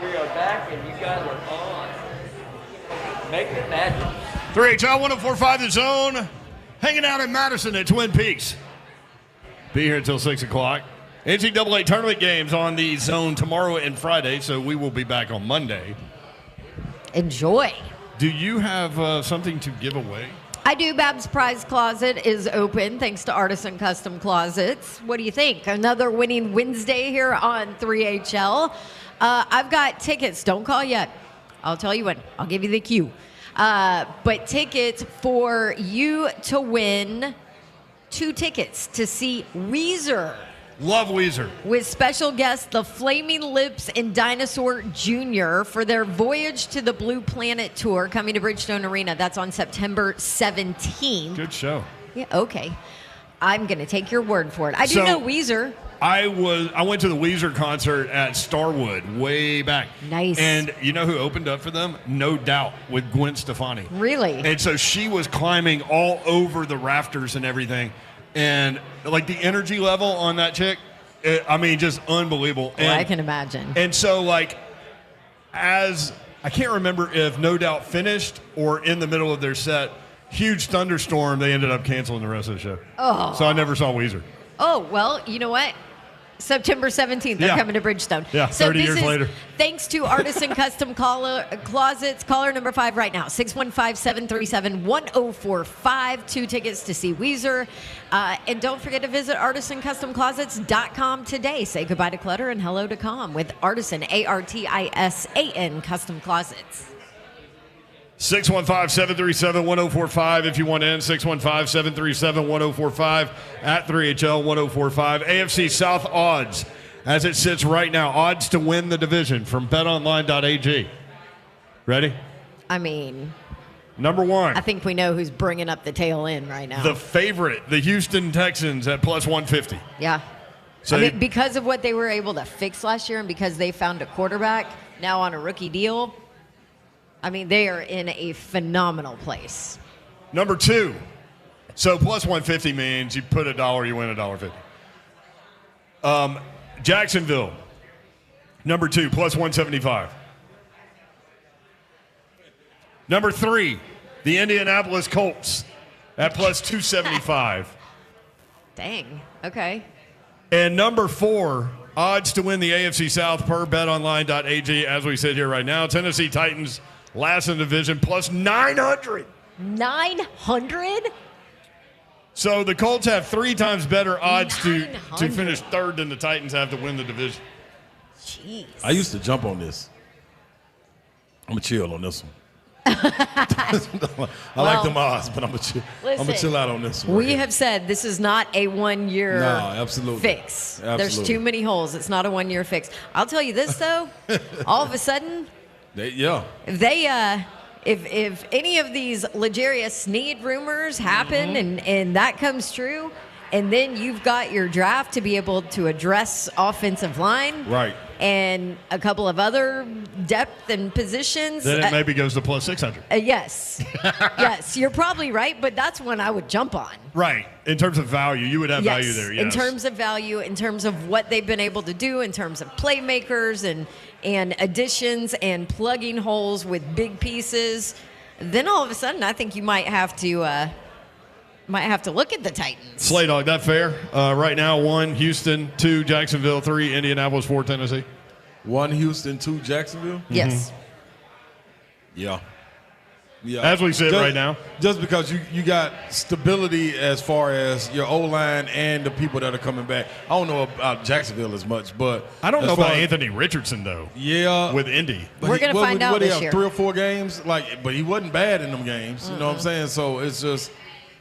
We are back and you guys are on. Making magic. 3HL 104.5 The Zone, hanging out in Madison at Twin Peaks. Be here until 6 o'clock. NCAA Tournament games on the Zone tomorrow and Friday, so we will be back on Monday. Enjoy. Do you have something to give away? I do. Bab's Prize Closet is open thanks to Artisan Custom Closets. What do you think? Another winning Wednesday here on 3HL. I've got tickets. Don't call yet. I'll tell you when. I'll give you the cue. But tickets for you to win 2 tickets to see Weezer. Love Weezer. With special guests, the Flaming Lips and Dinosaur Jr. for their Voyage to the Blue Planet tour coming to Bridgestone Arena. That's on September 17th. Good show. Yeah, okay. I'm going to take your word for it. I do know Weezer. I went to the Weezer concert at Starwood way back. Nice. And you know who opened up for them? No Doubt with Gwen Stefani. Really? And so she was climbing all over the rafters and everything. And like the energy level on that chick, just unbelievable. Well, I can imagine. And so like, I can't remember if No Doubt finished or in the middle of their set, huge thunderstorm, they ended up canceling the rest of the show. Oh. So I never saw Weezer. Oh, well, you know what? September 17th, they're coming to Bridgestone. Yeah, 30 years later. Thanks to Artisan Custom Closets. Caller number 5 right now, 615-737-1045. 2 tickets to see Weezer. And don't forget to visit artisancustomclosets.com today. Say goodbye to clutter and hello to calm with Artisan, Artisan Custom Closets. 615-737-1045 if you want in. 615-737-1045 at 3HL 1045. AFC South odds as it sits right now. Odds to win the division from betonline.ag. Ready? Number 1. I think we know who's bringing up the tail end right now. The favorite, the Houston Texans at plus 150. Yeah. So because of what they were able to fix last year and because they found a quarterback now on a rookie deal, they are in a phenomenal place. Number 2. So plus 150 means you put $1, you win $1.50. Jacksonville, number 2, plus 175. Number 3, the Indianapolis Colts at plus 275. Dang. Okay. And number 4, odds to win the AFC South per betonline.ag as we sit here right now. Tennessee Titans, last in the division, plus 900. 900? So the Colts have 3 times better odds to finish third than the Titans have to win the division. Jeez. I used to jump on this. I'm going to chill on this one. I like them odds, but I'm going to chill out on this one. We have said this is not a 1-year fix. Absolutely. There's too many holes. It's not a 1-year fix. I'll tell you this, though. All of a sudden, if any of these L'Jarius Sneed rumors happen and that comes true, and then you've got your draft to be able to address offensive line, right, and a couple of other depth and positions, then it maybe goes to plus 600. Yes, yes, you're probably right, but that's one I would jump on. Right, in terms of value, you would have value there. Yes, in terms of value, in terms of what they've been able to do, in terms of playmakers and additions and plugging holes with big pieces, then all of a sudden I think you might have to look at the Titans. Slay Dog, that fair? Right now, 1 Houston, 2 Jacksonville, 3 Indianapolis, 4 Tennessee. 1 Houston, 2 Jacksonville? Yes. Yeah. As we sit right now. Just because you got stability as far as your O-line and the people that are coming back. I don't know about Jacksonville as much, but I don't know about Anthony Richardson, though. Yeah. With Indy. We're going to find out this year. 3 or 4 games? But he wasn't bad in them games. You know what I'm saying? So it's just,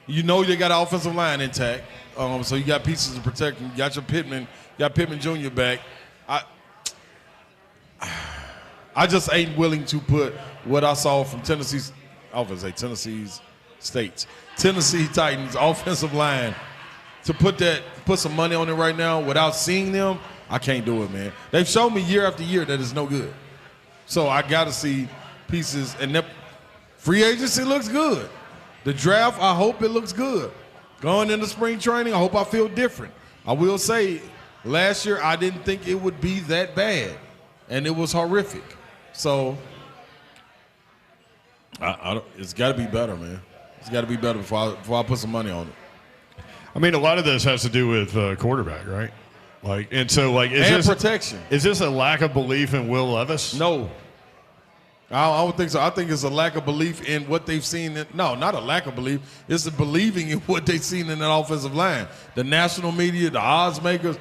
you got an offensive line intact. So you got pieces to protect. You got your Pittman. You got Pittman Jr. back. I just ain't willing to put what I saw from Tennessee Titans offensive line to put some money on it right now without seeing them. I can't do it, man. They've shown me year after year that it's no good. So I got to see pieces, and that free agency looks good. The draft, I hope it looks good. Going into spring training, I hope I feel different. I will say Last year, I didn't think it would be that bad, and it was horrific. So it's got to be better, man. It's got to be better before I put some money on it. I mean, a lot of this has to do with quarterback, right? Is this protection. Is this a lack of belief in Will Levis? No. I don't think so. I think it's a lack of belief in what they've seen. No, not a lack of belief. It's the believing in what they've seen in that offensive line. The national media, the odds makers,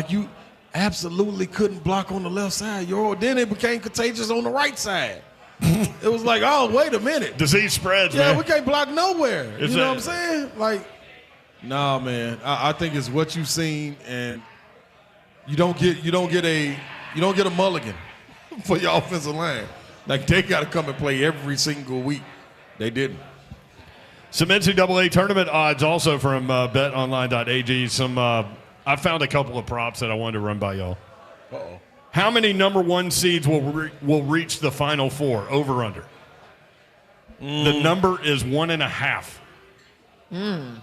you absolutely couldn't block on the left side. Then it became contagious on the right side. It was like, oh, wait a minute. Disease spreads, man. Yeah, we can't block nowhere. You know what I'm saying? No, man. I think it's what you've seen, and you don't get a mulligan for your offensive line. They got to come and play every single week. They didn't. Some NCAA tournament odds also from betonline.ag. I found a couple of props that I wanted to run by y'all. Uh-oh. How many number 1 seeds will reach the Final Four, over under? The number is 1.5.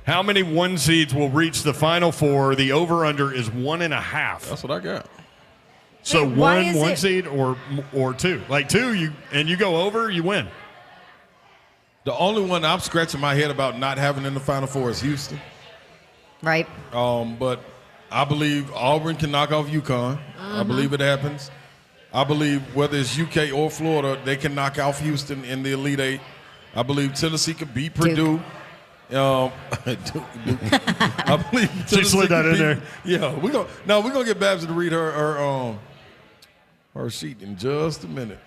How many 1 seeds will reach the Final Four? The over under is 1.5. That's what I got. So one seed or 2. 2, you go over, you win. The only one I'm scratching my head about not having in the Final Four is Houston. Right. But I believe Auburn can knock off UConn. I believe it happens. I believe whether it's UK or Florida, they can knock off Houston in the Elite Eight. I believe Tennessee could beat Purdue. I believe Tennessee she slid that in there. Yeah, we're gonna get Babs to read her sheet in just a minute.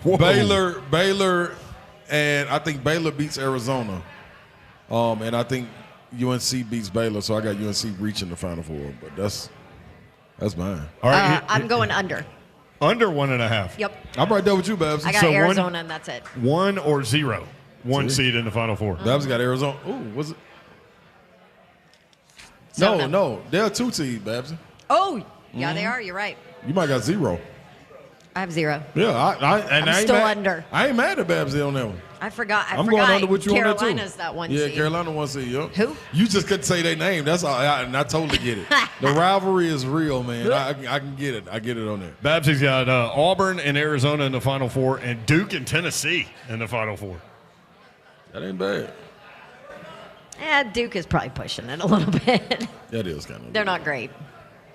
Baylor, and I think Baylor beats Arizona. And I think UNC beats Baylor, so I got UNC reaching the Final Four. But that's mine. All right, I'm going under. Under 1.5. Yep. I'm right there with you, Babs. I got Arizona, and that's it. 1 or 0. 1 seed in the Final Four. Babs got Arizona. Ooh, was it? So no. They're 2 seed, Babs. Oh, yeah, they are. You're right. You might got 0. I have 0. Yeah, I'm still under. I ain't mad at Babs on that one. I forgot. I'm going under with you Carolina's on that too. that 1 Yeah, seed. Carolina 1 seed. Yep. Who? You just couldn't say their name. That's all. And I totally get it. The rivalry is real, man. I can get it. I get it on there. Babsy's got Auburn and Arizona in the Final Four, and Duke and Tennessee in the Final Four. That ain't bad. Duke is probably pushing it a little bit. That is kind of. They're not great.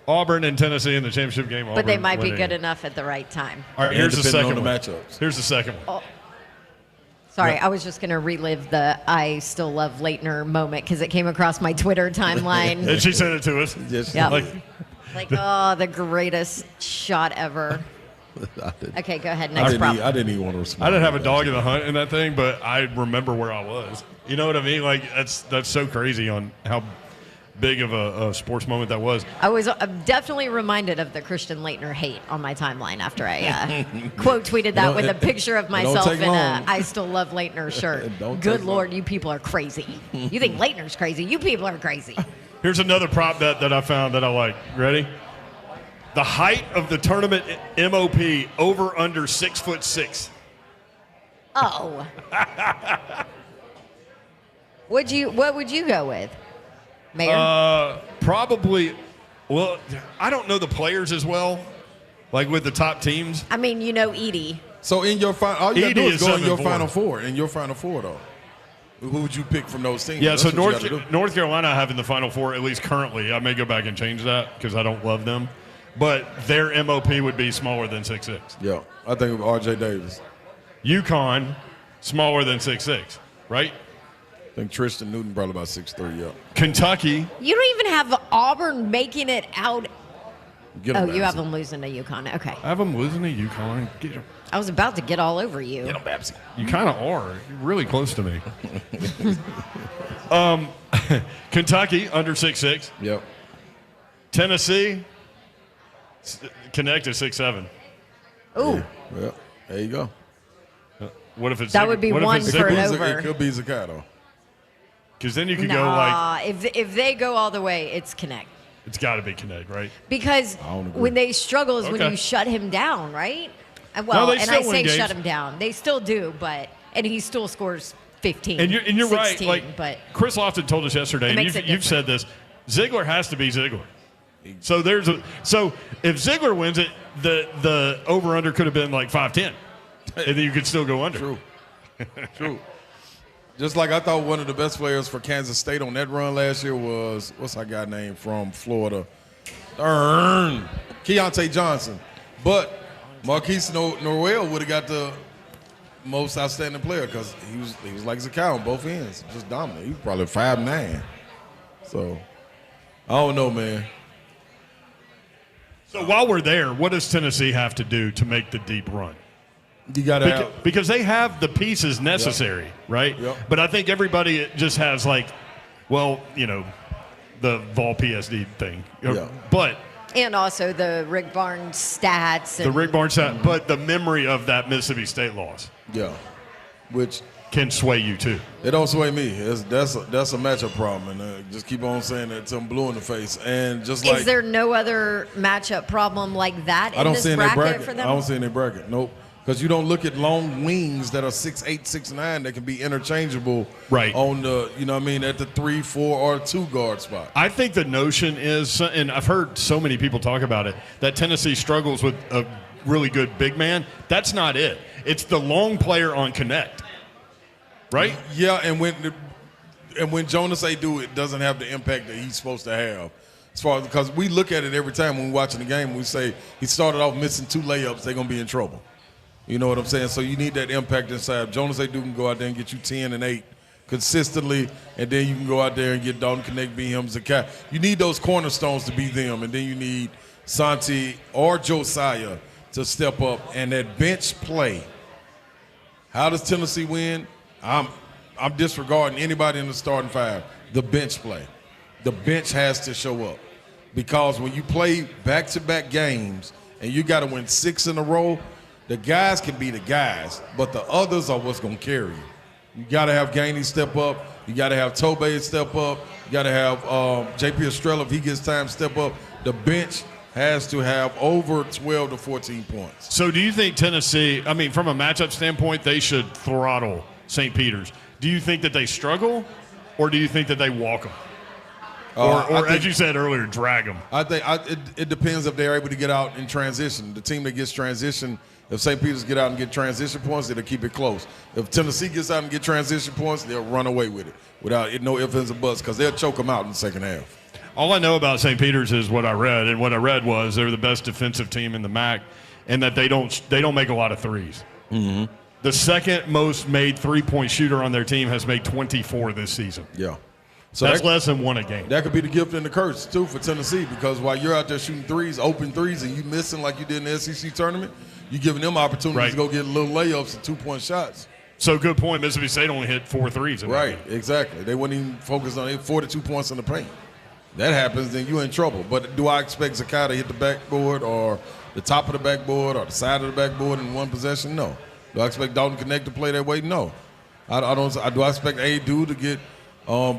Auburn and Tennessee in the championship game. But they might be good enough at the right time. All right, here's the second one. Matchups. Here's the second one. Oh. Sorry, I was just going to relive the I still love Leitner moment because it came across my Twitter timeline. And she sent it to us. Yes. Yep. The greatest shot ever. Okay, go ahead. Next prop. I didn't even want to respond. I didn't have a dog in the hunt in that thing, but I remember where I was. You know what I mean? That's so crazy on how big of a sports moment that was. I was definitely reminded of the Christian Leitner hate on my timeline after I quote tweeted that with a picture of myself in a I still love Leitner shirt. Good Lord, you people are crazy. You think Leitner's crazy? You people are crazy. Here's another prop bet that I found that I like. Ready? The height of the tournament MOP over under 6'6". Oh. What would you go with, Mayor? Probably. Well, I don't know the players as well, with the top teams. I mean, Edie. So in your final, all you got to do is go in your 7-4. Final Four. In your Final Four, though, who would you pick from those teams? Yeah, That's so what you North Carolina I have in the Final Four, at least currently. I may go back and change that because I don't love them. But their MOP would be smaller than 6'6". Yeah, I think of R.J. Davis. UConn, smaller than 6'6", right? I think Tristan Newton probably about 6'3", yeah. Kentucky. You don't even have Auburn making it out. Get him, you have them losing to UConn. Okay. I have them losing to UConn. Get them. I was about to get all over you. Get him, Babsy. You kind of are. You're really close to me. Kentucky, under 6'6". Yep. Tennessee, connect to 6'7". Ooh. Yeah. Well, there you go. What if it's that would be one for an over. It could be Zakai, though. Because then you could go if they go all the way, it's connect. It's got to be connect, right? Because when they struggle is when you shut him down, right? Well, no, and I say shut him down. They still do, and he still scores 15. And you're 16, right. But Chris Lofton told us yesterday, and you've said this, Ziegler has to be Ziegler. So if Ziegler wins it, the over-under could have been like 5-10, and then you could still go under. True. True. Just like I thought one of the best players for Kansas State on that run last year was, what's that guy name from Florida? Keontae Johnson. But Marquise Norwell would have got the most outstanding player because he was like Zakai on both ends, just dominant. He was probably 5'9". So, I don't know, man. So while we're there, what does Tennessee have to do to make the deep run? You got to because they have the pieces necessary, right? Yep. But I think everybody just has the Vol PSD thing. Yeah. But And also the Rick Barnes stats. But the memory of that Mississippi State loss. Yeah. Which can sway you too. It don't sway me. That's a matchup problem, and just keep on saying that till I'm blue in the face. And just like, is there no other matchup problem like that I don't this see in their bracket for them? I don't see in their bracket. Nope. Because you don't look at long wings that are 6'8", 6'9", that can be interchangeable right on the, at the 3, 4, or 2 guard spot. I think the notion is, and I've heard so many people talk about it, that Tennessee struggles with a really good big man. That's not it. It's the long player on connect, right? Yeah, and when Jonas Adu, it doesn't have the impact that he's supposed to have. As far as, because we look at it every time when we're watching the game, we say he started off missing 2 layups, they're going to be in trouble. You know what I'm saying? So you need that impact inside. Jonas Adu can go out there and get you 10 and 8 consistently, and then you can go out there and get Dalton Connect, be him, Zakai. You need those cornerstones to be them, and then you need Santi or Josiah to step up. And that bench play, how does Tennessee win? I'm disregarding anybody in the starting 5. The bench play. The bench has to show up. Because when you play back-to-back games and you got to win 6 in a row, the guys can be the guys, but the others are what's going to carry you. You got to have Gainey step up. You got to have Tobey step up. You got to have J.P. Estrella, if he gets time, step up. The bench has to have over 12 to 14 points. So do you think Tennessee, from a matchup standpoint, they should throttle St. Peter's? Do you think that they struggle, or do you think that they walk them? Or as you said earlier, drag them? I think it depends if they're able to get out in transition. The team that gets transition, if St. Peter's get out and get transition points, they'll keep it close. If Tennessee gets out and get transition points, they'll run away with it without no ifs, ands, or buts, because they'll choke them out in the second half. All I know about St. Peter's is what I read, and what I read was they're the best defensive team in the MAC, and that they don't make a lot of threes. Mm-hmm. The second most made three-point shooter on their team has made 24 this season. Yeah. So that's less than 1 a game. That could be the gift and the curse, too, for Tennessee, because while you're out there shooting threes, open threes, and you missing like you did in the SEC tournament, you're giving them opportunities to go get little layups and 2-point shots. So good point. Mississippi State only hit 4 threes. Right, exactly. They wouldn't even focus on it. 42 points in the paint. That happens, then you're in trouble. But do I expect Zakai to hit the backboard or the top of the backboard or the side of the backboard in one possession? No. Do I expect Dalton Connect to play that way? No. I don't. Do I expect Adu to get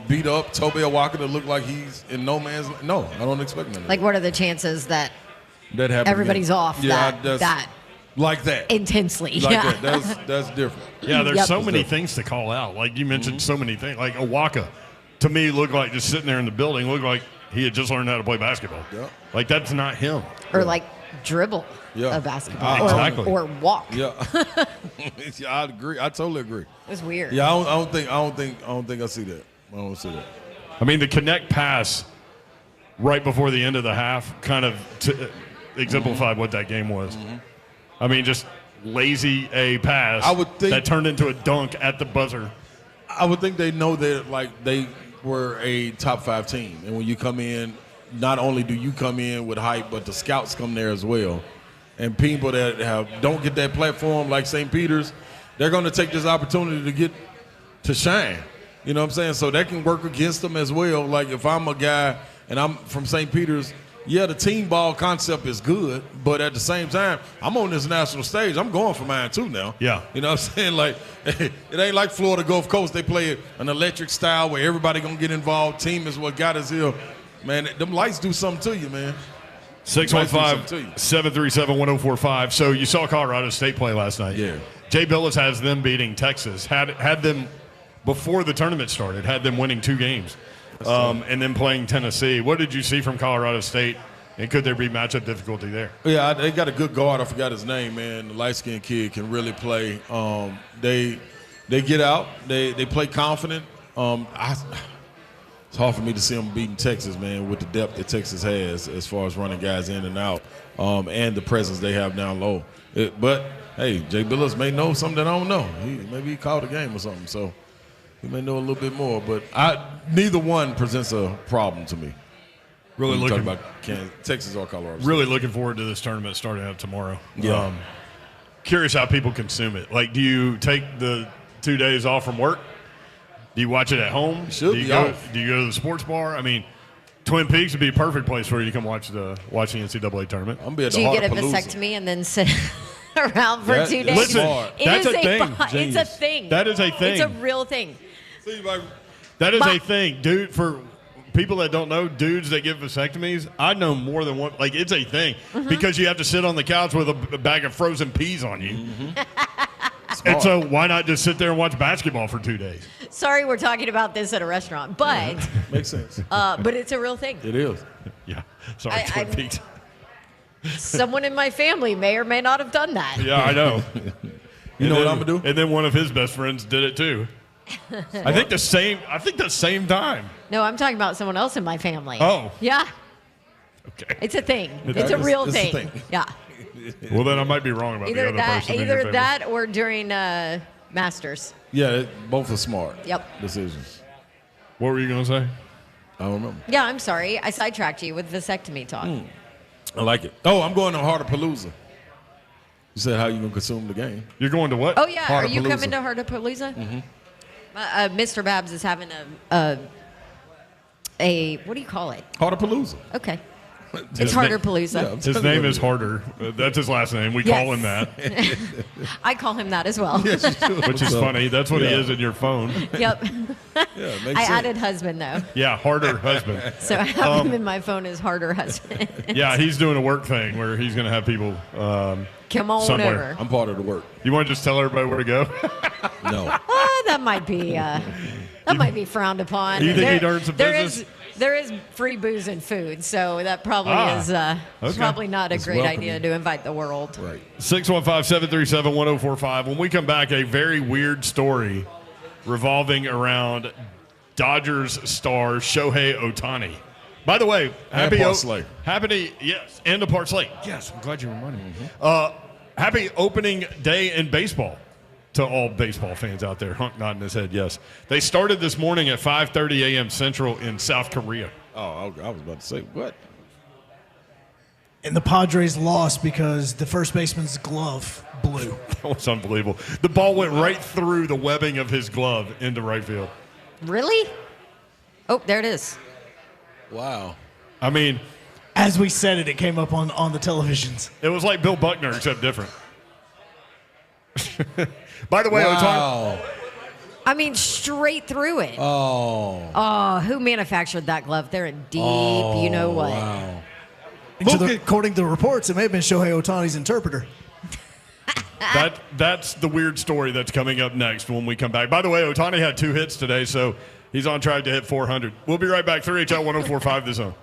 beat up, Tobey Walker to look like he's in no man's land? No, I don't expect that. Like, what are the chances that happens everybody's again? off that like that intensely? Like that. That's different. Yeah, there's so many things to call out. Like you mentioned, so many things. Like Awaka, to me, looked like just sitting there in the building, looked like he had just learned how to play basketball. Yeah. Like that's not him. Or like dribble a basketball. Exactly. Or walk. Yeah. I agree. I totally agree. It was weird. Yeah, I don't think I see that. I don't see that. The connect pass right before the end of the half kind of exemplified what that game was. Just lazy A pass I would think that turned into a dunk at the buzzer. I would think they know that they were a top 5 team, and when you come in, not only do you come in with hype, but the scouts come there as well. And people that don't get that platform like St. Peter's, they're going to take this opportunity to get to shine. You know what I'm saying? So that can work against them as well. Like if I'm a guy and I'm from St. Peter's, yeah, the team ball concept is good, but at the same time, I'm on this national stage. I'm going for mine too now. Yeah. You know what I'm saying? Like, it ain't like Florida Gulf Coast. They play an electric style where everybody going to get involved. Team is what got us here. Man, them lights do something to you, man. 615-737-1045. So you saw Colorado State play last night. Yeah. Jay Billis has them beating Texas. Had them before the tournament started. Had them winning 2 games. And then playing Tennessee. What did you see from Colorado State And could there be matchup difficulty there? Yeah, they got a good guard. I forgot his name, man. The light-skinned kid can really play. They get out. They play confident. It's hard for me to see them beating Texas, man, with the depth that Texas has as far as running guys in and out, and the presence they have down low. But, hey, Jay Billups may know something that I don't know. Maybe he called a game or something, so he may know a little bit more. But neither one presents a problem to me. Really looking about Texas or Colorado. Really looking forward to this tournament starting out tomorrow. Yeah. Curious how people consume it. Like, do you take the 2 days off from work? Do you watch it at home? Should be off. Do you go to the sports bar? I mean, Twin Peaks would be a perfect place for you to come watch the NCAA tournament. I'm be at the Do you get a Heart of Palooza. vasectomy and then sit around for 2 days? Listen, that's a thing. It's a thing. That is a thing. It's a real thing. That is a thing, dude. For people that don't know, dudes that get vasectomies, I know more than one. Like, it's a thing because you have to sit on the couch with a bag of frozen peas on you. And so why not just sit there and watch basketball for 2 days? Sorry we're talking about this at a restaurant, but Makes sense. but it's a real thing. It is. Yeah. Sorry, Twin Peaks. Someone in my family may or may not have done that. Yeah, I know. You know what I'm gonna do? And then one of his best friends did it too. I think the same time. No, I'm talking about someone else in my family. Oh. Yeah. Okay. It's a thing. It's a real it's a thing. thing. Yeah. Well, then I might be wrong about the other person. in your Either family. that or during Masters. Yeah, both are smart. Yep. Decisions. What were you going to say? I don't remember. Yeah, I'm sorry. I sidetracked you with vasectomy talk. I like it. Oh, I'm going to Heart of Palooza. You said how you going to consume the game. You're going to what? Oh, yeah. Heart Are of you Palooza. coming to Heart of Palooza? Mr. Babs is having a what do you call it? Heart of Palooza. Okay. It's Harder Yeah, Palooza. I'm His telling name you. is Harder. That's his last name. We Yes. call him that, I call him that as well. which is funny. That's what he Yeah. is in your phone. Yep. Yeah, it makes I sense. added husband, though. Yeah, Harder husband. So I have him in my phone as Harder husband. Yeah, he's doing a work thing where he's going to have people Come on somewhere. over. I'm part of the work. You want to just tell everybody where to go? No. That might be frowned upon. You think he'd earn some there business? There is free booze and food, so that probably is okay. probably not a It's great welcoming. idea to invite the world. Right. 615-737-1045. When we come back, a very weird story revolving around Dodgers star Shohei Ohtani. By the way, And parsley. yes, and the parsley. Yes, I'm glad you reminded me. Happy opening day in baseball to all baseball fans out there. Hunk nodding his head, yes. They started this morning at 5:30 a.m. Central in South Korea. Oh, I was about to say, what? And the Padres lost because the first baseman's glove blew. That was unbelievable. The ball went right through the webbing of his glove into right field. Really? Oh, there it is. Wow. I mean, As we said it came up on the televisions. it was like Bill Buckner, except different. By the way, Ohtani, Wow. I mean, straight through it. Oh. Who manufactured that glove? They're in deep, you know what? Wow. According to the reports, it may have been Shohei Ohtani's interpreter. that's the weird story that's coming up next when we come back. By the way, Ohtani had 2 hits today, so he's on track to hit 400. We'll be right back. 3HL 1045 The Zone.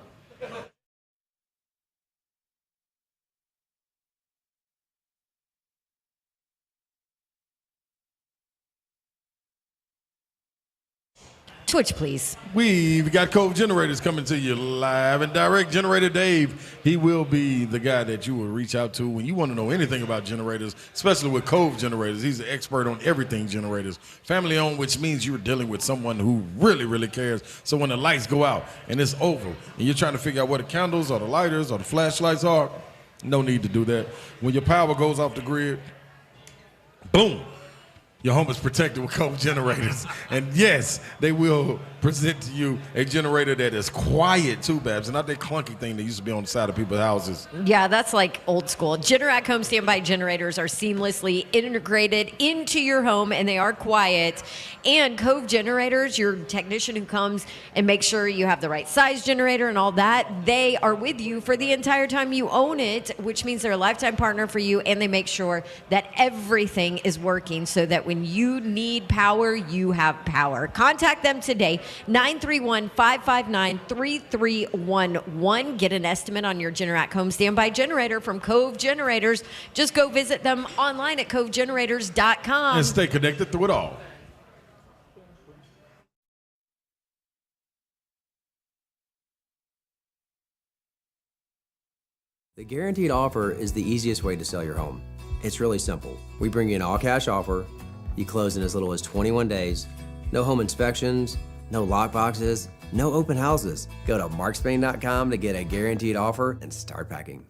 Twitch, please. We've got Cove Generators coming to you live and direct. Generator Dave, he will be the guy that you will reach out to when you want to know anything about generators, especially with Cove Generators. He's an expert on everything generators. Family owned, which means you're dealing with someone who really, really cares. So when the lights go out and it's over and you're trying to figure out where the candles or the lighters or the flashlights are, no need to do that. When your power goes off the grid, boom. Your home is protected with Cove Generators. And yes, they will present to you a generator that is quiet too, Babs, and not that clunky thing that used to be on the side of people's houses. Yeah, that's like old school. Generac home standby generators are seamlessly integrated into your home, and they are quiet. And Cove Generators, your technician who comes and makes sure you have the right size generator and all that, they are with you for the entire time you own it, which means they're a lifetime partner for you, and they make sure that everything is working so that when you need power, you have power. Contact them today, 931-559-3311. Get an estimate on your Generac home standby generator from Cove Generators. Just go visit them online at covegenerators.com. And stay connected through it all. The guaranteed offer is the easiest way to sell your home. It's really simple. We bring you an all-cash offer. You close in as little as 21 days. No home inspections, no lock boxes, no open houses. Go to markspain.com to get a guaranteed offer and start packing.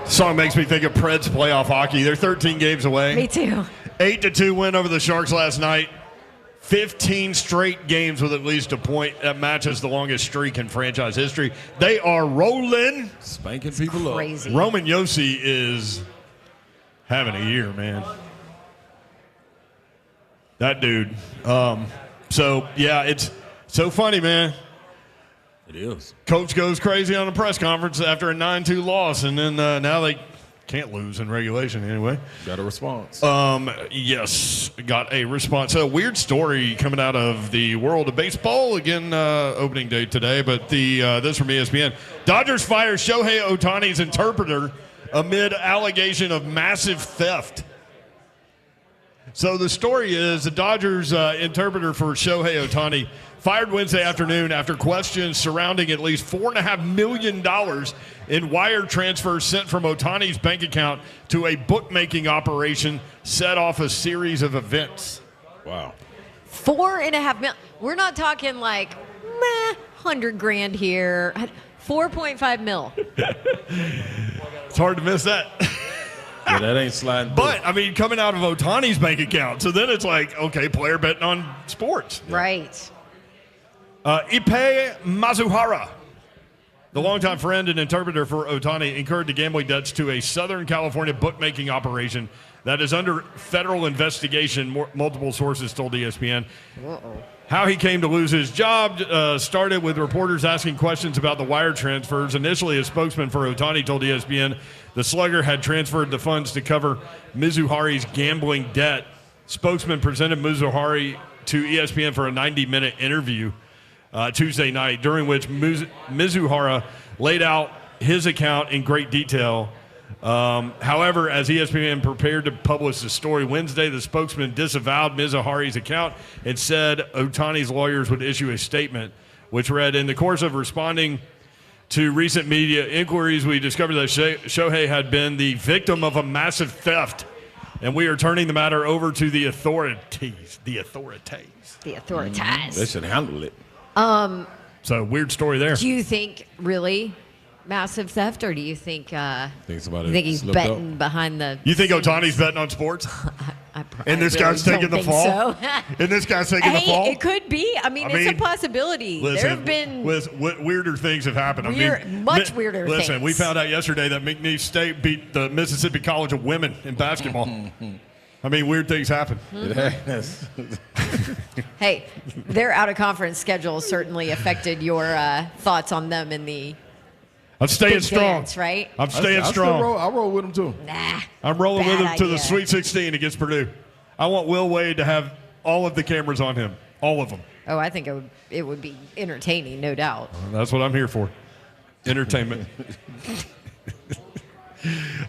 Song makes me think of Preds playoff hockey. They're 13 games away. Me too. 8-2 win over the Sharks last night. 15 straight games with at least a point. That matches the longest streak in franchise history. They are rolling. Spanking people Crazy. up. Roman Josi is having a year, man. That dude. So, yeah, it's so funny, man. It is. Coach goes crazy on a press conference after a 9-2 loss, and then now they can't lose in regulation anyway. Got a response. Yes, got a response. A weird story coming out of the world of baseball. Again, opening day today, but this from ESPN. Dodgers fire Shohei Ohtani's interpreter amid allegation of massive theft. So the story is the Dodgers interpreter for Shohei Ohtani fired Wednesday afternoon after questions surrounding at least $4.5 million in wire transfers sent from Ohtani's bank account to a bookmaking operation set off a series of events. Wow. $4.5 million. We're not talking like, meh, $100,000 here. 4.5 mil. It's hard to miss that. Yeah, that ain't sliding. But, I mean, coming out of Ohtani's bank account. So then it's like, okay, player betting on sports. Right. Ippei Mizuhara, the longtime friend and interpreter for Ohtani, incurred the gambling debts to a Southern California bookmaking operation that is under federal investigation, multiple sources told ESPN. Uh-oh. How he came to lose his job started with reporters asking questions about the wire transfers. Initially, a spokesman for Ohtani told ESPN the slugger had transferred the funds to cover Mizuhari's gambling debt. Spokesman presented Mizuhari to ESPN for a 90-minute interview Tuesday night, during which Mizuhara laid out his account in great detail. However, as ESPN prepared to publish the story Wednesday, the spokesman disavowed Mizuhari's account and said Ohtani's lawyers would issue a statement, which read, "In the course of responding to recent media inquiries, we discovered that Shohei had been the victim of a massive theft, and we are turning the matter over to the authorities." The authorities. They should handle it. So, weird story there. Do you think really massive theft, or do you think he's slipped betting up behind the You think scenes? Ohtani's betting on sports? And this really guy's taking don't the think fall? so. And this guy's taking the fall? It could be. I mean, it's a possibility. There have been weirder things have happened. much weirder things. Listen, we found out yesterday that McNeese State beat the Mississippi College of Women in basketball. I mean, weird things happen. It has. Hey, their out-of-conference schedule certainly affected your thoughts on them in the I'm staying big strong. dance, right? I'm staying strong. I roll with them too. Nah. I'm rolling with bad him to the idea. Sweet 16 against Purdue. I want Will Wade to have all of the cameras on him. All of them. Oh, I think it would be entertaining, no doubt. That's what I'm here for. Entertainment.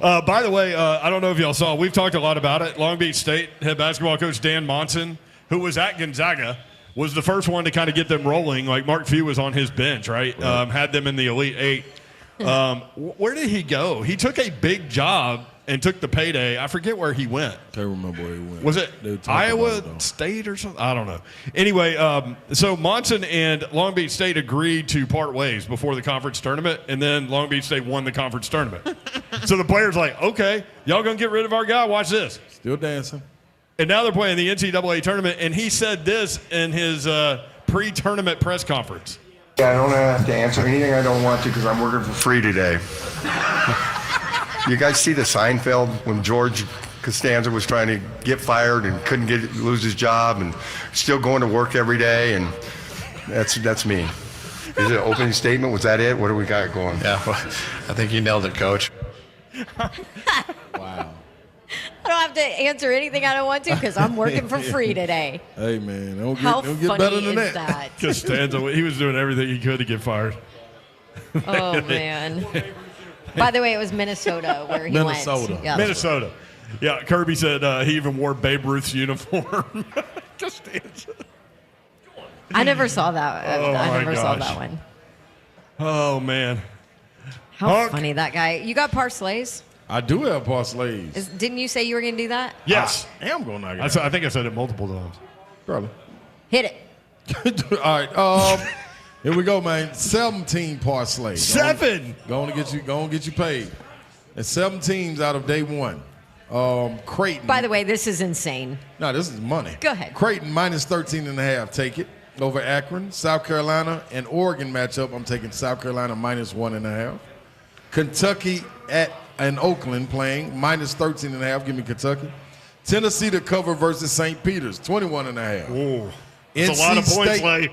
By the way, I don't know if y'all saw, we've talked a lot about it. Long Beach State head basketball coach Dan Monson, who was at Gonzaga, was the first one to kind of get them rolling. Like Mark Few was on his bench, right? Had them in the Elite Eight. Where did he go? He took a big job and took the payday. I forget where he went. Can't remember where he went. Was it Iowa State or something? I don't know. Anyway, so Monson and Long Beach State agreed to part ways before the conference tournament, and then Long Beach State won the conference tournament. So the players like, okay, y'all going to get rid of our guy? Watch this. Still dancing. And now they're playing the NCAA tournament, and he said this in his pre-tournament press conference. I don't have to answer anything I don't want to because I'm working for free today. You guys see the Seinfeld when George Costanza was trying to get fired and couldn't lose his job and still going to work every day, and that's me. Is it an opening statement? Was that it? What do we got going? Yeah, well, I think you nailed it, Coach. Wow. I don't have to answer anything I don't want to because I'm working for free today. Hey, man, don't How get funny better than is that. Costanza, he was doing everything he could to get fired. Oh, man. By the way, it was Minnesota where he went. Yeah. Minnesota. Yeah, Kirby said he even wore Babe Ruth's uniform. Costanza. I never saw that. Oh, I my never saw gosh. that one. Oh, man. How funny that guy. You got parslays? I do have parslays. Didn't you say you were going to do that? Yes. I am going to knock it I think I said it multiple times. Probably. Hit it. All right. Here we go, man. 17 parslays. 7. Go on and get you paid. And 7 teams out of day one. Creighton. By the way, this is insane. No, this is money. Go ahead. Creighton minus 13.5. Take it over Akron. South Carolina and Oregon matchup. I'm taking South Carolina minus 1.5. Kentucky and Oakland playing minus 13.5. Give me Kentucky. Tennessee to cover versus St. Peter's 21.5. Ooh, that's a lot of points, Lay.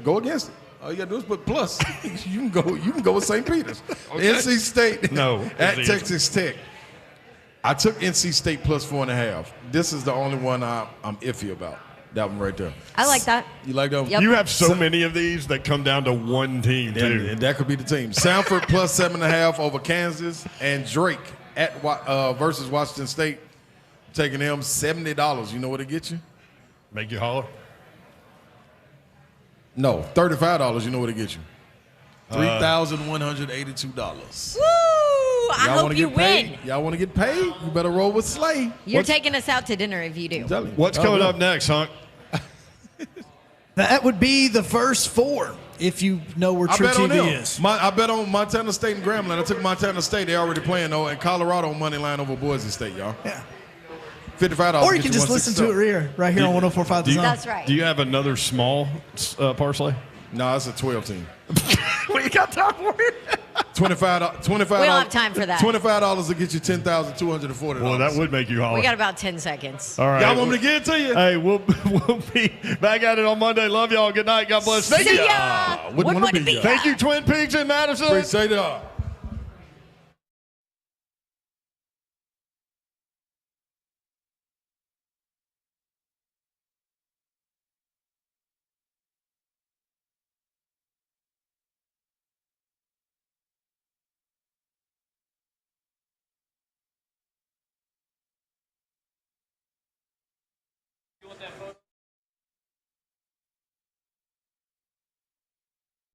Go against it. All you gotta do is put plus. You can go with St. Peter's. Okay. NC State at easy. Texas Tech. I took NC State plus 4.5. This is the only one I'm iffy about. That one right there. I like that. You like that one? Yep. You have so many of these that come down to one team, too. And that could be the team. Sanford plus 7.5 over Kansas, and Drake at versus Washington State. Taking them $70. You know what it gets you? Make you holler? No, $35. You know what it gets you? $3,182. Woo! I hope you win. Y'all want to get paid? You better roll with Slay. You're taking us out to dinner if you do. What's coming up next, Hunk? That would be the first 4 if you know where True TV is. I bet on Montana State and Grambling. I took Montana State. They already playing, though, and Colorado money line over Boise State, y'all. Yeah. $55. Or you can just listen to it right here on 104.5 The Zone. That's right. Do you have another small parsley? No, it's a 12 team. What you got time for it? $25. We don't have time for that. $25 to get you $10,240. Well, that would make you holler. We got about 10 seconds. All right. Y'all want me to get it to you? Hey, we'll be back at it on Monday. Love y'all. Good night. God bless. See ya. Wouldn't want to be be here. Thank you, Twin Peaks in Madison. Appreciate it.